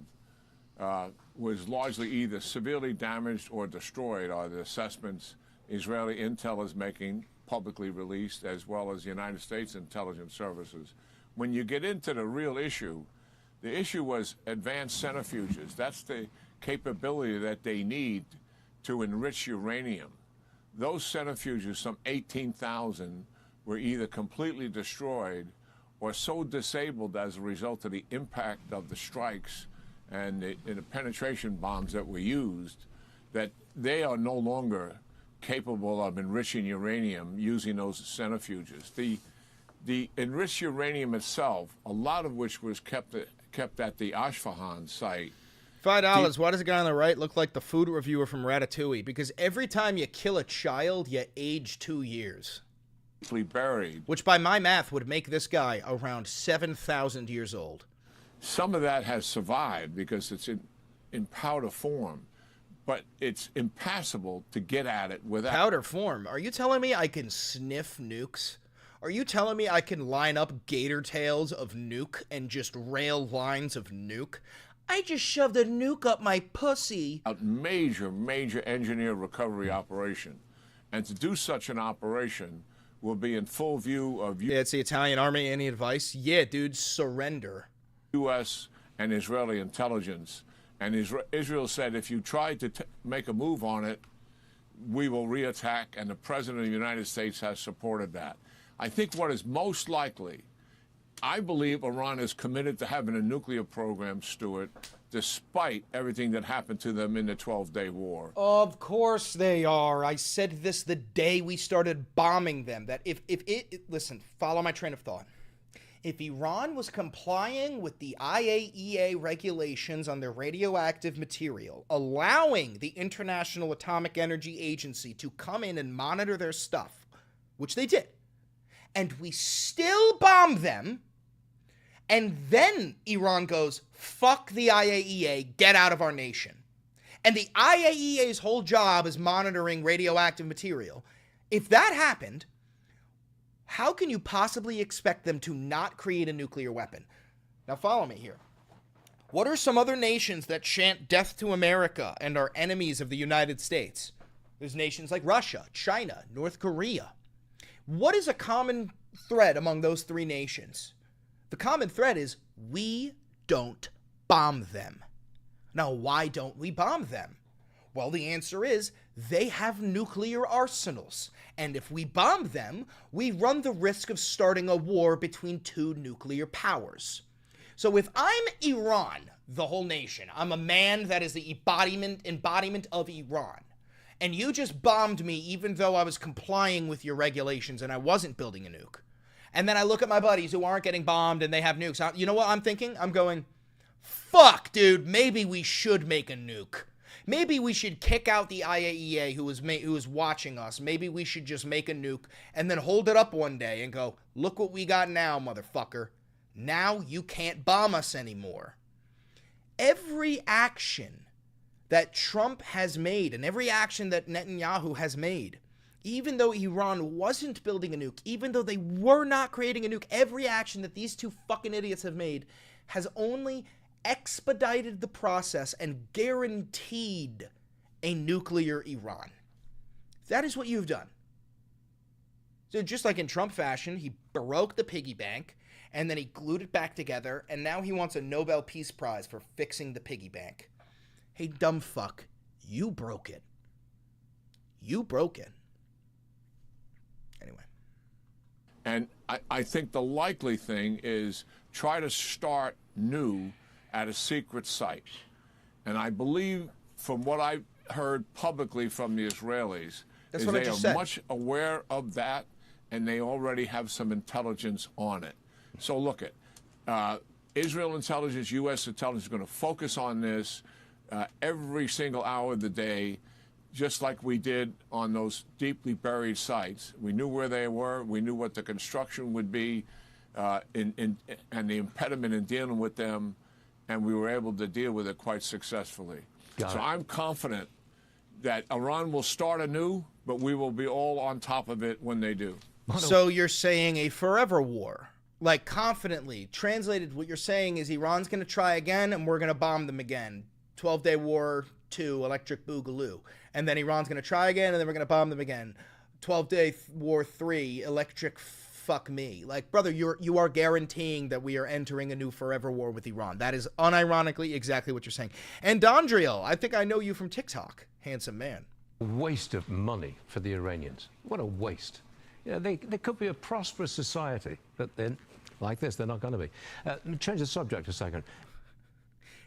was largely either severely damaged or destroyed, are the assessments Israeli intel is making, publicly released, as well as the United States intelligence services. When you get into the real issue, the issue was advanced centrifuges. That's the capability that they need to enrich uranium. Those centrifuges, some 18,000, were either completely destroyed or so disabled as a result of the impact of the strikes and the penetration bombs that were used, that they are no longer capable of enriching uranium using those centrifuges. The enriched uranium itself, a lot of which was kept at the Ashfahan site. $5. Why does the guy on the right look like the food reviewer from Ratatouille? Because every time you kill a child, you age 2 years. Buried. Which by my math would make this guy around 7,000 years old. Some of that has survived because it's in powder form, but it's impassable to get at it without... Powder form? Are you telling me I can sniff nukes? Are you telling me I can line up gator tails of nuke and just rail lines of nuke? I just shoved a nuke up my pussy. A major engineer recovery operation. And to do such an operation will be in full view of... Yeah, it's the Italian army. Any advice? Yeah, dude, surrender. U.S. and Israeli intelligence. And Israel said, if you try to make a move on it, we will reattack, and the President of the United States has supported that. I think what is most likely, I believe Iran is committed to having a nuclear program, Stuart, despite everything that happened to them in the 12-day war. Of course they are. I said this the day we started bombing them, that if it listen, follow my train of thought. If Iran was complying with the IAEA regulations on their radioactive material, allowing the International Atomic Energy Agency to come in and monitor their stuff, which they did, and we still bomb them, and then Iran goes, fuck the IAEA, get out of our nation. And the IAEA's whole job is monitoring radioactive material. If that happened, how can you possibly expect them to not create a nuclear weapon? Now follow me here. What are some other nations that chant death to America and are enemies of the United States? There's nations like Russia, China, North Korea. What is a common thread among those three nations? The common thread is we don't bomb them. Now, why don't we bomb them? Well, the answer is they have nuclear arsenals. And if we bomb them, we run the risk of starting a war between two nuclear powers. So if I'm Iran, the whole nation, I'm a man that is the embodiment of Iran, and you just bombed me even though I was complying with your regulations and I wasn't building a nuke, and then I look at my buddies who aren't getting bombed and they have nukes, you know what I'm thinking? I'm going, fuck, dude, maybe we should make a nuke. Maybe we should kick out the IAEA who is watching us. Maybe we should just make a nuke and then hold it up one day and go, look what we got now, motherfucker. Now you can't bomb us anymore. Every action that Trump has made and every action that Netanyahu has made, even though Iran wasn't building a nuke, even though they were not creating a nuke, every action that these two fucking idiots have made has only expedited the process and guaranteed a nuclear Iran. That is what you've done. So just like in Trump fashion, he broke the piggy bank and then he glued it back together, and now he wants a Nobel Peace Prize for fixing the piggy bank. Hey, dumb fuck, you broke it. You broke it. Anyway. And I think the likely thing is try to start new at a secret site. And I believe from what I heard publicly from the Israelis, is they are much aware of that and they already have some intelligence on it. So look at Israel intelligence, U.S. intelligence is going to focus on this every single hour of the day, just like we did on those deeply buried sites. We knew where they were. We knew what the construction would be and the impediment in dealing with them, and we were able to deal with it quite successfully. So I'm confident that Iran will start anew, but we will be all on top of it when they do. So you're saying a forever war? Like, confidently translated, what you're saying is Iran's going to try again and we're going to bomb them again. 12-Day War 2, Electric Boogaloo. And then Iran's going to try again and then we're going to bomb them again. 12-Day War 3, Electric Fuck Me. Like, brother, you are guaranteeing that we are entering a new forever war with Iran. That is unironically exactly what you're saying. And Dondriel, I think I know you from TikTok. Handsome man. Waste of money for the Iranians. What a waste. Yeah, they could be a prosperous society, but then, like this, they're not going to be. Change the subject a second.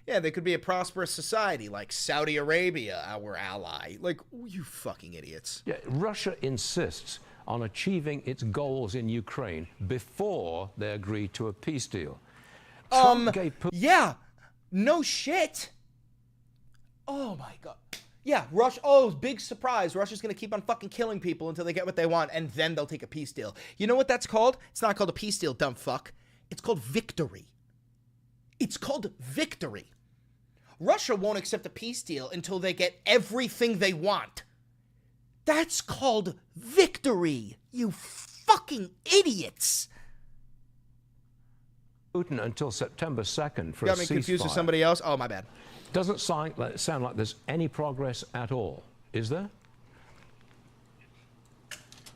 Yeah, they could be a prosperous society, like Saudi Arabia, our ally. Like, you fucking idiots. Yeah, Russia insists on achieving its goals in Ukraine before they agree to a peace deal. Yeah, no shit. Oh, my God. Yeah, Russia, oh, big surprise. Russia's going to keep on fucking killing people until they get what they want, and then they'll take a peace deal. You know what that's called? It's not called a peace deal, dumb fuck. It's called victory. It's called victory. Russia won't accept a peace deal until they get everything they want. That's called victory, you fucking idiots. Putin until September 2nd for a ceasefire. Got me confused with somebody else? Oh, my bad. Doesn't sound like there's any progress at all, is there?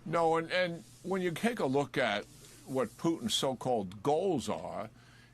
No, and when you take a look at what Putin's so-called goals are,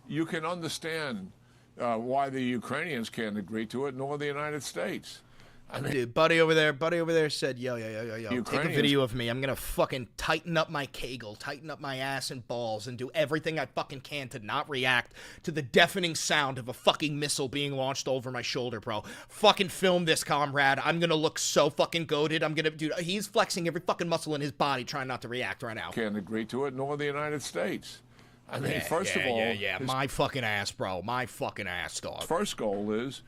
you can understand why the Ukrainians can't agree to it, nor the United States. I mean, dude, buddy over there said, yo, take a video of me. I'm going to fucking tighten up my kegel, tighten up my ass and balls, and do everything I fucking can to not react to the deafening sound of a fucking missile being launched over my shoulder, bro. Fucking film this, comrade. I'm going to look so fucking goated. Dude, he's flexing every fucking muscle in his body trying not to react right now. Can't agree to it, nor the United States. I mean, first of all... My fucking ass, bro. My fucking ass, dog. First goal is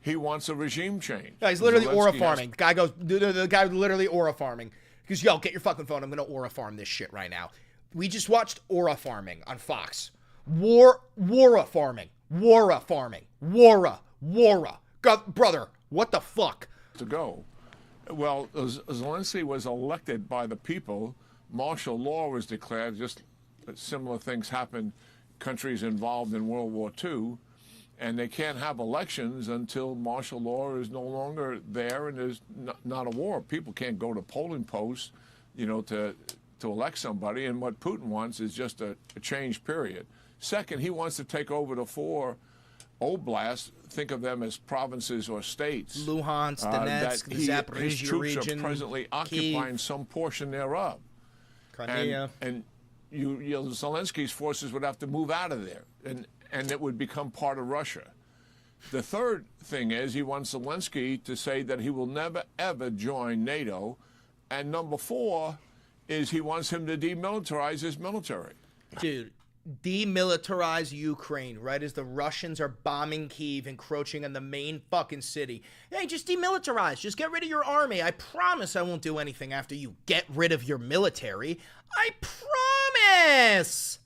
he wants a regime change. Yeah, he's literally aura farming. The guy goes, the guy literally aura farming. He goes, yo, get your fucking phone. I'm going to aura farm this shit right now. We just watched aura farming on Fox. Wara farming. Wara farming. Wara. God, brother, what the fuck? To go. Well, Zelensky was elected by the people. Martial law was declared. Just similar things happened countries involved in World War II, and they can't have elections until martial law is no longer there and there's not a war. People can't go to polling posts, to elect somebody, and what Putin wants is just a change period. Second, he wants to take over the 4 oblasts, think of them as provinces or states. Luhansk, Donetsk, the Zaporizhia his troops region, are presently Kyiv, occupying some portion thereof. Crimea. And Zelensky's forces would have to move out of there, and it would become part of Russia. The third thing is he wants Zelensky to say that he will never, ever join NATO. And number 4 is he wants him to demilitarize his military. Dude, demilitarize Ukraine, right as the Russians are bombing Kyiv, encroaching on the main fucking city. Hey, just demilitarize. Just get rid of your army. I promise I won't do anything after you get rid of your military. I promise!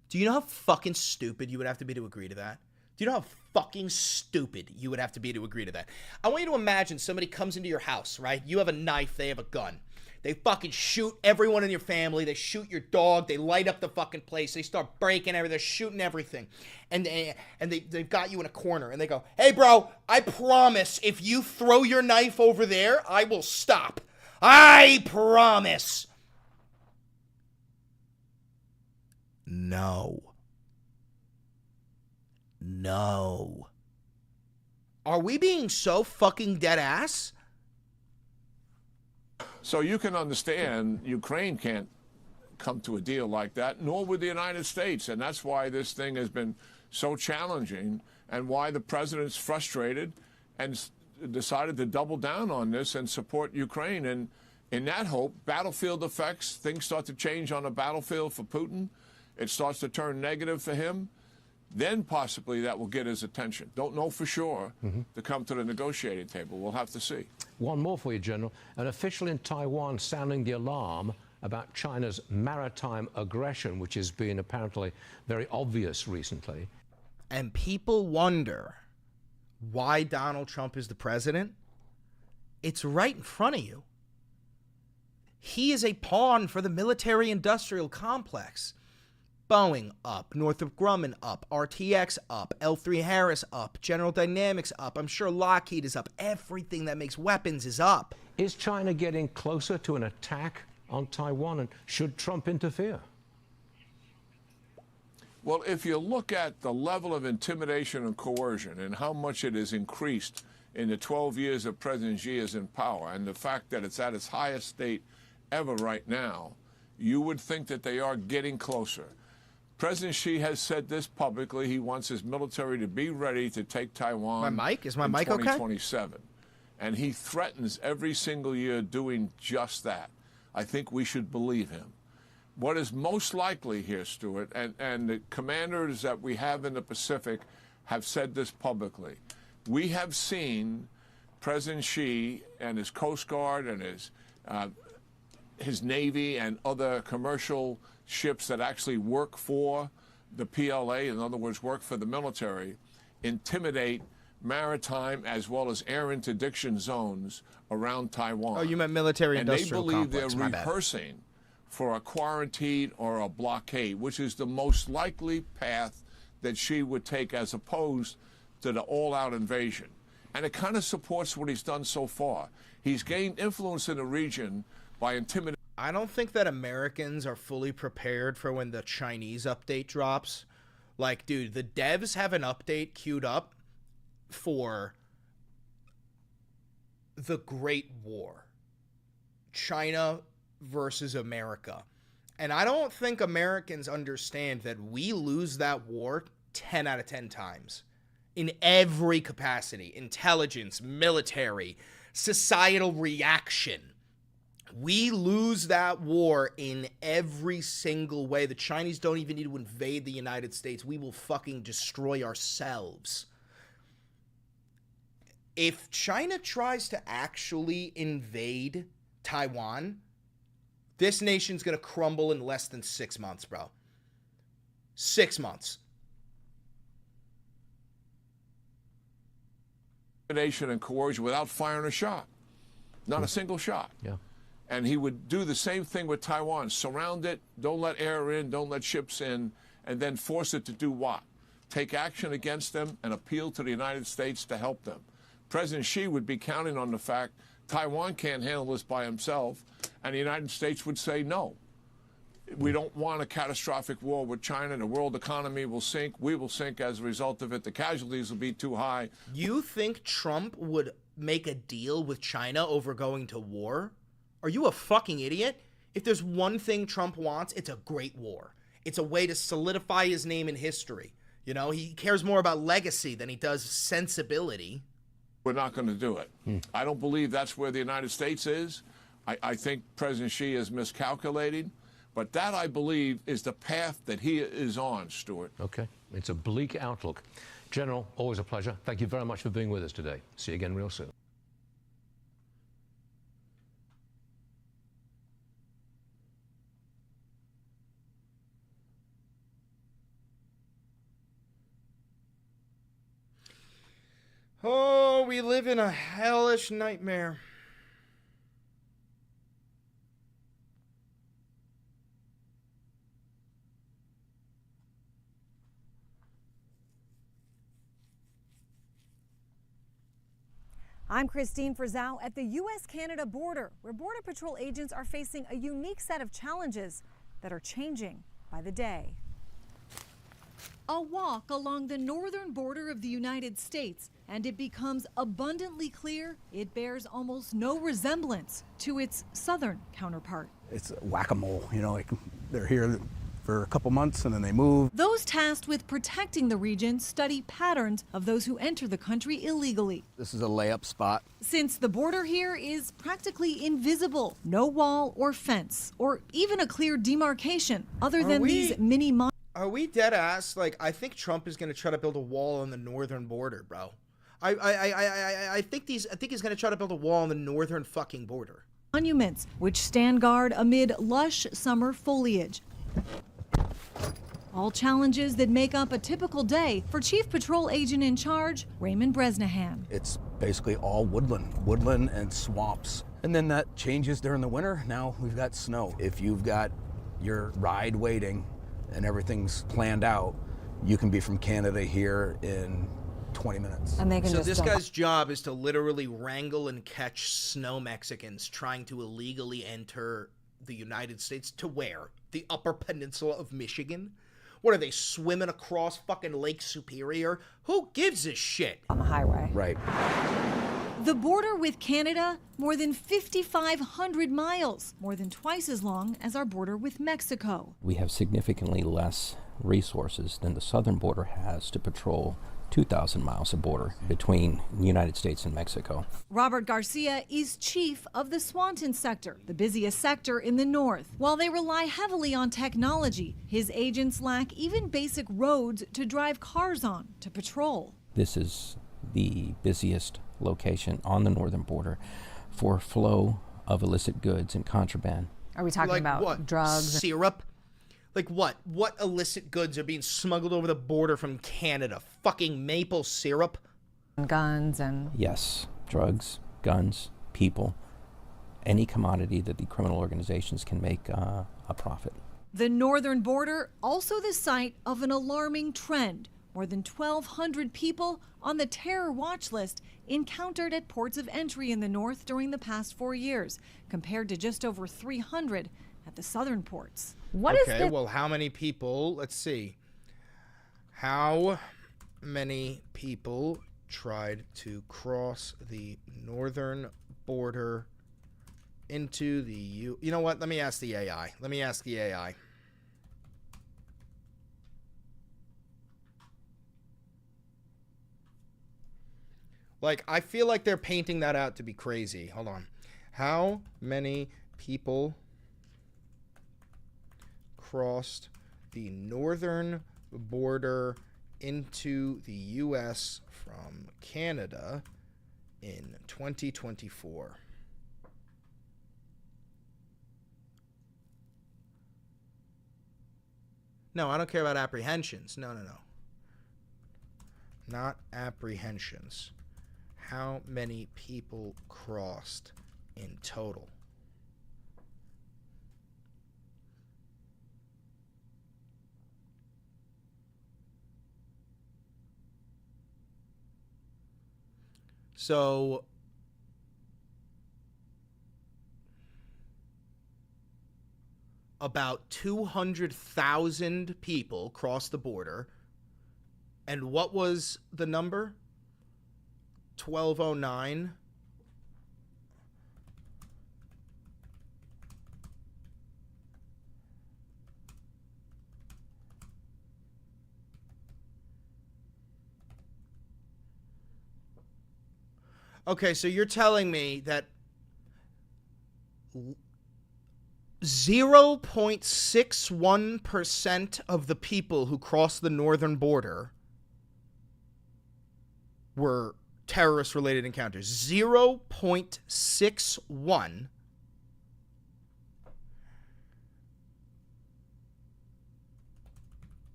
Do you know how fucking stupid you would have to be to agree to that? Do you know how fucking stupid you would have to be to agree to that? I want you to imagine somebody comes into your house, right? You have a knife, they have a gun. They fucking shoot everyone in your family. They shoot your dog. They light up the fucking place. They start breaking everything. They're shooting everything. And they've got you in a corner. And they go, hey, bro, I promise if you throw your knife over there, I will stop. I promise. No. Are we being so fucking dead ass? So you can understand Ukraine can't come to a deal like that, nor would the United States. And that's why this thing has been so challenging and why the president's frustrated and decided to double down on this and support Ukraine. And in that hope, battlefield effects, things start to change on the battlefield for Putin. It starts to turn negative for him. Then possibly that will get his attention. Don't know for sure to come to the negotiating table. We'll have to see. One more for you, General. An official in Taiwan sounding the alarm about China's maritime aggression, which has been apparently very obvious recently. And people wonder why Donald Trump is the president. It's right in front of you. He is a pawn for the military-industrial complex. Boeing up, Northrop Grumman up, RTX up, L3 Harris up, General Dynamics up. I'm sure Lockheed is up. Everything that makes weapons is up. Is China getting closer to an attack on Taiwan, and should Trump interfere? Well, if you look at the level of intimidation and coercion and how much it has increased in the 12 years that President Xi is in power, and the fact that it's at its highest state ever right now, you would think that they are getting closer. President Xi has said this publicly. He wants his military to be ready to take Taiwan Is my mic in okay? 2027. And he threatens every single year doing just that. I think we should believe him. What is most likely here, Stuart, and the commanders that we have in the Pacific have said this publicly. We have seen President Xi and his Coast Guard and his Navy and other commercial ships that actually work for the PLA, in other words, work for the military, intimidate maritime as well as air interdiction zones around Taiwan. Oh, you meant military-industrial complex. And they believe they're rehearsing for a quarantine or a blockade, which is the most likely path that Xi would take as opposed to the all-out invasion. And it kind of supports what he's done so far. He's gained influence in the region by intimidating. I don't think that Americans are fully prepared for when the Chinese update drops. Like, dude, the devs have an update queued up for the Great War. China versus America. And I don't think Americans understand that we lose that war 10 out of 10 times. In every capacity. Intelligence, military, societal reaction. We lose that war in every single way. The Chinese don't even need to invade the United States. We will fucking destroy ourselves. If China tries to actually invade Taiwan, this nation's going to crumble in less than 6 months, bro. 6 months. And coercion without firing a shot. Not a single shot. Yeah. And he would do the same thing with Taiwan. Surround it, don't let air in, don't let ships in, and then force it to do what? Take action against them and appeal to the United States to help them. President Xi would be counting on the fact Taiwan can't handle this by himself, and the United States would say no. We don't want a catastrophic war with China. The world economy will sink. We will sink as a result of it. The casualties will be too high. You think Trump would make a deal with China over going to war? Are you a fucking idiot? If there's one thing Trump wants, it's a great war. It's a way to solidify his name in history. You know, he cares more about legacy than he does sensibility. We're not going to do it. I don't believe that's where the United States is. I think President Xi is miscalculating. But that, I believe, is the path that he is on, Stuart. Okay. It's a bleak outlook. General, always a pleasure. Thank you very much for being with us today. See you again real soon. Oh, we live in a hellish nightmare. I'm Christine Frizzau at the U.S.-Canada border, where Border Patrol agents are facing a unique set of challenges that are changing by the day. A walk along the northern border of the United States, and it becomes abundantly clear it bears almost no resemblance to its southern counterpart. It's whack-a-mole, you know, they're here for a couple months and then they move. Those tasked with protecting the region study patterns of those who enter the country illegally. This is a layup spot. Since the border here is practically invisible, no wall or fence, or even a clear demarcation, other than these mini Are we dead ass? Like, I think Trump is going to try to build a wall on the northern border, bro. I think he's going to try to build a wall on the northern fucking border. Monuments, which stand guard amid lush summer foliage. All challenges that make up a typical day for Chief Patrol Agent in Charge, Raymond Bresnahan. It's basically all woodland and swamps. And then that changes during the winter. Now we've got snow. If you've got your ride waiting and everything's planned out, you can be from Canada here in 20 minutes. And they can so this guy's job is to literally wrangle and catch snow Mexicans trying to illegally enter the United States to where? The Upper Peninsula of Michigan? What are they, swimming across fucking Lake Superior? Who gives a shit? On the highway. Right. The border with Canada, more than 5,500 miles, more than twice as long as our border with Mexico. We have significantly less resources than the southern border has to patrol 2,000 miles of border between the United States and Mexico. Robert Garcia is chief of the Swanton sector, the busiest sector in the north. While they rely heavily on technology, his agents lack even basic roads to drive cars on to patrol. This is the busiest location on the northern border for flow of illicit goods and contraband. Are we talking about what? Drugs? Syrup? Like what? What illicit goods are being smuggled over the border from Canada? Fucking maple syrup? Guns and... Yes, drugs, guns, people, any commodity that the criminal organizations can make a profit. The northern border, also the site of an alarming trend. More than 1,200 people on the terror watch list encountered at ports of entry in the north during the past 4 years, compared to just over 300 at the southern ports. Okay, well, how many people, let's see. How many people tried to cross the northern border into the You know what? Let me ask the AI. Like, I feel like they're painting that out to be crazy. Hold on. How many people crossed the northern border into the U.S. from Canada in 2024? No, I don't care about apprehensions. No. Not apprehensions. How many people crossed in total? So about 200,000 people crossed the border. And what was the number? 1209. Okay, so you're telling me that 0.61% of the people who crossed the northern border were terrorist-related encounters. 0.61.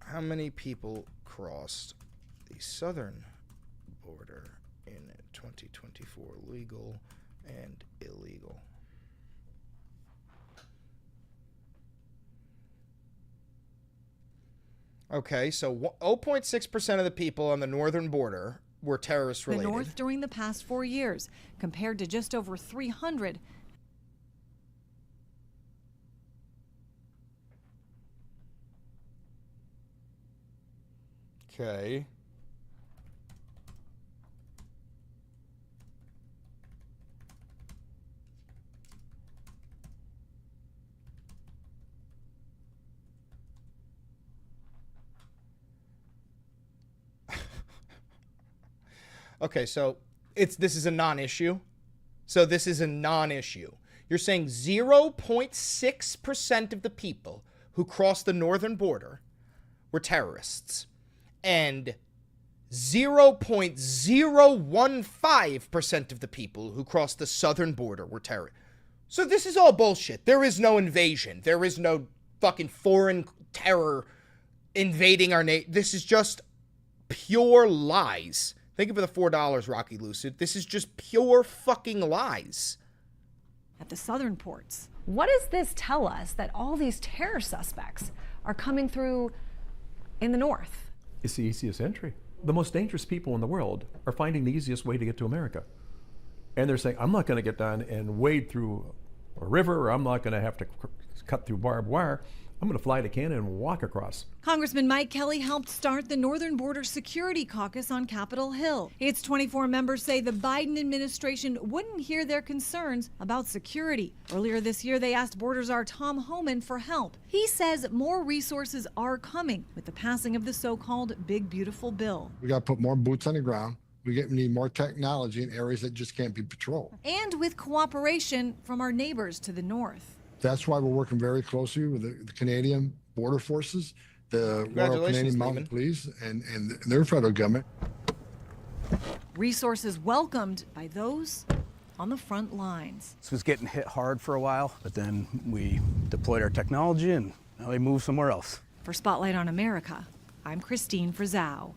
How many people crossed the southern border in 2024, legal and illegal? Okay, so 0.6% of the people on the northern border were terrorist related. The North during the past 4 years, compared to just over 300. Okay. Okay, so this is a non-issue. So this is a non-issue. You're saying 0.6% of the people who crossed the northern border were terrorists, and 0.015% of the people who crossed the southern border were terrorists. So this is all bullshit. There is no invasion. There is no fucking foreign terror invading our nation. This is just pure lies. Thank you for the $4, Rocky Lucid. This is just pure fucking lies. At the southern ports. What does this tell us that all these terror suspects are coming through in the north? It's the easiest entry. The most dangerous people in the world are finding the easiest way to get to America. And they're saying, I'm not going to get down and wade through a river, or I'm not going to have to cut through barbed wire. I'm going to fly to Canada and walk across. Congressman Mike Kelly helped start the Northern Border Security Caucus on Capitol Hill. Its 24 members say the Biden administration wouldn't hear their concerns about security. Earlier this year, they asked Border Czar Tom Homan for help. He says more resources are coming with the passing of the so-called Big Beautiful Bill. We got to put more boots on the ground. We need more technology in areas that just can't be patrolled. And with cooperation from our neighbors to the north. That's why we're working very closely with the Canadian Border Forces, the Royal Canadian Mounted Police, and their federal government. Resources welcomed by those on the front lines. This was getting hit hard for a while, but then we deployed our technology and now they moved somewhere else. For Spotlight on America, I'm Christine Frizzau.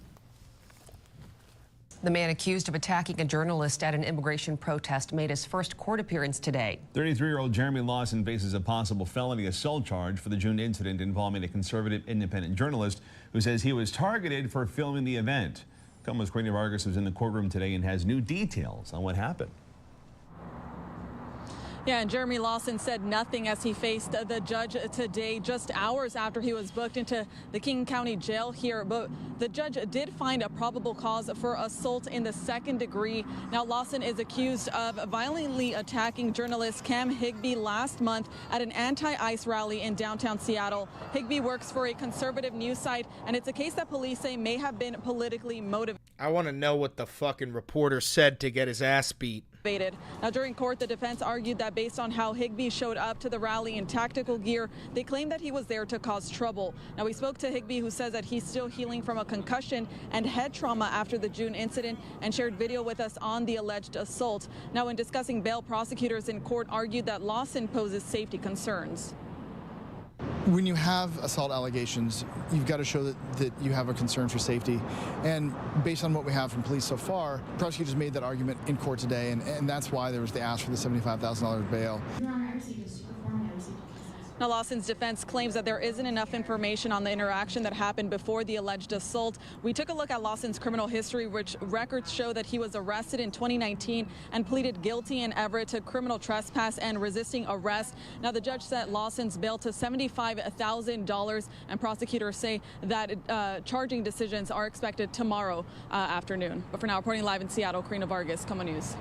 The man accused of attacking a journalist at an immigration protest made his first court appearance today. 33-year-old Jeremy Lawson faces a possible felony assault charge for the June incident involving a conservative independent journalist who says he was targeted for filming the event. Como's Karina Vargas was in the courtroom today and has new details on what happened. Yeah, and Jeremy Lawson said nothing as he faced the judge today, just hours after he was booked into the King County Jail here. But the judge did find a probable cause for assault in the second degree. Now, Lawson is accused of violently attacking journalist Cam Higbee last month at an anti-ICE rally in downtown Seattle. Higbee works for a conservative news site, and it's a case that police say may have been politically motivated. I want to know what the fucking reporter said to get his ass beat. Now, during court, the defense argued that based on how Higbee showed up to the rally in tactical gear, they claimed that he was there to cause trouble. Now, we spoke to Higbee, who says that he's still healing from a concussion and head trauma after the June incident, and shared video with us on the alleged assault. Now, in discussing bail, prosecutors in court argued that Lawson poses safety concerns. When you have assault allegations, you've got to show that you have a concern for safety. And based on what we have from police so far, prosecutors made that argument in court today, and that's why there was the ask for the $75,000 bail. Now, Lawson's defense claims that there isn't enough information on the interaction that happened before the alleged assault. We took a look at Lawson's criminal history, which records show that he was arrested in 2019 and pleaded guilty in Everett to criminal trespass and resisting arrest. Now, the judge set Lawson's bail to $75,000, and prosecutors say that charging decisions are expected tomorrow afternoon. But for now, reporting live in Seattle, Karina Vargas, KOMO News.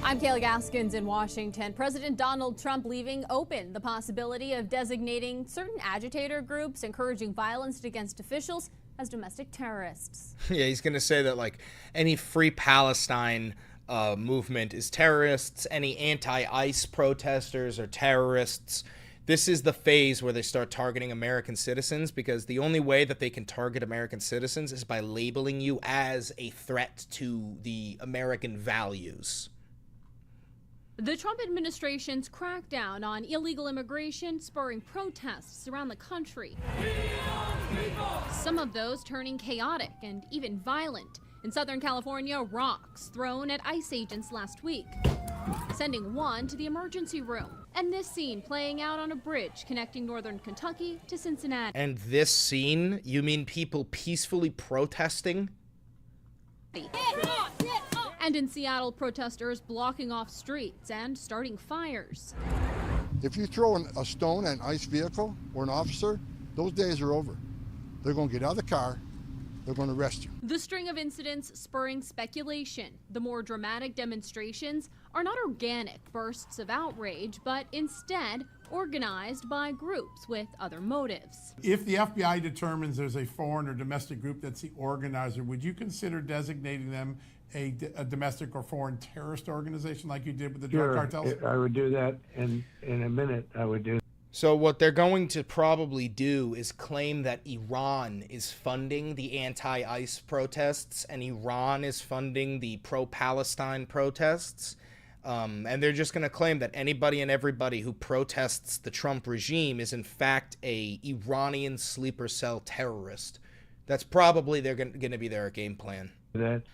I'm Kayla Gaskins in Washington. President Donald Trump leaving open the possibility of designating certain agitator groups encouraging violence against officials as domestic terrorists. Yeah, he's going to say that, like, any Free Palestine movement is terrorists, any anti-ICE protesters are terrorists. This is the phase where they start targeting American citizens, because the only way that they can target American citizens is by labeling you as a threat to the American values. The Trump administration's crackdown on illegal immigration spurring protests around the country. Some of those turning chaotic and even violent. In Southern California, rocks thrown at ICE agents last week, sending one to the emergency room. And this scene playing out on a bridge connecting northern Kentucky to Cincinnati. And this scene? You mean people peacefully protesting? And in Seattle, protesters blocking off streets and starting fires. If you throw a stone at an ICE vehicle or an officer, those days are over. They're going to get out of the car. They're going to arrest you. The string of incidents spurring speculation. The more dramatic demonstrations are not organic bursts of outrage, but instead organized by groups with other motives. If the FBI determines there's a foreign or domestic group that's the organizer, would you consider designating them a domestic or foreign terrorist organization like you did with the drug cartels? I would do that in a minute. I would do. So what they're going to probably do is claim that Iran is funding the anti-ICE protests and Iran is funding the pro-Palestine protests. And they're just going to claim that anybody and everybody who protests the Trump regime is in fact a Iranian sleeper cell terrorist. That's probably going to be their game plan.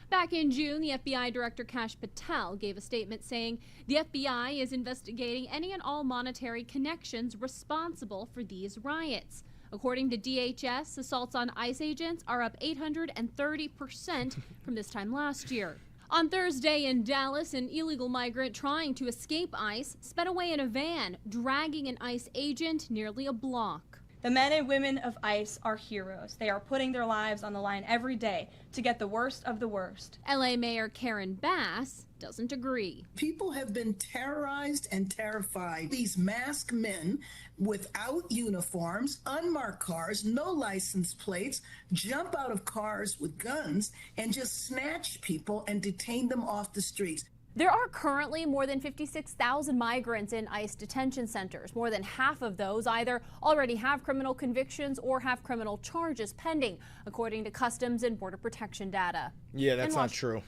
Back in June, the FBI Director Kash Patel gave a statement saying the FBI is investigating any and all monetary connections responsible for these riots. According to DHS, assaults on ICE agents are up 830% from this time last year. On Thursday in Dallas, an illegal migrant trying to escape ICE sped away in a van, dragging an ICE agent nearly a block. The men and women of ICE are heroes. They are putting their lives on the line every day to get the worst of the worst. LA Mayor Karen Bass doesn't agree. People have been terrorized and terrified. These masked men without uniforms, unmarked cars, no license plates, jump out of cars with guns and just snatch people and detain them off the streets. There are currently more than 56,000 migrants in ICE detention centers. More than half of those either already have criminal convictions or have criminal charges pending, according to Customs and Border Protection data. Yeah, that's not true.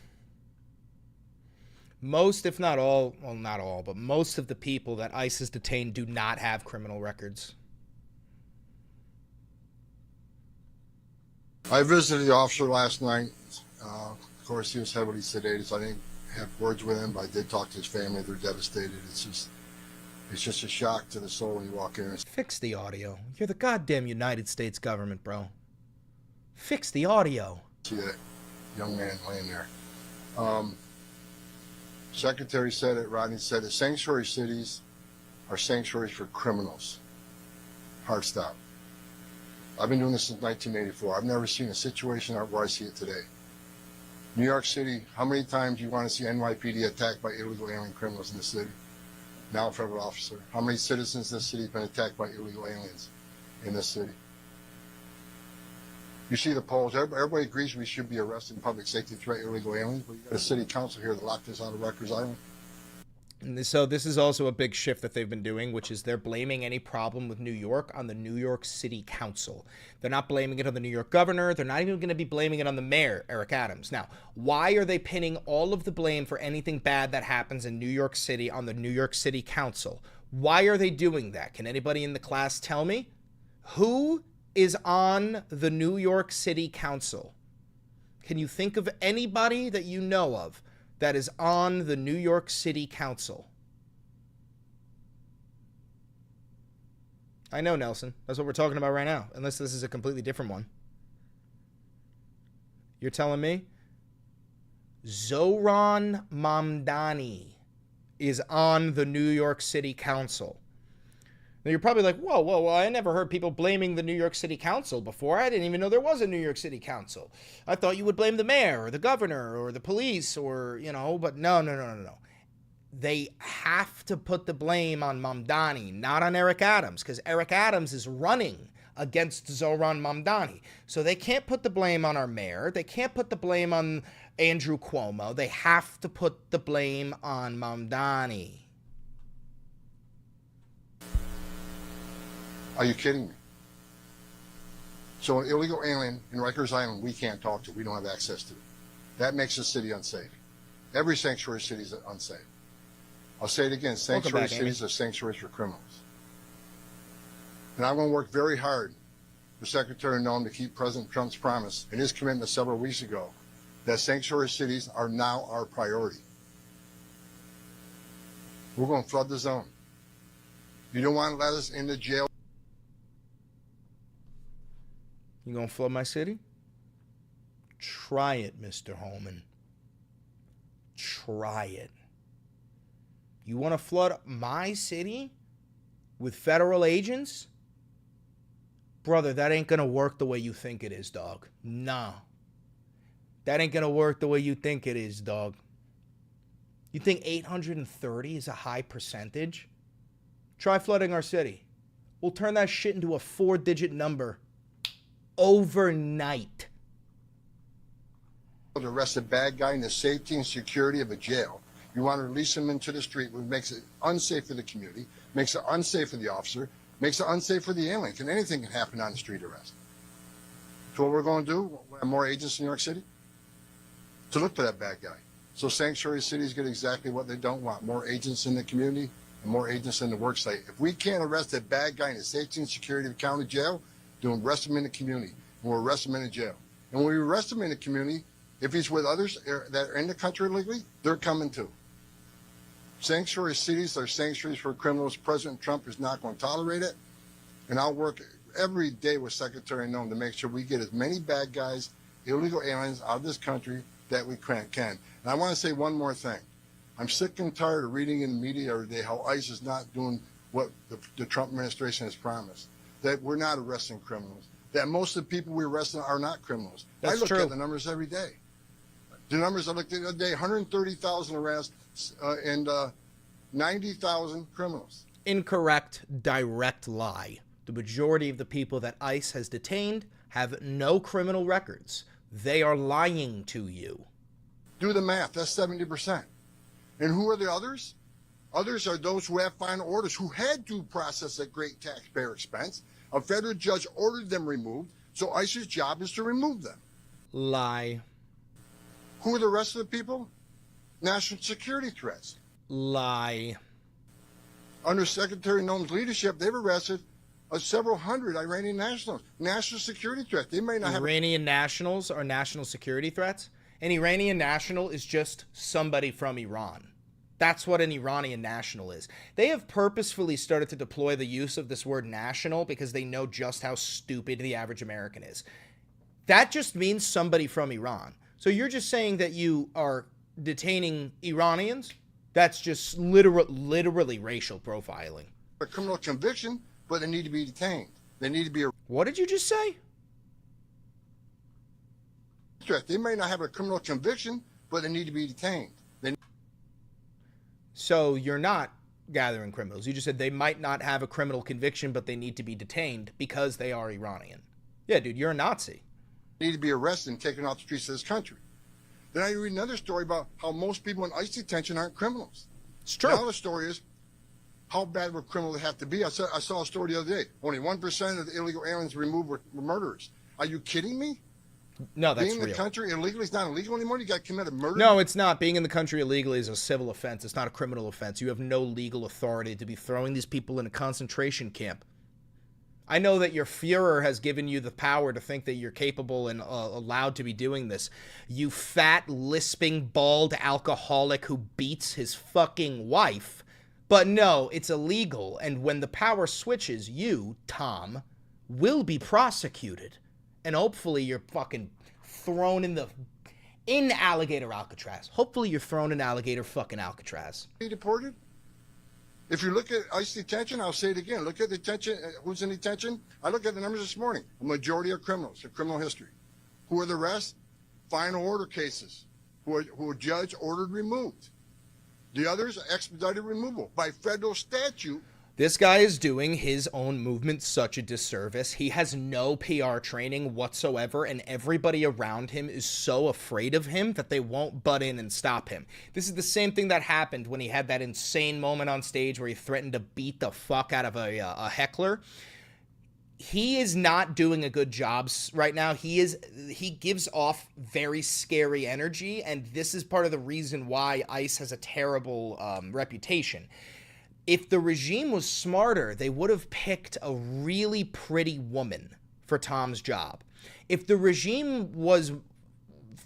Most, if not all, well, not all, but most of the people that ICE has detained do not have criminal records. I visited the officer last night. Of course, he was heavily sedated, so I didn't have words with him, but I did talk to his family. They're devastated. It's just a shock to the soul when you walk in. Fix the audio. You're the goddamn United States government, bro. Fix the audio. See that young man laying there. Secretary said it, Rodney said it, sanctuary cities are sanctuaries for criminals. Hard stop. I've been doing this since 1984. I've never seen a situation where I see it today. New York City, how many times do you want to see NYPD attacked by illegal alien criminals in the city? Now a federal officer. How many citizens in this city have been attacked by illegal aliens in this city? You see the polls. Everybody agrees we should be arresting public safety threat illegal aliens, but you got a city council here that locked this out of Rikers Island. And so this is also a big shift that they've been doing, which is they're blaming any problem with New York on the New York City Council. They're not blaming it on the New York governor. They're not even going to be blaming it on the mayor, Eric Adams. Now, why are they pinning all of the blame for anything bad that happens in New York City on the New York City Council? Why are they doing that? Can anybody in the class tell me? Who is on the New York City Council? Can you think of anybody that you know of that is on the New York City Council? I know, Nelson. That's what we're talking about right now, unless this is a completely different one. You're telling me? Zohran Mamdani is on the New York City Council. Now, you're probably like, whoa, I never heard people blaming the New York City Council before. I didn't even know there was a New York City Council. I thought you would blame the mayor or the governor or the police or, but no. They have to put the blame on Mamdani, not on Eric Adams, because Eric Adams is running against Zohran Mamdani. So they can't put the blame on our mayor. They can't put the blame on Andrew Cuomo. They have to put the blame on Mamdani. Are you kidding me? So an illegal alien in Rikers Island we can't talk to. We don't have access to. That makes the city unsafe. Every sanctuary city is unsafe. I'll say it again. Sanctuary cities are sanctuaries for criminals. And I'm going to work very hard for Secretary Noem to keep President Trump's promise and his commitment several weeks ago that sanctuary cities are now our priority. We're going to flood the zone. You don't want to let us into jail. You gonna flood my city? Try it, Mr. Holman. Try it. You want to flood my city with federal agents? Brother, that ain't gonna work the way you think it is, dog. Nah. That ain't gonna work the way you think it is, dog. You think 830 is a high percentage? Try flooding our city. We'll turn that shit into a 4-digit number overnight. To arrest a bad guy in the safety and security of a jail. You want to release him into the street, which makes it unsafe for the community, makes it unsafe for the officer, makes it unsafe for the alien. Anything can happen on the street arrest. So what we're going to do, we'll have more agents in New York City to look for that bad guy. So sanctuary cities get exactly what they don't want, more agents in the community and more agents in the work site. If we can't arrest a bad guy in the safety and security of the county jail, then we'll arrest him in the community, and we'll arrest him in the jail. And when we arrest him in the community, if he's with others that are in the country illegally, they're coming too. Sanctuary cities are sanctuaries for criminals. President Trump is not going to tolerate it. And I'll work every day with Secretary Noem to make sure we get as many bad guys, illegal aliens out of this country that we can. And I want to say one more thing. I'm sick and tired of reading in the media every day how ICE is not doing what the Trump administration has promised, that we're not arresting criminals, that most of the people we arrest are not criminals. That's I look true. at the numbers every day. The numbers I looked at the other day, 130,000 arrests and 90,000 criminals. Incorrect, direct lie. The majority of the people that ICE has detained have no criminal records. They are lying to you. Do the math, that's 70%. And who are the others? Others are those who have final orders, who had due process at great taxpayer expense. A federal judge ordered them removed, so ICE's job is to remove them. Lie. Who are the rest of the people? National security threats. Lie. Under Secretary Noem's leadership, they've arrested several hundred Iranian nationals. National security threats. They may not have... Iranian nationals are national security threats? An Iranian national is just somebody from Iran. That's what an Iranian national is. They have purposefully started to deploy the use of this word national because they know just how stupid the average American is. That just means somebody from Iran. So you're just saying that you are detaining Iranians? That's just literally racial profiling. A criminal conviction, but they need to be detained. They need to be... What did you just say? They may not have a criminal conviction, but they need to be detained. So you're not gathering criminals. You just said they might not have a criminal conviction, but they need to be detained because they are Iranian. Yeah, dude, you're a Nazi. need to be arrested and taken off the streets of this country. Then I read another story about how most people in ICE detention aren't criminals. It's true. Now the story is, how bad would criminals have to be? I saw a story the other day. Only 1% of the illegal aliens removed were murderers. Are you kidding me? No, that's Being in the real. country illegally is not illegal anymore? You got to commit a murder? No, it's not. Being in the country illegally is a civil offense. It's not a criminal offense. You have no legal authority to be throwing these people in a concentration camp. I know that your Führer has given you the power to think that you're capable and allowed to be doing this. You fat, lisping, bald alcoholic who beats his fucking wife. But no, it's illegal. And when the power switches, you, Tom, will be prosecuted. And hopefully you're fucking thrown in alligator Alcatraz. Hopefully you're thrown in alligator fucking Alcatraz. Be deported? If you look at ICE detention, I'll say it again. Look at detention. Who's in detention? I look at the numbers this morning. A majority are criminals, a criminal history. Who are the rest? Final order cases, who are judge ordered removed. The others are expedited removal by federal statute. This guy is doing his own movement such a disservice. He has no PR training whatsoever, and everybody around him is so afraid of him that they won't butt in and stop him. This is the same thing that happened when he had that insane moment on stage where he threatened to beat the fuck out of a heckler. He is not doing a good job right now. He gives off very scary energy, and this is part of the reason why ICE has a terrible reputation. If the regime was smarter, they would have picked a really pretty woman for Tom's job. If the regime was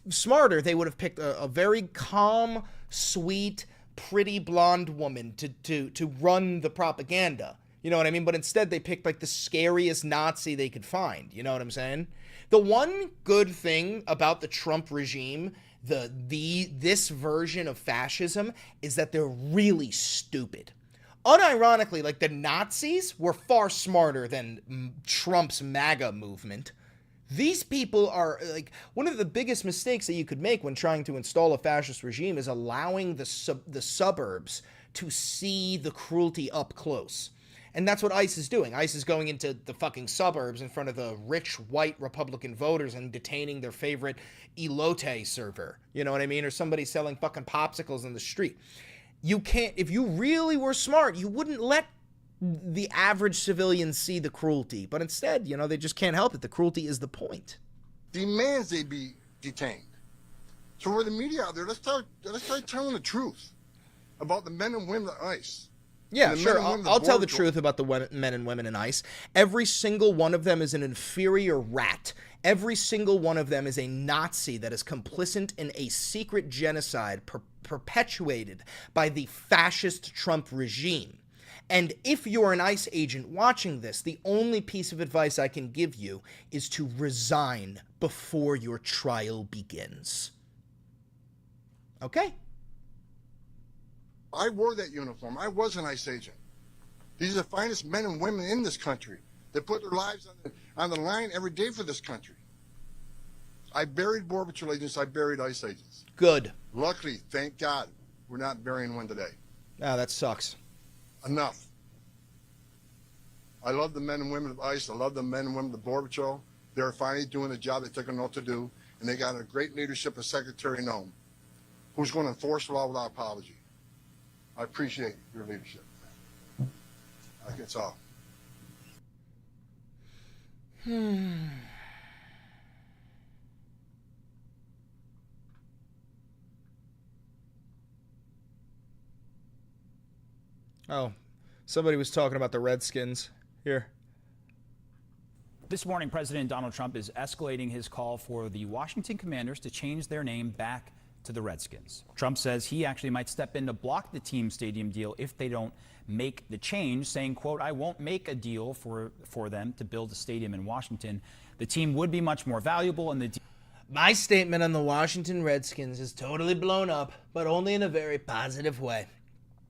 smarter, they would have picked a very calm, sweet, pretty blonde woman to run the propaganda. You know what I mean? But instead, they picked like the scariest Nazi they could find. You know what I'm saying? The one good thing about the Trump regime, this version of fascism, is that they're really stupid. Unironically, like the Nazis were far smarter than Trump's MAGA movement. These people are like one of the biggest mistakes that you could make when trying to install a fascist regime is allowing the suburbs to see the cruelty up close. And that's what ICE is doing. ICE is going into the fucking suburbs in front of the rich white Republican voters and detaining their favorite elote server. You know what I mean? Or somebody selling fucking popsicles in the street. You can't, if you really were smart, you wouldn't let the average civilian see the cruelty. But instead, you know, they just can't help it. The cruelty is the point. Demands they be detained. So for the media out there, let's start telling the truth about the men and women of ICE. Yeah, sure. I'll tell the truth about the men and women in ICE. Every single one of them is an inferior rat. Every single one of them is a Nazi that is complicit in a secret genocide perpetuated by the fascist Trump regime. And if you're an ICE agent watching this, the only piece of advice I can give you is to resign before your trial begins. Okay? I wore that uniform. I was an ICE agent. These are the finest men and women in this country. They put their lives on the line every day for this country. I buried Border Patrol agents. I buried ICE agents. Good. Luckily, thank God, we're not burying one today. Ah, that sucks. Enough. I love the men and women of ICE. I love the men and women of the Border Patrol. They're finally doing the job they took an oath to do. And they got a great leadership of Secretary Noem, who's going to enforce the law without apology. I appreciate your leadership. I think it's all. Oh, somebody was talking about the Redskins. Here. This morning, President Donald Trump is escalating his call for the Washington Commanders to change their name back to the Redskins. Trump says he actually might step in to block the team stadium deal if they don't make the change, saying, quote, I won't make a deal for them to build a stadium in Washington. The team would be much more valuable and the My statement on the Washington Redskins is totally blown up, but only in a very positive way.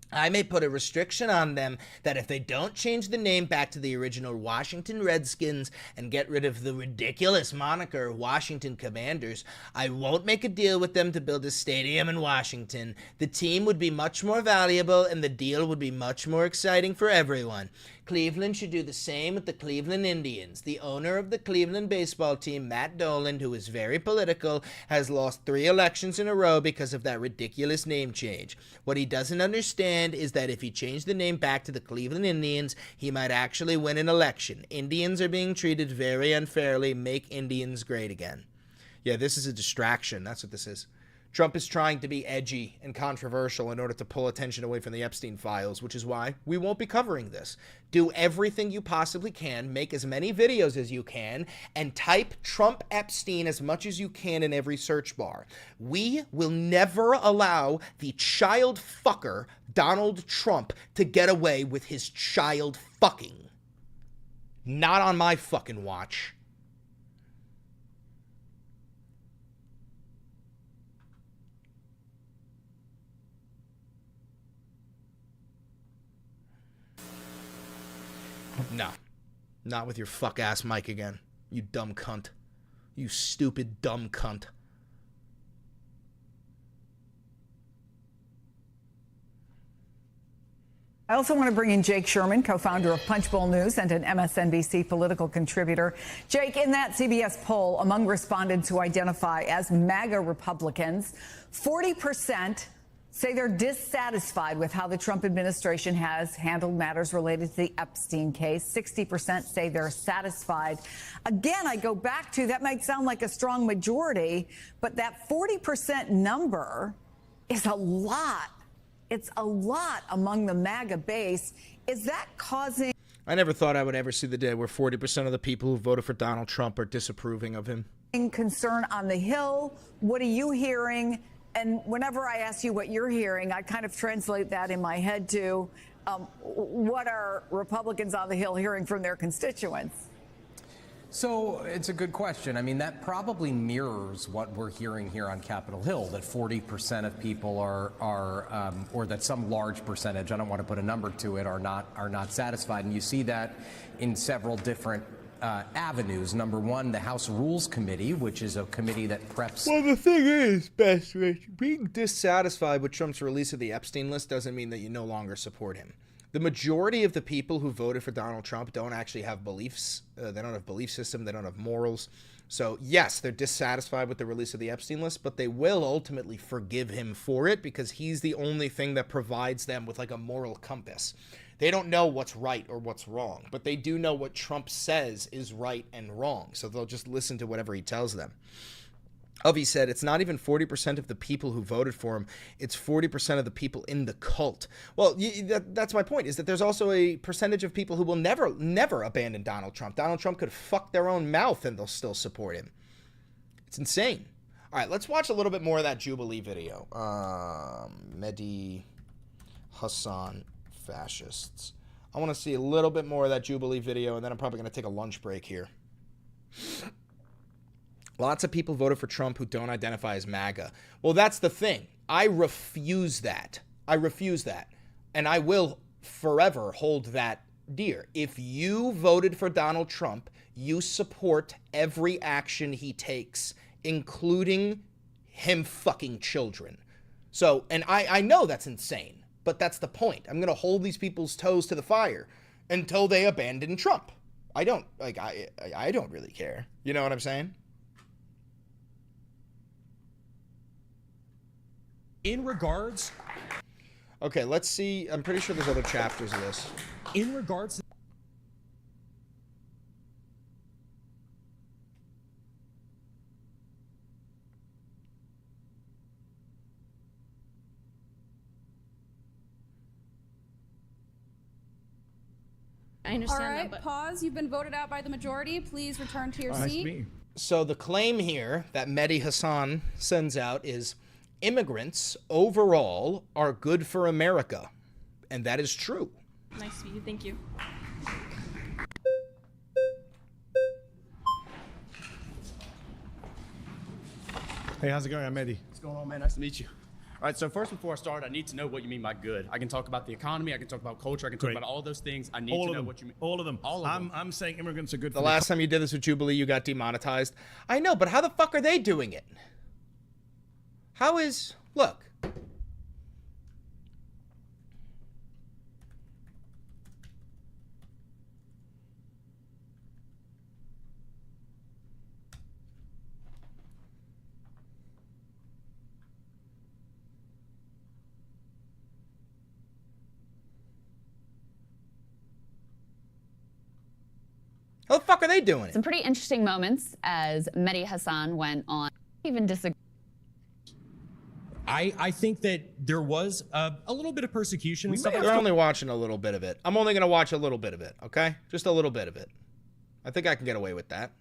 I may put a restriction on them that if they don't change the name back to the original Washington Redskins and get rid of the ridiculous moniker Washington Commanders, I won't make a deal with them to build a stadium in Washington. The team would be much more valuable and the deal would be much more exciting for everyone. Cleveland should do the same with the Cleveland Indians. The owner of the Cleveland baseball team, Matt Dolan, who is very political, has lost 3 elections in a row because of that ridiculous name change. What he doesn't understand is that if he changed the name back to the Cleveland Indians, he might actually win an election. Indians are being treated very unfairly. Make Indians great again. Yeah, this is a distraction. That's what this is. Trump is trying to be edgy and controversial in order to pull attention away from the Epstein files, which is why we won't be covering this. Do everything you possibly can, make as many videos as you can, and type Trump Epstein as much as you can in every search bar. We will never allow the child fucker Donald Trump to get away with his child fucking. Not on my fucking watch. No. Not with your fuck-ass mic again. You dumb cunt. You stupid dumb cunt. I also want to bring in Jake Sherman, co-founder of Punchbowl News and an MSNBC political contributor. Jake, in that CBS poll, among respondents who identify as MAGA Republicans, 40% say they're dissatisfied with how the Trump administration has handled matters related to the Epstein case. 60% say they're satisfied. Again, I go back to, that might sound like a strong majority, but that 40% number is a lot. It's a lot among the MAGA base. Is that causing... I never thought I would ever see the day where 40% of the people who voted for Donald Trump are disapproving of him. ...concern on the Hill? What are you hearing? And whenever I ask you what you're hearing, I kind of translate that in my head to what are Republicans on the Hill hearing from their constituents? So it's a good question. I mean, that probably mirrors what we're hearing here on Capitol Hill, that 40% of people are or that some large percentage, I don't want to put a number to it, are not satisfied. And you see that in several different avenues. Number one, the House Rules Committee, which is a committee that preps... Well, the thing is, Rich, being dissatisfied with Trump's release of the Epstein list doesn't mean that you no longer support him. The majority of the people who voted for Donald Trump don't actually have beliefs. They don't have belief system. They don't have morals. So, yes, they're dissatisfied with the release of the Epstein list, but they will ultimately forgive him for it because he's the only thing that provides them with like a moral compass. They don't know what's right or what's wrong, but they do know what Trump says is right and wrong. So they'll just listen to whatever he tells them. Avi said it's not even 40% of the people who voted for him. It's 40% of the people in the cult. Well, that's my point, is that there's also a percentage of people who will never abandon Donald Trump. Donald Trump could fuck their own mouth and they'll still support him. It's insane. All right, let's watch a little bit more of that Jubilee video. Mehdi Hassan fascists. I want to see a little bit more of that Jubilee video, and then I'm probably going to take a lunch break here. Lots of people voted for Trump who don't identify as MAGA. Well, that's the thing. I refuse that. And I will forever hold that dear. If you voted for Donald Trump, you support every action he takes, including him fucking children. So, and I know that's insane, but that's the point. I'm going to hold these people's toes to the fire until they abandon Trump. I don't really care. You know what I'm saying? In regards... Okay, let's see. I'm pretty sure there's other chapters of this. In regards... I understand All right, that, but... pause. You've been voted out by the majority. Please return to your seat. So the claim here that Mehdi Hassan sends out is immigrants overall are good for America. And that is true. Nice to meet you. Thank you. Hey, how's it going? I'm Eddie. What's going on, man? Nice to meet you. All right, so first, before I start, I need to know what you mean by good. I can talk about the economy, I can talk about culture, I can talk about all those things. I need to know what you mean. All of them. All of them. I'm saying immigrants are good for The last time you did this with Jubilee, you got demonetized. I know, but how the fuck are they doing it? How is... Look. How the fuck are they doing it? Some pretty interesting moments as Mehdi Hassan went on. Even disagree. I think that there was a little bit of persecution. We're only watching a little bit of it. I'm only going to watch a little bit of it, okay? Just a little bit of it. I think I can get away with that.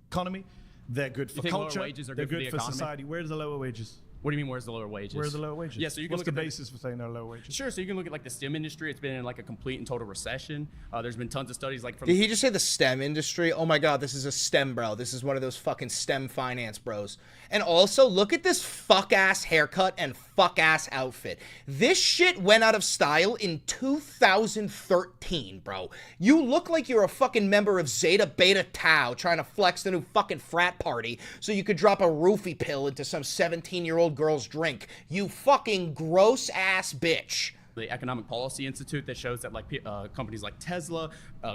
Economy, they're good for culture, lower wages are they're good good for the society. Where's the lower wages? What do you mean, where's the lower wages? Where are the lower wages? Yeah, so you can What's look the at basis for saying there are lower wages? Sure, so you can look at like the STEM industry. It's been in like a complete and total recession. There's been tons of studies like from. Did he just say the STEM industry? Oh my God, this is a STEM bro. This is one of those fucking STEM finance bros. And also, look at this fuck-ass haircut and fuck-ass outfit. This shit went out of style in 2013, bro. You look like you're a fucking member of Zeta Beta Tau trying to flex the new fucking frat party so you could drop a roofie pill into some 17-year-old girl's drink. You fucking gross-ass bitch. The Economic Policy Institute that shows that like companies like Tesla,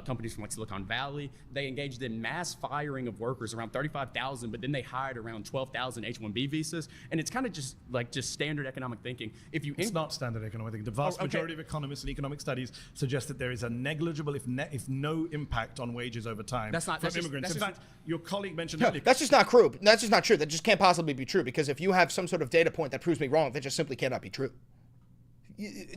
companies from like Silicon Valley, they engaged in mass firing of workers, around 35,000, but then they hired around 12,000 H-1B visas, and it's kind of just standard economic thinking. It's not standard economic thinking. The vast majority of economists and economic studies suggest that there is a negligible, if no impact on wages over time from immigrants. In fact, your colleague mentioned earlier. That's just not true. That's just not true. That just can't possibly be true, because if you have some sort of data point that proves me wrong, that just simply cannot be true.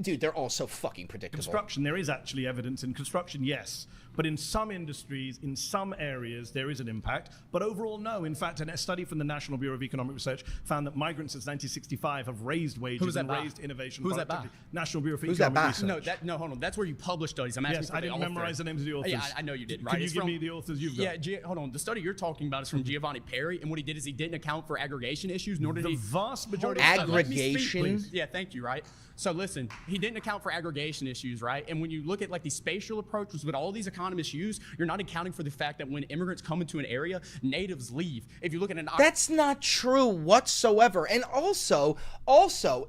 Dude, they're all so fucking predictable. Construction, there is actually evidence in construction, yes. But in some industries, in some areas, there is an impact. But overall, no. In fact, a study from the National Bureau of Economic Research found that migrants since 1965 have raised wages and raised innovation. Who's that by? National Bureau of Who's Economic that by? Research. No, hold on. That's where you publish studies. I'm asking yes, for I didn't the author. memorize the names of the authors. Yeah, I know you did. Right? Can you give me the authors you've got? Yeah, hold on. The study you're talking about is from Giovanni Perry, and what he did is he didn't account for aggregation issues, nor did he. The vast majority of aggregation. Yeah, thank you. Right. So listen, he didn't account for aggregation issues, right? And when you look at like the spatial approach, which is what all these economists use, you're not accounting for the fact that when immigrants come into an area, natives leave. If you look at that's not true whatsoever. And also,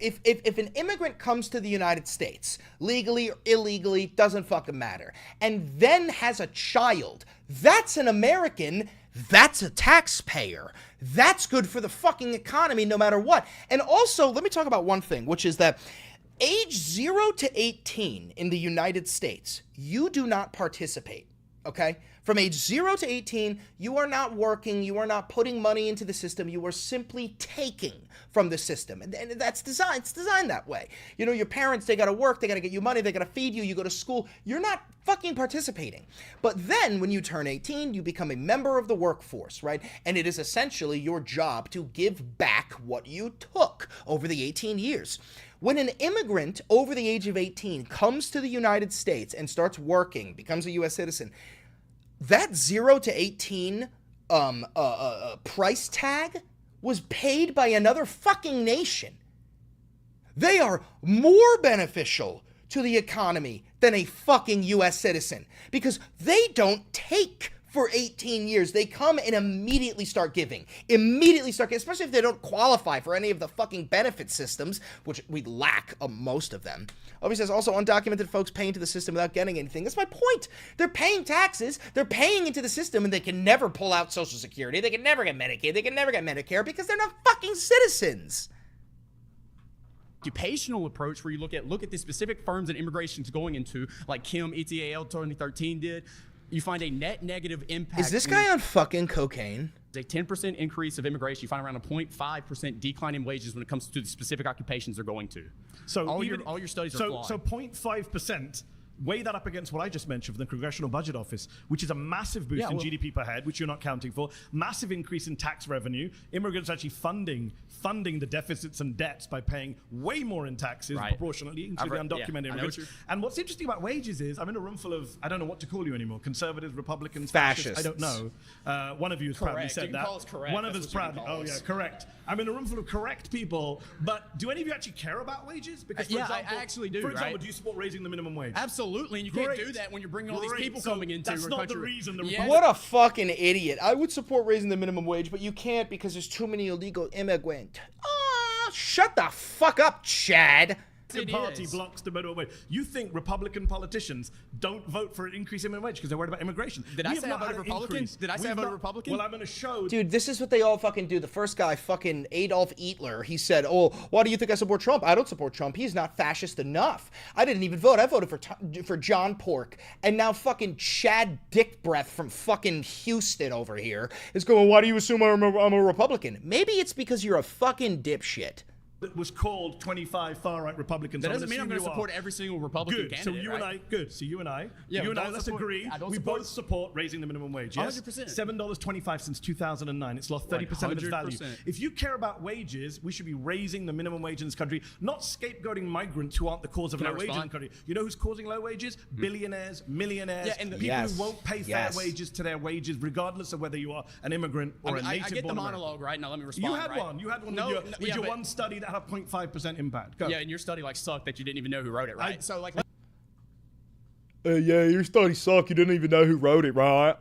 if an immigrant comes to the United States, legally or illegally, doesn't fucking matter, and then has a child, that's an American. That's a taxpayer. That's good for the fucking economy no matter what. And also, let me talk about one thing, which is that age 0 to 18 in the United States, you do not participate, okay? From age 0 to 18, you are not working, you are not putting money into the system, you are simply taking from the system. And that's designed, it's designed that way. You know, your parents, they gotta work, they gotta get you money, they gotta feed you, you go to school, you're not fucking participating. But then when you turn 18, you become a member of the workforce, right? And it is essentially your job to give back what you took over the 18 years. When an immigrant over the age of 18 comes to the United States and starts working, becomes a U.S. citizen, that 0 to 18 price tag was paid by another fucking nation. They are more beneficial to the economy than a fucking U.S. citizen because they don't take for 18 years. They come and immediately start giving. Especially if they don't qualify for any of the fucking benefit systems, which we lack most of them. Obviously, says also undocumented folks pay into the system without getting anything. That's my point. They're paying taxes, they're paying into the system, and they can never pull out Social Security, they can never get Medicaid, they can never get Medicare because they're not fucking citizens. Occupational approach where you look at the specific firms that immigration is going into, like Kim, ETAL 2013 did. You find a net negative impact. Is this guy on fucking cocaine? A 10% increase of immigration. You find around a 0.5% decline in wages when it comes to the specific occupations they're going to. So all your studies are flawed. So 0.5%. Weigh that up against what I just mentioned from the Congressional Budget Office, which is a massive boost in GDP per head, which you're not counting for, massive increase in tax revenue, immigrants actually funding the deficits and debts by paying way more in taxes proportionately into the undocumented immigrants. And what's interesting about wages is I'm in a room full of, I don't know what to call you anymore, conservatives, Republicans, fascists. I don't know. One of you has proudly said that. Call us correct. One of us proudly. Oh yeah, correct. I'm in a room full of correct people, but do any of you actually care about wages? Because for example, I actually do. For example, do you support raising the minimum wage? Absolutely, and you can't do that when you're bringing all these people coming into that's your not country. the reason. What a fucking idiot. I would support raising the minimum wage, but you can't because there's too many illegal immigrants. Shut the fuck up, Chad. Party blocks the minimum wage. You think Republican politicians don't vote for an increase in minimum wage because they're worried about immigration? Did I say I voted Republican? Did I say I voted Republican? Well, I'm going to show. Dude, this is what they all fucking do. The first guy, fucking Adolf Hitler, he said, "Oh, why do you think I support Trump? I don't support Trump. He's not fascist enough. I didn't even vote. I voted for John Pork." And now fucking Chad Dick Breath from fucking Houston over here is going, "Why do you assume I'm a Republican?" Maybe it's because you're a fucking dipshit. That was called 25 far-right Republicans. That doesn't mean I'm going to support every single Republican candidate. Good. So you and I, good. So you and I, let's agree. We both support raising the minimum wage. Yes, 100%. $7.25 since 2009. It's lost 30% of its value. If you care about wages, we should be raising the minimum wage in this country, not scapegoating migrants who aren't the cause of low wages in the country. You know who's causing low wages? Billionaires, millionaires, and people who won't pay fair wages to their wages, regardless of whether you are an immigrant or a native-born I get the monologue, American. right? Now let me respond. You had one. You had one with your one study that had a 0.5% impact. Go. Yeah, and your study sucked that you didn't even know who wrote it, right? So yeah, your study sucked. You didn't even know who wrote it, right?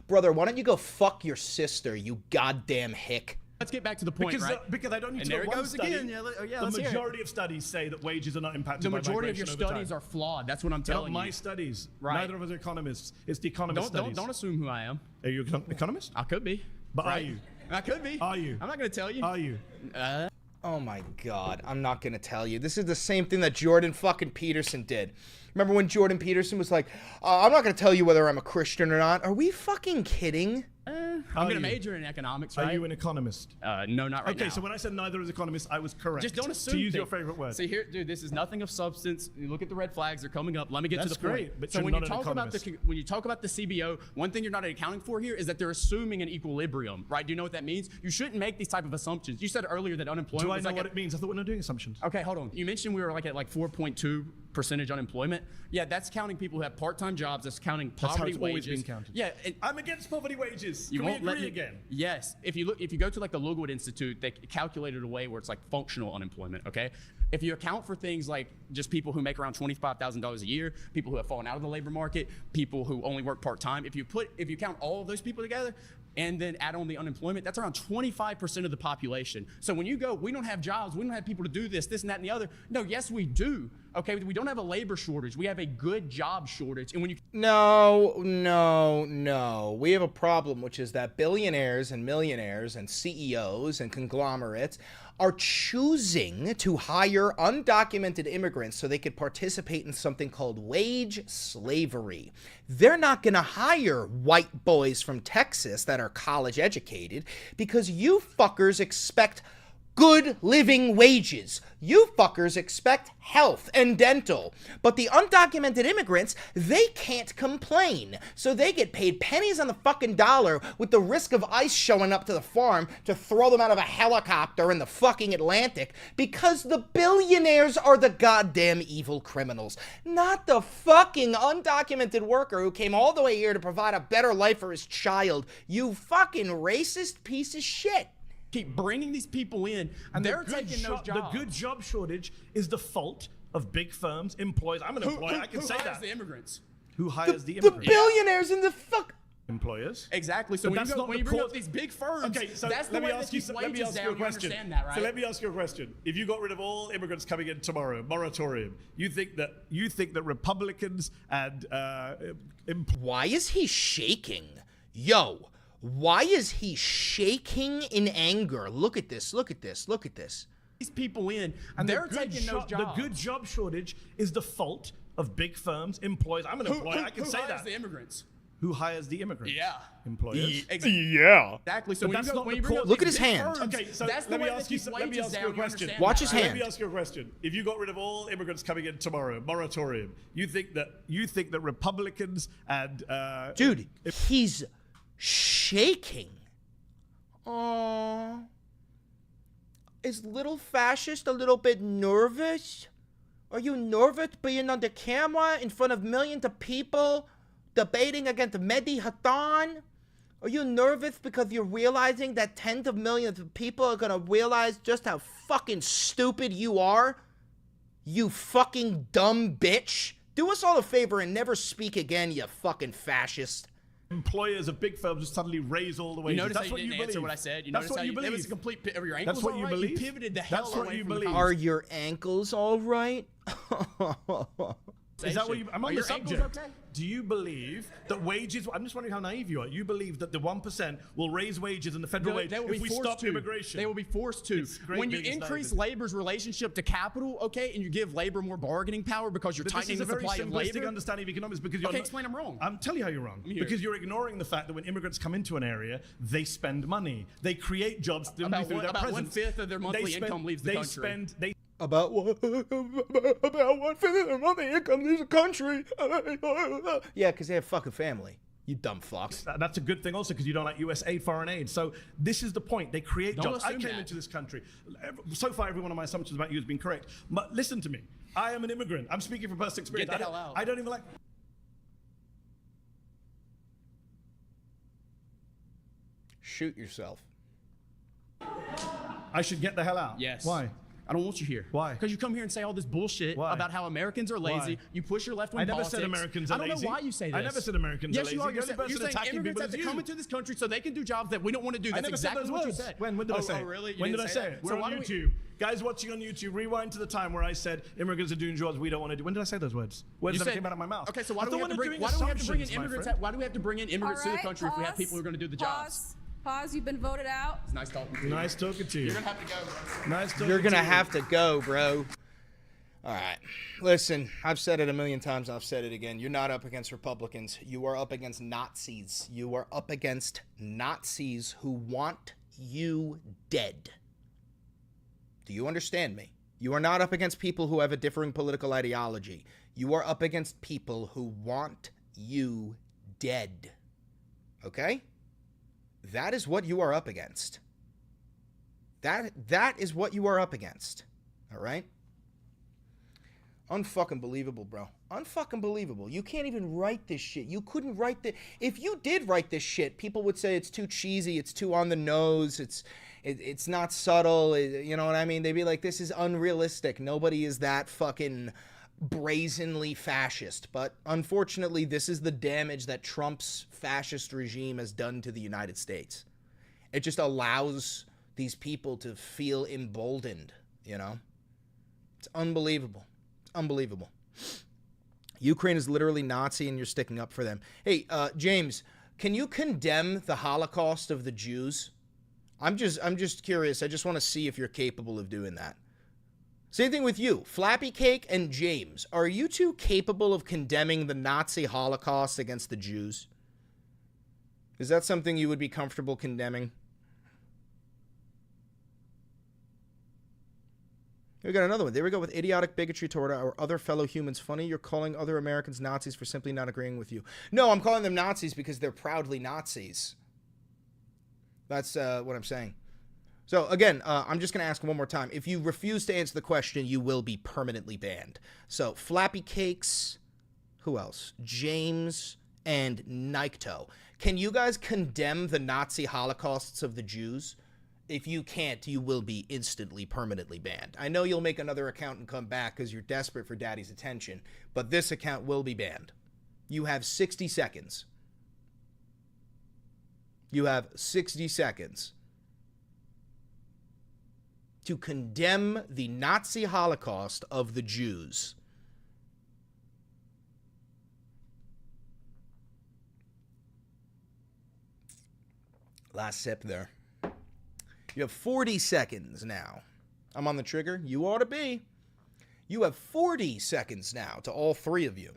Brother, why don't you go fuck your sister, you goddamn hick? Let's get back to the point, Because I don't need and to there go it one goes study. again. The majority of studies say that wages are not impacted by migration. The majority of your studies are flawed. That's what I'm telling you. Not my studies. Right. Neither of us are economists. It's the economist studies. Don't assume who I am. Are you an economist? I could be. But are you? I could be. Are you? I'm not going to tell you. Are you? Oh my God, I'm not gonna tell you. This is the same thing that Jordan fucking Peterson did. Remember when Jordan Peterson was like, I'm not gonna tell you whether I'm a Christian or not. Are we fucking kidding? I'm going to major in economics, right? Are you an economist? No, not right now. Okay, so when I said neither is economist, I was correct. Just don't assume. To use your favorite word. See here, dude, this is nothing of substance. You look at the red flags; they're coming up. Let me get to the point. Great, but so you're when not you an talk about when you talk about the CBO, one thing you're not accounting for here is that they're assuming an equilibrium, right? Do you know what that means? You shouldn't make these type of assumptions. You said earlier that unemployment. Do I know what it means? I thought we're not doing assumptions. Okay, hold on. You mentioned we were at 4.2% unemployment. Yeah, that's counting people who have part-time jobs. That's counting poverty wages. Always been counted. Yeah, I'm against poverty wages. You won't let me again. Yes, if you go to the Logood Institute, they calculated a way where it's functional unemployment. Okay, if you account for things like just people who make around $25,000 a year, people who have fallen out of the labor market, people who only work part-time, if you count all of those people together and then add on the unemployment, that's around 25% of the population. So when you go, we don't have jobs, we don't have people to do this, and that, and the other. No, yes, we do. Okay, we don't have a labor shortage. We have a good job shortage. And when you No. We have a problem, which is that billionaires and millionaires and CEOs and conglomerates are choosing to hire undocumented immigrants so they could participate in something called wage slavery. They're not going to hire white boys from Texas that are college educated because you fuckers expect good living wages. You fuckers expect health and dental. But the undocumented immigrants, they can't complain. So they get paid pennies on the fucking dollar with the risk of ICE showing up to the farm to throw them out of a helicopter in the fucking Atlantic because the billionaires are the goddamn evil criminals, not the fucking undocumented worker who came all the way here to provide a better life for his child. You fucking racist piece of shit. Keep bringing these people in, and they're taking those jobs. The good job shortage is the fault of big firms, employers. I'm an employer. I can say that. Who hires the immigrants? Who hires the immigrants? The billionaires and the fuck. Employers. Exactly. So when you bring up these big firms, so that's the way that keep wages down. You understand that, right? So let me ask you a question. If you got rid of all immigrants coming in tomorrow, moratorium, you think that Republicans and why is he shaking? Yo. Why is he shaking in anger? Look at this. These people in, and they're taking those jobs. The good job shortage is the fault of big firms, employers. I'm an employer. I can say that. Who hires the immigrants? Who hires the immigrants? Yeah. Employers? Yeah. Exactly. So when you bring up look at his hand. Okay, so that's let me ask you a question. Watch his hand. Let me ask you a question. If you got rid of all immigrants coming in tomorrow, moratorium, you think that Republicans and dude, he's shaking. Aww. Is little fascist a little bit nervous? Are you nervous being on the camera in front of millions of people debating against Mehdi Hasan? Are you nervous because you're realizing that tens of millions of people are gonna realize just how fucking stupid you are? You fucking dumb bitch. Do us all a favor and never speak again, you fucking fascist. employers of big firms just suddenly raise all the wages. You notice That's how what you you didn't answer believe. what I said. You That's notice what how you it believe. was a complete. Are your ankles That's what all you right? believe. You pivoted the That's hell what away you from the believe. Are your ankles all right? Is that what you? I'm Are on the your ankles subject. okay? Do you believe that wages? I'm just wondering how naive you are. You believe that the 1% will raise wages in the federal wage They will if be we forced stop to. immigration? They will be forced to. great When you biggest increase naive. labor's relationship to capital, okay, and you give labor more bargaining power because you're But tightening this the is a supply very of simplistic labor. understanding of economics because you're Okay, not, explain I'm wrong. I'm telling you how you're wrong. I'm here. Because you're ignoring the fact that when immigrants come into an area, they spend money. They create jobs. About 1/5 of their monthly income leaves the country. About 1/5 of their monthly income leaves the country. Yeah, because they have fucking family. You dumb fucks. That's a good thing also because you don't like US aid, foreign aid. So this is the point. They create Don't jobs. I assume came that. into this country. So far, every one of my assumptions about you has been correct. But listen to me. I am an immigrant. I'm speaking from personal experience. Get the hell out. I don't even like... Shoot yourself. I should get the hell out. Yes. Why? I don't want you here. Why? Because you come here and say all this bullshit about how Americans are lazy. Why? You push your left-wing I never politics. said Americans are I don't lazy. know why you say this. I never said Americans are yes, you lazy. are. You're, The only person saying attacking immigrants people have to is come you. into this country so they can do jobs that we don't want to do. That's I never exactly said those what words. you said. When did I say it? Oh, really? You When did didn't I say it? So We're why on don't we- YouTube. Guys watching on YouTube, rewind to the time where I said immigrants are doing jobs we don't want to do. When did I say those words? Words You that said- came out of my mouth. Okay, so why I do thought we have to we're bring? doing Why do we have to bring in assumptions, my immigrants? friend. Why do we have to bring in immigrants to the All right, country if we have pause, people who are going to do the jobs? Pause. You've been voted out. It's nice talking to you. Nice talking to you. You're gonna have to go. Bro. Nice talking You're gonna to you. have to go, bro. All right. Listen, I've said it a million times. I've said it again. You're not up against Republicans. You are up against Nazis. You are up against Nazis who want you dead. Do you understand me? You are not up against people who have a differing political ideology. You are up against people who want you dead. Okay? That is what you are up against. That is what you are up against. All right? Unfucking believable, bro. Unfucking believable. You can't even write this shit. You couldn't write the... If you did write this shit, people would say it's too cheesy, it's too on the nose, it's not subtle, you know what I mean? They'd be like, this is unrealistic. Nobody is that fucking brazenly fascist. But unfortunately, this is the damage that Trump's fascist regime has done to the United States. It just allows these people to feel emboldened, you know? It's unbelievable. Unbelievable. Ukraine is literally Nazi and you're sticking up for them. Hey, James, can you condemn the Holocaust of the Jews? I'm just curious. I just want to see if you're capable of doing that. Same thing with you, Flappy Cake and James. Are you two capable of condemning the Nazi Holocaust against the Jews? Is that something you would be comfortable condemning? We got another one. There we go with idiotic bigotry toward our other fellow humans. Funny, you're calling other Americans Nazis for simply not agreeing with you. No, I'm calling them Nazis because they're proudly Nazis. That's what I'm saying. So again, I'm just going to ask one more time. If you refuse to answer the question, you will be permanently banned. So Flappy Cakes, who else? James and Nikto. Can you guys condemn the Nazi holocausts of the Jews? If you can't, you will be instantly, permanently banned. I know you'll make another account and come back because you're desperate for daddy's attention, but this account will be banned. You have 60 seconds. You have 60 seconds to condemn the Nazi Holocaust of the Jews. Last sip there. You have 40 seconds now. I'm on the trigger. You ought to be. You have 40 seconds now to all three of you.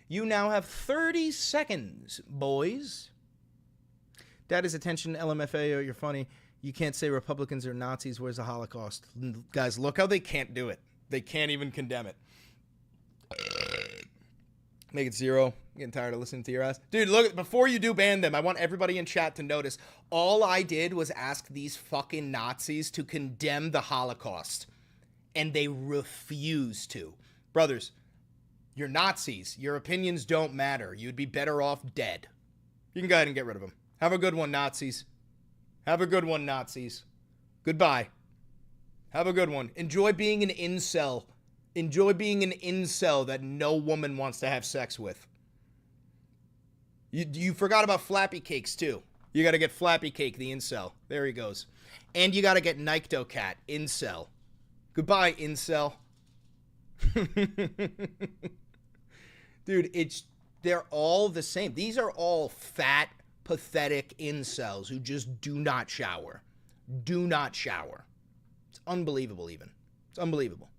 You now have 30 seconds, boys. Daddy's attention, LMFAO, you're funny. You can't say Republicans are Nazis. Where's the Holocaust? Guys, look how they can't do it. They can't even condemn it. Make it 0. I'm getting tired of listening to your ass. Dude, look, before you do ban them, I want everybody in chat to notice, all I did was ask these fucking Nazis to condemn the Holocaust. And they refuse to. Brothers, you're Nazis. Your opinions don't matter. You'd be better off dead. You can go ahead and get rid of them. Have a good one, Nazis. Have a good one, Nazis. Goodbye. Have a good one. Enjoy being an incel Enjoy being an incel that no woman wants to have sex with. You forgot about Flappy Cakes, too. You got to get Flappy Cake, the incel. There he goes. And you got to get Nyctocat, incel. Goodbye, incel. Dude, they're all the same. These are all fat, pathetic incels who just do not shower. Do not shower. It's unbelievable, even. It's unbelievable.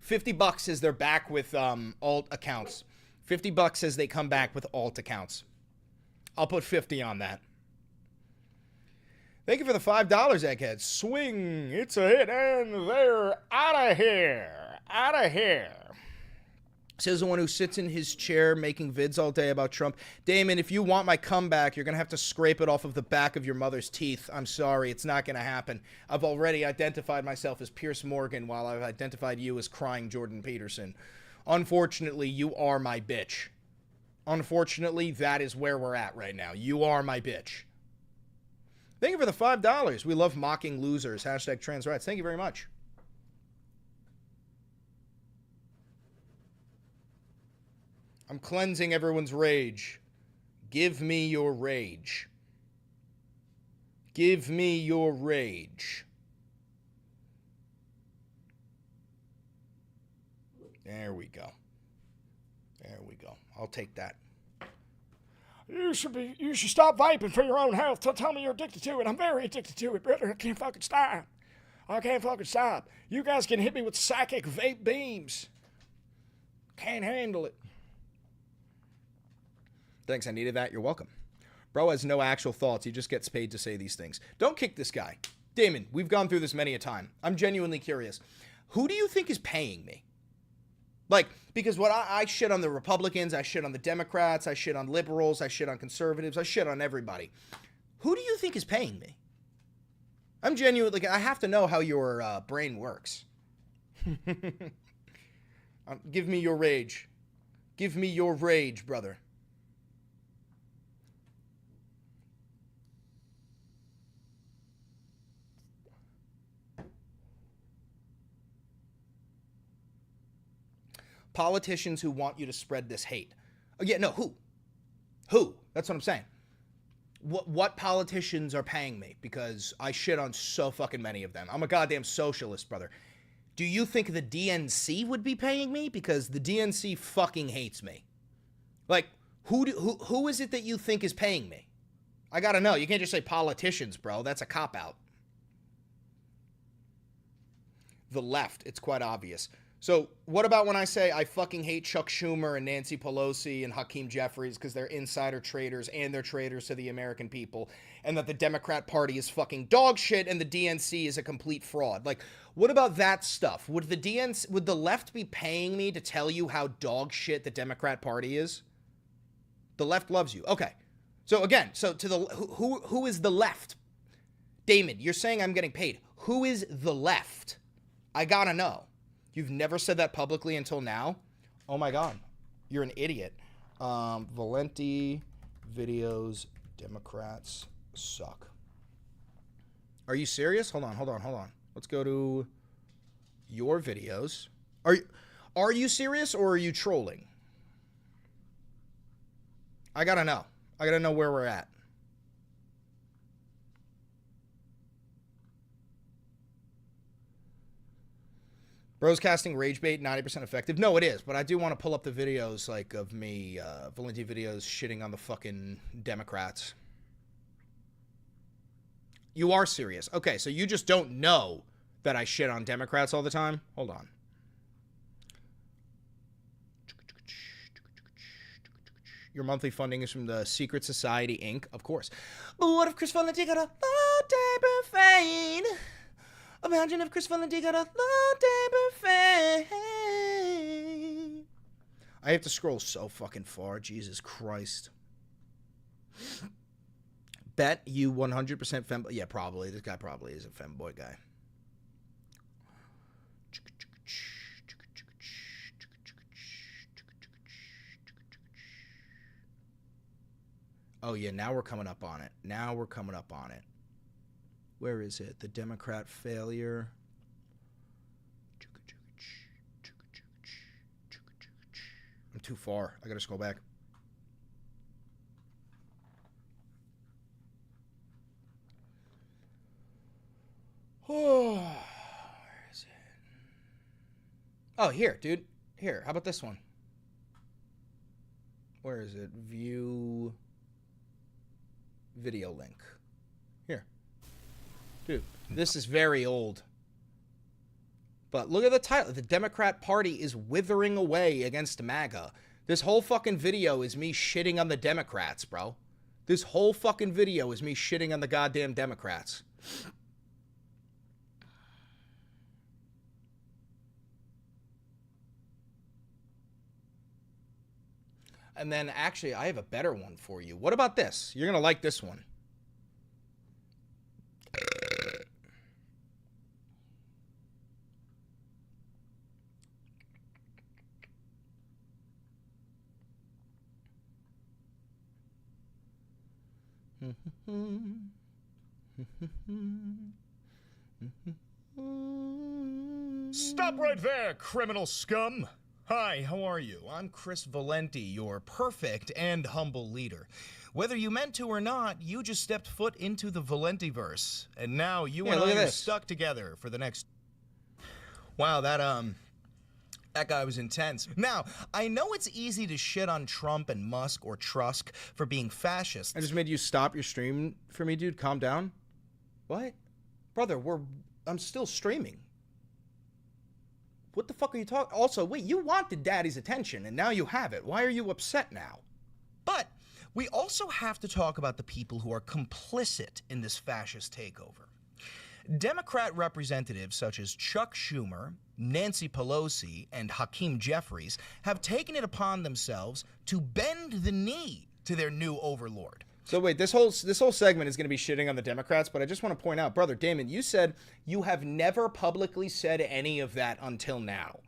$50 says they're back with alt accounts. $50 says they come back with alt accounts. I'll put 50 on that. Thank you for the $5, Egghead. Swing. It's a hit, and they're out of here. Out of here. Says the one who sits in his chair making vids all day about Trump. Damon, if you want my comeback, you're going to have to scrape it off of the back of your mother's teeth. I'm sorry. It's not going to happen. I've already identified myself as Pierce Morgan while I've identified you as crying Jordan Peterson. Unfortunately, you are my bitch. Unfortunately, that is where we're at right now. You are my bitch. Thank you for the $5. We love mocking losers. Hashtag trans rights. Thank you very much. I'm cleansing everyone's rage. Give me your rage. Give me your rage. There we go. There we go. I'll take that. You should stop vaping for your own health. Tell me you're addicted to it. I'm very addicted to it, brother. I can't fucking stop. I can't fucking stop. You guys can hit me with psychic vape beams. Can't handle it. Thanks, I needed that. You're welcome. Bro has no actual thoughts. He just gets paid to say these things. Don't kick this guy. Damon, we've gone through this many a time. I'm genuinely curious. Who do you think is paying me? Like, because what I shit on the Republicans, I shit on the Democrats, I shit on liberals, I shit on conservatives, I shit on everybody. Who do you think is paying me? I'm genuinely, I have to know how your brain works. Give me your rage. Give me your rage, brother. Politicians who want you to spread this hate. Oh, yeah, no, who? Who? That's what I'm saying. What politicians are paying me? Because I shit on so fucking many of them. I'm a goddamn socialist, brother. Do you think the DNC would be paying me? Because the DNC fucking hates me. Like, who is it that you think is paying me? I gotta know. You can't just say politicians, bro. That's a cop-out. The left. It's quite obvious. So what about when I say I fucking hate Chuck Schumer and Nancy Pelosi and Hakeem Jeffries because they're insider traders and they're traitors to the American people, and that the Democrat Party is fucking dog shit and the DNC is a complete fraud? Like, what about that stuff? Would the left be paying me to tell you how dog shit the Democrat Party is? The left loves you. Okay. So again, to the who is the left? Damon, you're saying I'm getting paid. Who is the left? I gotta know. You've never said that publicly until now? Oh my God. You're an idiot. Valenti videos, Democrats suck. Are you serious? Hold on. Let's go to your videos. Are you serious or are you trolling? I gotta know. I gotta know where we're at. Bro's casting rage bait, 90% effective. No, it is, but I do want to pull up the videos like of me, Valenti videos shitting on the fucking Democrats. You are serious. Okay, so you just don't know that I shit on Democrats all the time? Hold on. Your monthly funding is from the Secret Society, Inc., of course. But what if Chris Valenti got a low taper fade? Imagine if Chris Valenti got a low taper fade. I have to scroll so fucking far. Jesus Christ. Bet you 100% femboy. Yeah, probably. This guy probably is a femboy guy. Oh, yeah, now we're coming up on it. Now we're coming up on it. Where is it? The Democrat failure. I'm too far. I gotta scroll back. Oh, where is it? Oh, here, dude. Here, how about this one? Where is it? View video link. Here. Dude, this is very old. But look at the title. The Democrat Party is withering away against MAGA. This whole fucking video is me shitting on the Democrats, bro. This whole fucking video is me shitting on the goddamn Democrats. And then, actually, I have a better one for you. What about this? You're going to like this one. Stop right there, criminal scum! Hi, how are you? I'm Chris Valenti, your perfect and humble leader. Whether you meant to or not, you just stepped foot into the Valentiverse, and now you and I are stuck together for the next... Wow, that guy was intense. Now, I know it's easy to shit on Trump and Musk or Trusk for being fascist. I just made you stop your stream for me, dude. Calm down. What? Brother, I'm still streaming. What the fuck are you talking? Also, wait, you wanted daddy's attention, and now you have it. Why are you upset now? But we also have to talk about the people who are complicit in this fascist takeover. Democrat representatives such as Chuck Schumer, Nancy Pelosi, and Hakeem Jeffries have taken it upon themselves to bend the knee to their new overlord. So wait, this whole segment is going to be shitting on the Democrats, but I just want to point out, brother Damon, you said you have never publicly said any of that until now.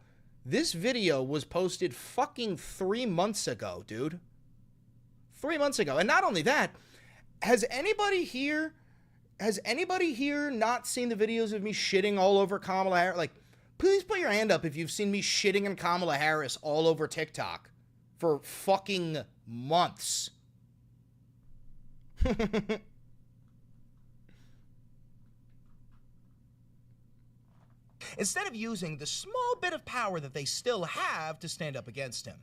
This video was posted fucking 3 months ago, dude. 3 months ago. And not only that, has anybody here not seen the videos of me shitting all over Kamala Harris? Like, please put your hand up if you've seen me shitting on Kamala Harris all over TikTok for fucking months. Instead of using the small bit of power that they still have to stand up against him.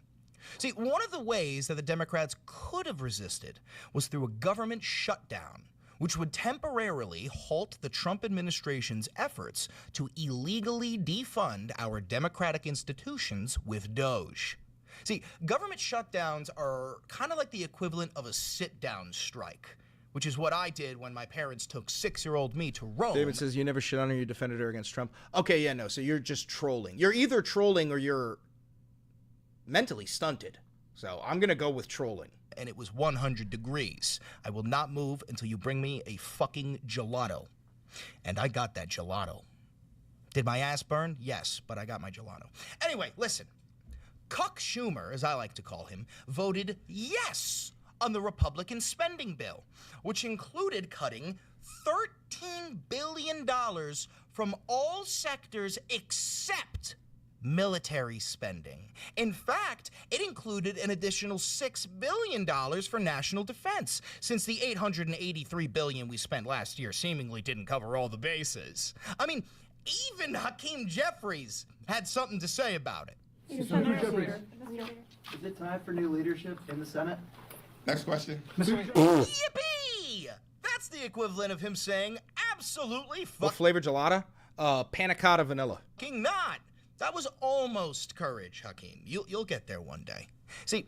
See, one of the ways that the Democrats could have resisted was through a government shutdown, which would temporarily halt the Trump administration's efforts to illegally defund our democratic institutions with Doge. See, government shutdowns are kind of like the equivalent of a sit-down strike, which is what I did when my parents took 6-year-old me to Rome. David says you never shit on her, you defended her against Trump. Okay, yeah, no, so you're just trolling. You're either trolling or you're mentally stunted. So I'm going to go with trolling. And it was 100 degrees. I will not move until you bring me a fucking gelato. And I got that gelato. Did my ass burn? Yes, but I got my gelato. Anyway, listen. Cuck Schumer, as I like to call him, voted yes on the Republican spending bill, which included cutting $13 billion from all sectors except military spending. In fact, it included an additional $6 billion for national defense, since the $883 billion we spent last year seemingly didn't cover all the bases. I mean, even Hakeem Jeffries had something to say about it. Is it time for new leadership in the Senate? Next question. Yippee! That's the equivalent of him saying absolutely fuck. What flavor gelato? Panna cotta vanilla. King not. That was almost courage, Hakeem. You'll get there one day. See,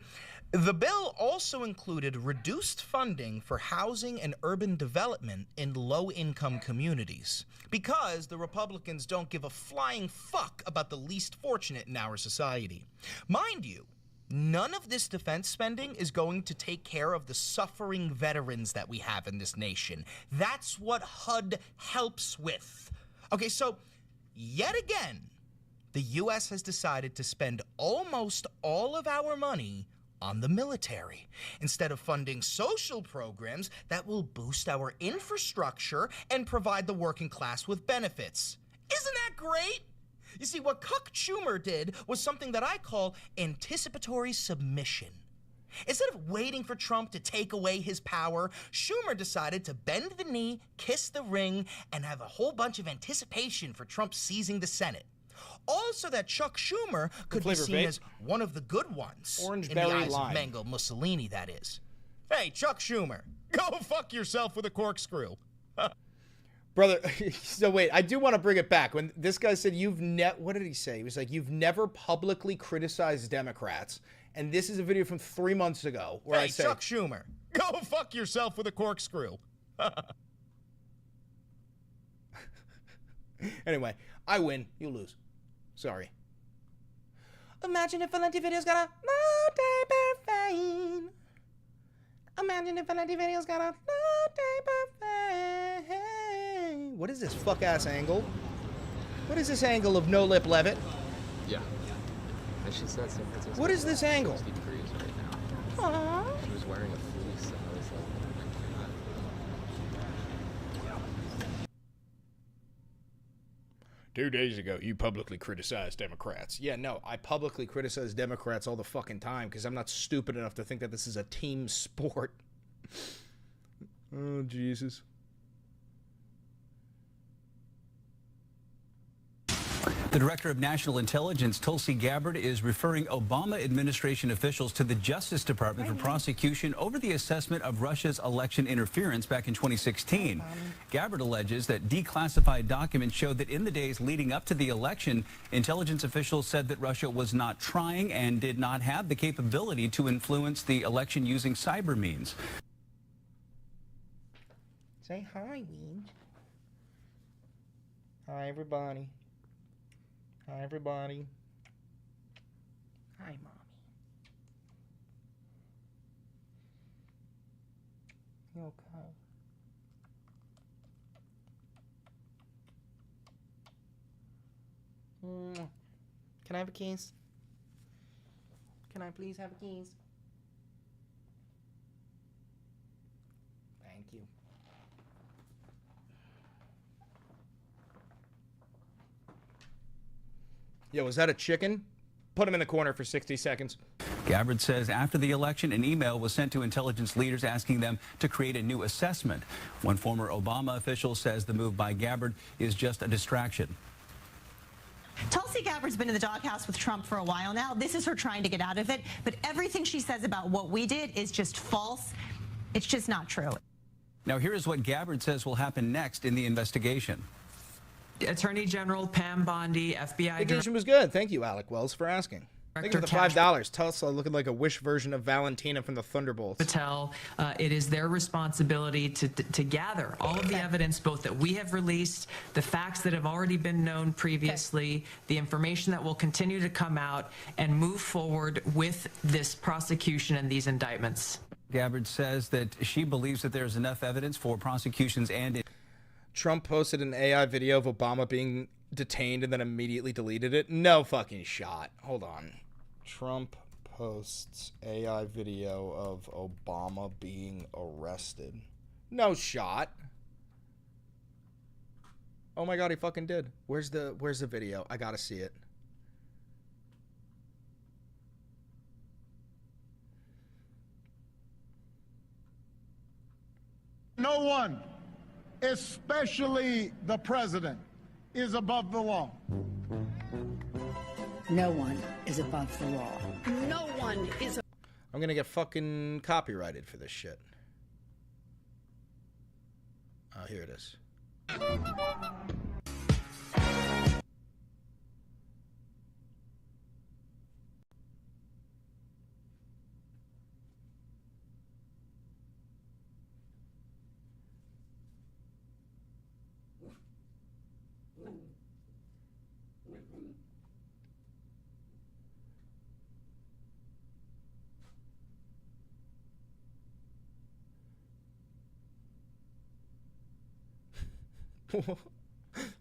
the bill also included reduced funding for housing and urban development in low-income communities, because the Republicans don't give a flying fuck about the least fortunate in our society. Mind you, none of this defense spending is going to take care of the suffering veterans that we have in this nation. That's what HUD helps with. Okay, so yet again, the U.S. has decided to spend almost all of our money on the military, instead of funding social programs that will boost our infrastructure and provide the working class with benefits. Isn't that great? You see, what Cuck Schumer did was something that I call anticipatory submission. Instead of waiting for Trump to take away his power, Schumer decided to bend the knee, kiss the ring, and have a whole bunch of anticipation for Trump seizing the Senate. Also that Chuck Schumer could be seen as one of the good ones. Orange in berry the eyes lime. of Mango Mussolini, that is. Hey, Chuck Schumer, go fuck yourself with a corkscrew. Brother, so wait, I do want to bring it back. When this guy said what did he say? He was like, you've never publicly criticized Democrats. And this is a video from 3 months ago where hey, I say, Chuck Schumer, go fuck yourself with a corkscrew. Anyway, I win, you lose. Sorry. Imagine if Valenti videos got a no fame. Imagine if Valenti videos got a no fame. What is this fuck-ass angle? What is this angle of no lip Levitt? Yeah. And she said San Francisco. What is this angle? 60 degrees right now. Aww. She was wearing a fleece and I was like, oh my God. Two days ago, you publicly criticized Democrats. Yeah, no, I publicly criticize Democrats all the fucking time because I'm not stupid enough to think that this is a team sport. Oh, Jesus. The Director of National Intelligence, Tulsi Gabbard, is referring Obama administration officials to the Justice Department for prosecution over the assessment of Russia's election interference back in 2016. Gabbard alleges that declassified documents showed that in the days leading up to the election, intelligence officials said that Russia was not trying and did not have the capability to influence the election using cyber means. Say hi, Weed. Hi, everybody. Hi, everybody. Hi, Mommy. You okay? Can I have a kiss? Can I please have a kiss? Thank you. Yo, is that a chicken? Put him in the corner for 60 seconds. Gabbard says after the election, an email was sent to intelligence leaders asking them to create a new assessment. One former Obama official says the move by Gabbard is just a distraction. Tulsi Gabbard's been in the doghouse with Trump for a while now. This is her trying to get out of it. But everything she says about what we did is just false. It's just not true. Now, here is what Gabbard says will happen next in the investigation. Attorney General Pam Bondi, FBI. The engagement was good. Thank you, Alec Wells, for asking. Thank you for the $5. Tulsa looking like a Wish version of Valentina from the Thunderbolts. Patel, it is their responsibility to gather all of the evidence, both that we have released, the facts that have already been known previously, the information that will continue to come out, and move forward with this prosecution and these indictments. Gabbard says that she believes that there's enough evidence for prosecutions and... Trump posted an AI video of Obama being detained and then immediately deleted it. No fucking shot. Hold on. Trump posts AI video of Obama being arrested. No shot. Oh my God, he fucking did. Where's the video? I gotta see it. No one, especially the president, is above the law. No one is above the law. No one is. I'm gonna get fucking copyrighted for this shit. Oh, here it is.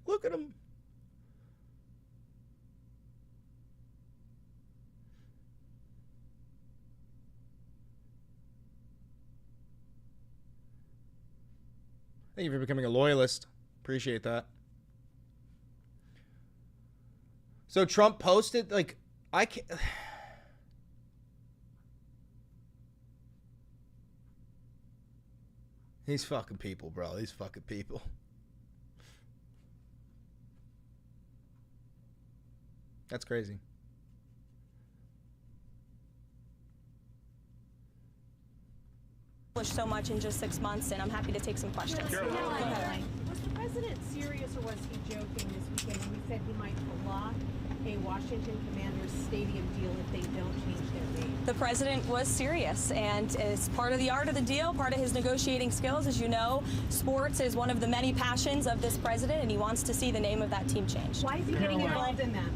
Look at him. Thank you for becoming a loyalist. Appreciate that. So Trump posted, like, I can't... These fucking people, bro. These fucking people. That's crazy. So much in just 6 months, and I'm happy to take some questions. Was the president serious, or was he joking this weekend when he said he might block a Washington Commanders stadium deal if they don't change their name? The president was serious, and it's part of the art of the deal, part of his negotiating skills. As you know, sports is one of the many passions of this president, and he wants to see the name of that team changed. Why is he getting involved in that?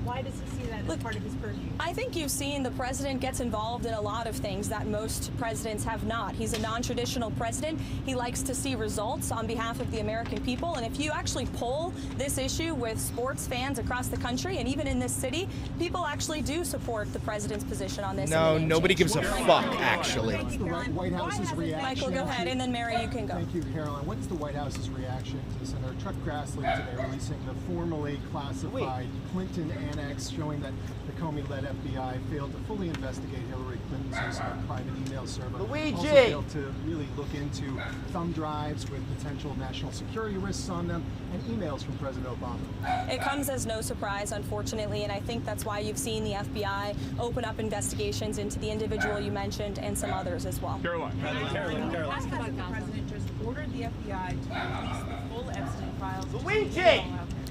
Why does he see that as part of his purview? I think you've seen the president gets involved in a lot of things that most presidents have not. He's a non-traditional president. He likes to see results on behalf of the American people. And if you actually poll this issue with sports fans across the country and even in this city, people actually do support the president's position on this. No, nobody gives a fuck, actually. What's the White House's reaction? Michael, go ahead, and then Mary, you can go. Thank you, Caroline. What's the White House's reaction to Senator Chuck Grassley today releasing the formally classified Clinton annex showing that the Comey-led FBI failed to fully investigate Hillary Clinton's use of a private email server. Also failed to really look into thumb drives with potential national security risks on them and emails from President Obama. It comes as no surprise, unfortunately, and I think that's why you've seen the FBI open up investigations into the individual you mentioned and some others as well. Caroline. Asked about the president just ordered the FBI to release the full Epstein files. Luigi!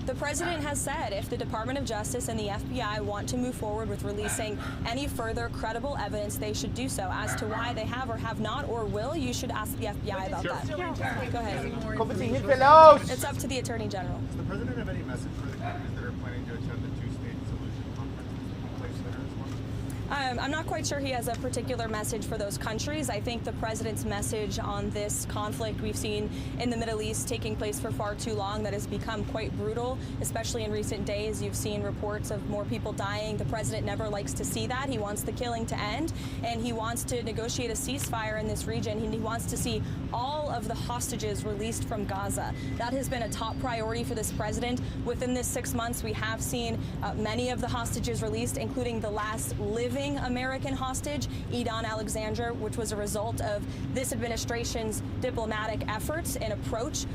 The president has said if the Department of Justice and the FBI want to move forward with releasing any further credible evidence, they should do so. As to why they have or have not or will, you should ask the FBI about that. Go ahead. It's up to the Attorney General. Does the president have any message for the countries that are planning to attend the two-state solution conference taking place there as well? I'm not quite sure he has a particular message for those countries. I think the president's message on this conflict we've seen in the Middle East taking place for far too long that has become quite brutal, especially in recent days. You've seen reports of more people dying. The president never likes to see that. He wants the killing to end, and he wants to negotiate a ceasefire in this region. He wants to see all of the hostages released from Gaza. That has been a top priority for this president. Within this 6 months, we have seen many of the hostages released, including the last living American hostage, Edon Alexander, which was a result of this administration's diplomatic efforts and approach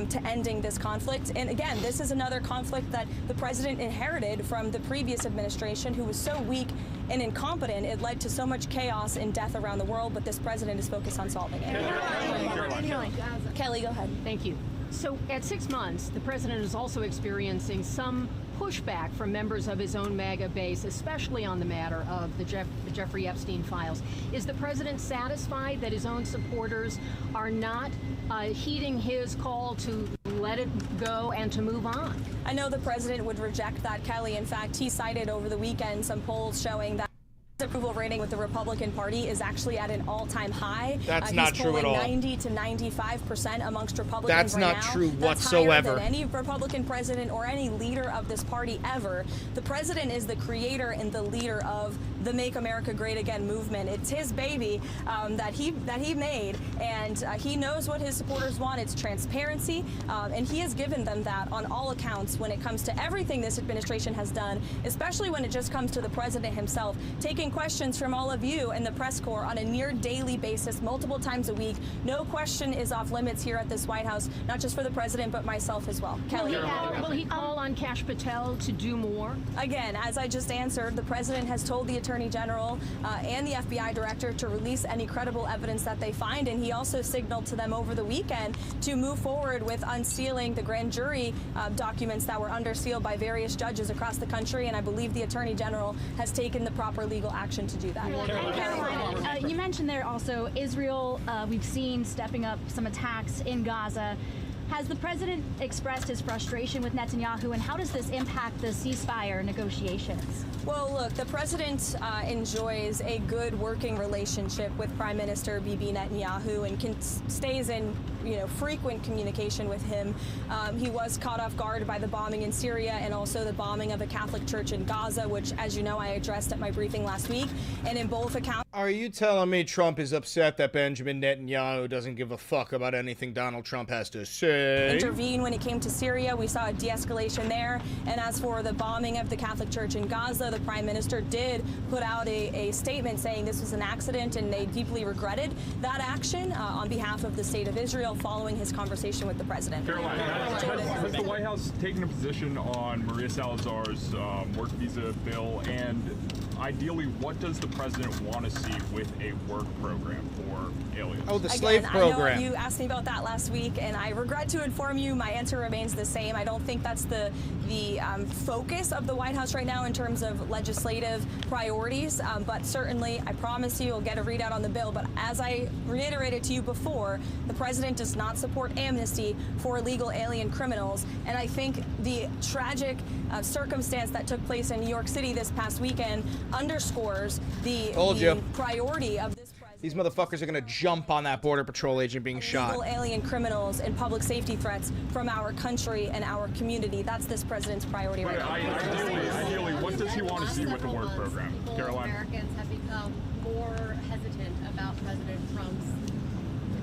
to ending this conflict. And again, this is another conflict that the president inherited from the previous administration, who was so weak and incompetent, it led to so much chaos and death around the world, but this president is focused on solving it. Kelly, go ahead. Thank you. So at 6 months, the president is also experiencing some pushback from members of his own MAGA base, especially on the matter of the Jeffrey Epstein files. Is the president satisfied that his own supporters are not heeding his call to let it go and to move on? I know the president would reject that, Kelly. In fact, he cited over the weekend some polls showing that approval rating with the Republican Party is actually at an all-time high. That's not true at all. 90 to 95% amongst Republicans That's right not now. true That's whatsoever. Higher than any Republican president or any leader of this party ever. The president is the creator and the leader of the Make America Great Again movement. It's his baby that he made, and he knows what his supporters want. It's transparency, and he has given them that on all accounts when it comes to everything this administration has done, especially when it just comes to the president himself, taking questions from all of you in the press corps on a near daily basis, multiple times a week. No question is off limits here at this White House, not just for the president, but myself as well. Kelly. Will he call on Kash Patel to do more? Again, as I just answered, the president has told the Attorney General and the FBI director to release any credible evidence that they find, and he also signaled to them over the weekend to move forward with unsealing the grand jury documents that were under seal by various judges across the country, and I believe the Attorney General has taken the proper legal action to do that. Caroline, you mentioned there also Israel, we've seen stepping up some attacks in Gaza. Has the president expressed his frustration with Netanyahu, and how does this impact the ceasefire negotiations? Well, look, the president enjoys a good working relationship with Prime Minister Bibi Netanyahu and stays in frequent communication with him. He was caught off guard by the bombing in Syria and also the bombing of a Catholic church in Gaza, which, as you know, I addressed at my briefing last week. And in both accounts... Are you telling me Trump is upset that Benjamin Netanyahu doesn't give a fuck about anything Donald Trump has to say? Intervene when it came to Syria. We saw a de-escalation there. And as for the bombing of the Catholic church in Gaza, the Prime Minister did put out a statement saying this was an accident and they deeply regretted that action on behalf of the state of Israel following his conversation with the president. Caroline, has the White House taken a position on Maria Salazar's work visa bill? And ideally, what does the president want to see with a work program for aliens? Oh, the slave program. I know you asked me about that last week, and I regret to inform you my answer remains the same. I don't think that's the focus of the White House right now in terms of legislative priorities, but certainly I promise you we'll get a readout on the bill. But as I reiterated to you before, the president does not support amnesty for illegal alien criminals, and I think the tragic circumstance that took place in New York City this past weekend underscores the priority of this. These motherfuckers are gonna jump on that Border Patrol agent being shot. Illegal alien criminals and public safety threats from our country and our community. That's this president's priority right now. Ideally, what does he want to see with the work program? Caroline? Americans have become more hesitant about President Trump's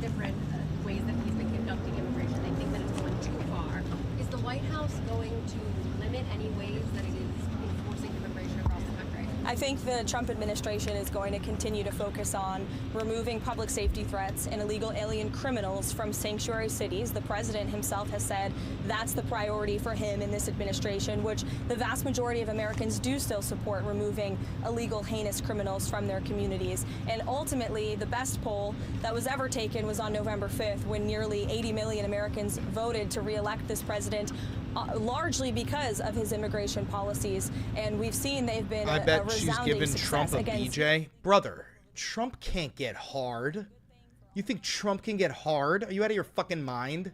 different ways that he's been conducting immigration. They think that it's going too far. Is the White House going to limit any ways that it is enforcing immigration across the country? I think the Trump administration is going to continue to focus on removing public safety threats and illegal alien criminals from sanctuary cities. The president himself has said that's the priority for him in this administration, which the vast majority of Americans do still support, removing illegal, heinous criminals from their communities. And ultimately, the best poll that was ever taken was on November 5th, when nearly 80 million Americans voted to re-elect this president, largely because of his immigration policies. And we've seen they've been I bet a she's giving Trump a against BJ. Brother, Trump can't get hard. You think Trump can get hard? Are you out of your fucking mind?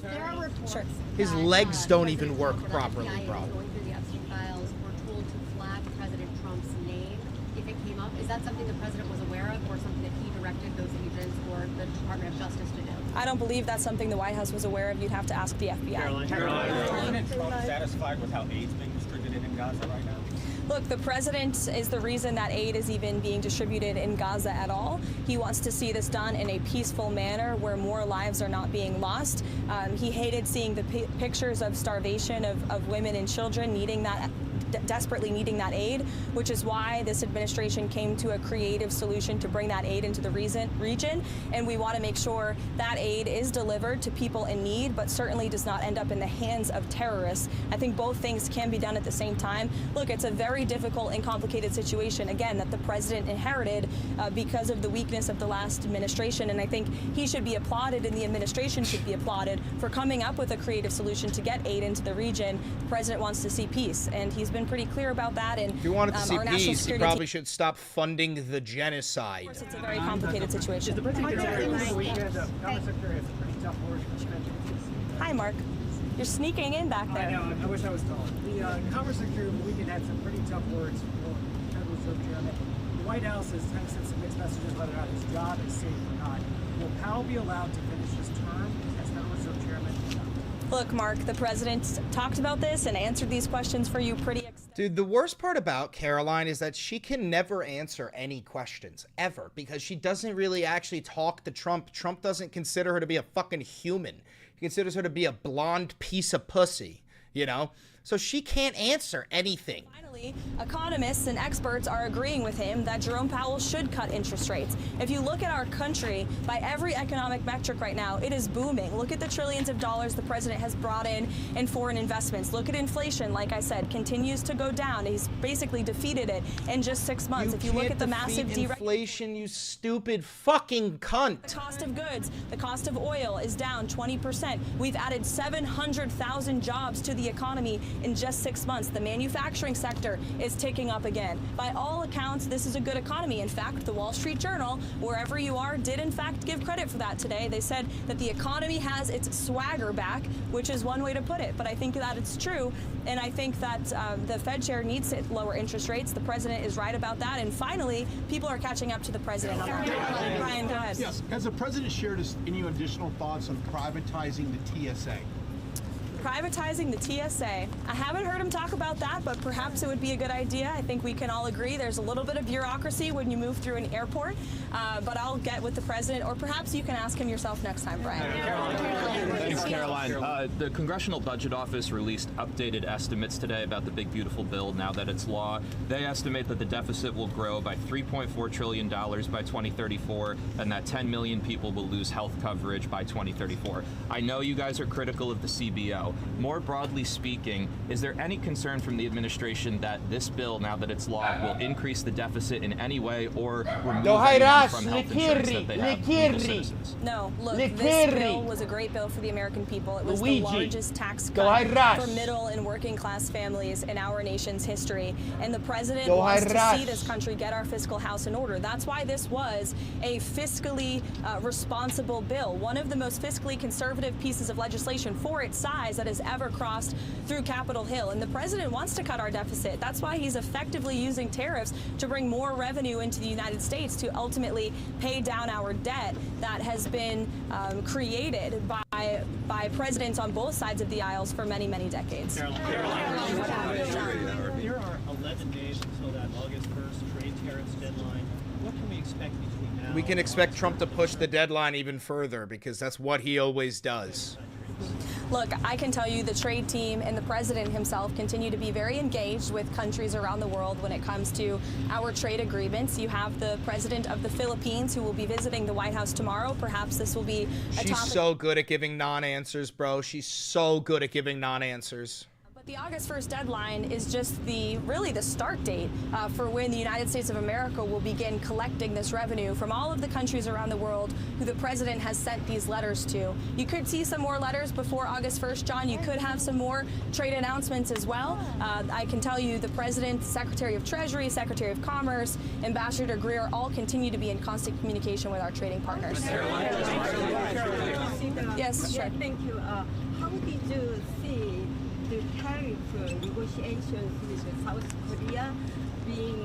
There are reports His legs don't even work properly, bro. Going through the Epstein files, we're told to flag President Trump's name if it came up. Is that something the president was aware of, or something that he directed those agents or the Department of Justice to do? I don't believe that's something the White House was aware of. You'd have to ask the FBI. Is President Trump satisfied with how aid's being distributed in Gaza right now? Look, the president is the reason that aid is even being distributed in Gaza at all. He wants to see this done in a peaceful manner where more lives are not being lost. He hated seeing the pictures of starvation of women and children needing that, desperately needing that aid, which is why this administration came to a creative solution to bring that aid into the region. And we want to make sure that aid is delivered to people in need, but certainly does not end up in the hands of terrorists. I think both things can be done at the same time. Look, it's a very difficult and complicated situation, again, that the president inherited because of the weakness of the last administration. And I think he should be applauded, and the administration should be applauded for coming up with a creative solution to get aid into the region. The president wants to see peace, and he's been pretty clear about that. And if you wanted to see our national peace, he security probably should stop funding the genocide. Of course, it's a very complicated situation. Hi, Mark. You're sneaking in back there. I know. I wish I was taller. The Commerce Secretary over the weekend had some pretty tough words for Federal Reserve Chairman. The White House has kind of sent some mixed messages whether or not his job is safe or not. Will Powell be allowed to finish his term as Federal Reserve Chairman? Look, Mark, the president talked about this and answered these questions for you pretty extensively. Dude, the worst part about Caroline is that she can never answer any questions, ever, because she doesn't really actually talk to Trump. Trump doesn't consider her to be a fucking human. He considers her to be a blonde piece of pussy, you know? So she can't answer anything. Finally, economists and experts are agreeing with him that Jerome Powell should cut interest rates. If you look at our country, by every economic metric right now, it is booming. Look at the trillions of dollars the president has brought in foreign investments. Look at inflation, like I said, continues to go down. He's basically defeated it in just 6 months. If you look at the massive inflation, you stupid fucking cunt. The cost of goods, the cost of oil is down 20%. We've added 700,000 jobs to the economy in just 6 months. The manufacturing sector is ticking up again. By all accounts, this is a good economy. In fact, the Wall Street Journal, wherever you are, did in fact give credit for that today. They said that the economy has its swagger back, which is one way to put it. But I think that it's true, and I think that the Fed chair needs to lower interest rates. The president is right about that. And finally, people are catching up to the president on that. Brian, go ahead. Yes. Has the president shared any additional thoughts on privatizing the TSA? Privatizing the TSA. I haven't heard him talk about that, but perhaps it would be a good idea. I think we can all agree there's a little bit of bureaucracy when you move through an airport, but I'll get with the president, or perhaps you can ask him yourself next time, Brian. Thanks, Caroline. The Congressional Budget Office released updated estimates today about the big, beautiful bill now that it's law. They estimate that the deficit will grow by $3.4 trillion by 2034, and that 10 million people will lose health coverage by 2034. I know you guys are critical of the CBO. More broadly speaking, is there any concern from the administration that this bill, now that it's law, will increase the deficit in any way or remove anyone from health insurance that they have legal citizens? No, look, this bill was a great bill for the American people. It was the largest tax cut for middle and working class families in our nation's history. And the president wants to see this country get our fiscal house in order. That's why this was a fiscally responsible bill, one of the most fiscally conservative pieces of legislation for its size that has ever crossed through Capitol Hill. And the president wants to cut our deficit. That's why he's effectively using tariffs to bring more revenue into the United States to ultimately pay down our debt that has been created by presidents on both sides of the aisles for many, many decades. There are 11 days until that August 1st trade tariffs deadline. What can we expect between now? We can expect Trump to push the deadline even further because that's what he always does. Look, I can tell you the trade team and the president himself continue to be very engaged with countries around the world when it comes to our trade agreements. You have the president of the Philippines who will be visiting the White House tomorrow. Perhaps this will be a topic. She's so good at giving non-answers, bro. She's so good at giving non-answers. The August 1st deadline is just really the start date for when the United States of America will begin collecting this revenue from all of the countries around the world who the president has sent these letters to. You could see some more letters before August 1st, John. You could have some more trade announcements as well. I can tell you the president, Secretary of Treasury, Secretary of Commerce, Ambassador Greer all continue to be in constant communication with our trading partners. Yes, sure. Thank you. How did you see the tariff negotiations with South Korea being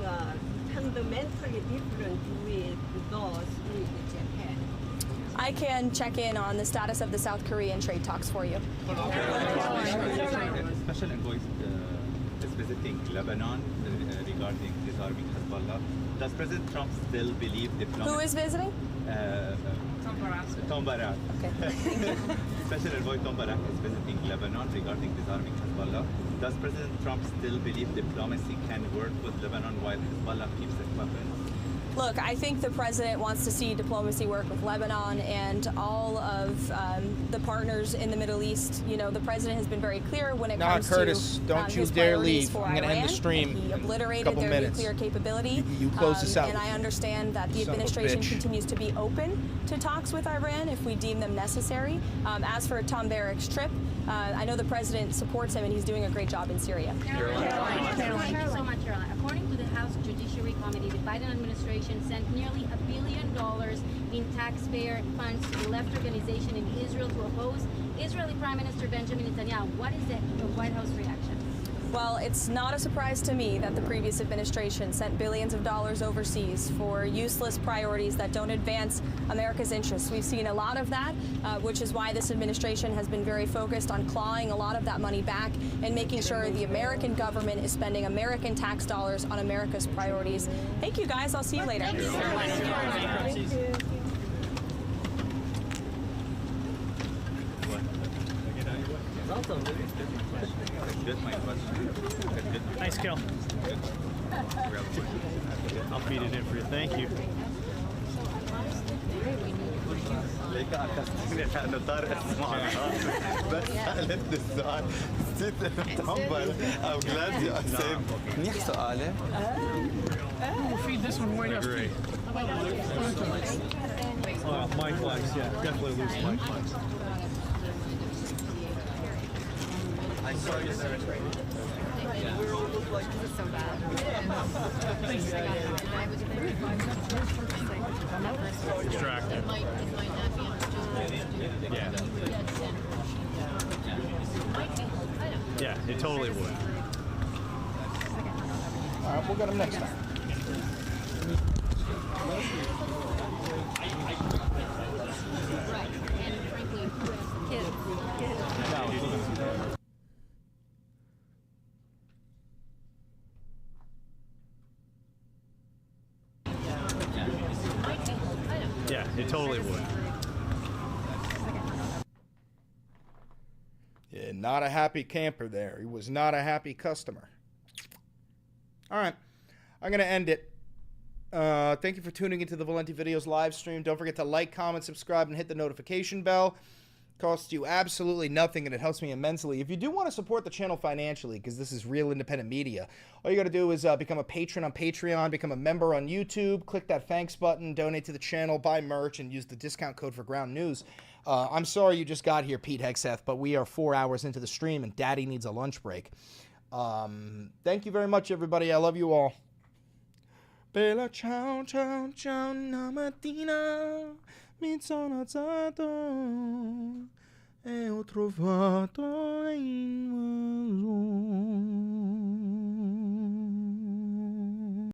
fundamentally different with those with Japan? I can check in on the status of the South Korean trade talks for you. Special envoy is visiting Lebanon regarding disarming Hezbollah. Does President Trump still believe diplomacy? Who is visiting? Tom Barak. Okay. Special envoy Tom Barak is visiting Lebanon regarding disarming Hezbollah. Does President Trump still believe diplomacy can work with Lebanon while Hezbollah keeps its weapons? Look, I think the president wants to see diplomacy work with Lebanon and all of the partners in the Middle East. You know, the president has been very clear when it comes Curtis, to don't you his dare priorities leave. for I'm going to end the Iran. stream. He obliterated Couple their minutes. nuclear capability. You close this out. And I understand that the administration continues to be open to talks with Iran if we deem them necessary. As for Tom Barak's trip, I know the president supports him and he's doing a great job in Syria. Thank you so much, Caroline. According to the House Judiciary Committee, the Biden administration sent nearly $1 billion in taxpayer funds to the left organization in Israel to oppose Israeli Prime Minister Benjamin Netanyahu. What is the White House reaction? Well, it's not a surprise to me that the previous administration sent billions of dollars overseas for useless priorities that don't advance America's interests. We've seen a lot of that, which is why this administration has been very focused on clawing a lot of that money back and making sure the American government is spending American tax dollars on America's priorities. Thank you, guys. I'll see you later. Thank you. Nice kill. I'll feed it in for you. Thank you. ليك أخذتني أنا طارق أسمعها بس سألت السؤال نسيت تنبل I'm glad you saved منيح سؤالي. We'll feed this one right up. Great. Mike likes, yeah, definitely lose Mike likes. I saw you, sir. This is so bad. And I was Distracted. It might not be understood. Yeah. Yeah, it totally would. All right, we'll get him next time. Right. And frankly, kids. Yeah, it totally would. Yeah, not a happy camper there. He was not a happy customer. All right, I'm going to end it. Thank you for tuning into the Valenti Videos live stream. Don't forget to like, comment, subscribe, and hit the notification bell. It costs you absolutely nothing, and it helps me immensely. If you do want to support the channel financially, because this is real independent media, all you got to do is become a patron on Patreon, become a member on YouTube, click that thanks button, donate to the channel, buy merch, and use the discount code for Ground News. I'm sorry you just got here, Pete Hegseth, but we are 4 hours into the stream, and Daddy needs a lunch break. Thank you very much, everybody. I love you all. Bella ciao ciao ciao una mattina mi sono alzato e ho trovato in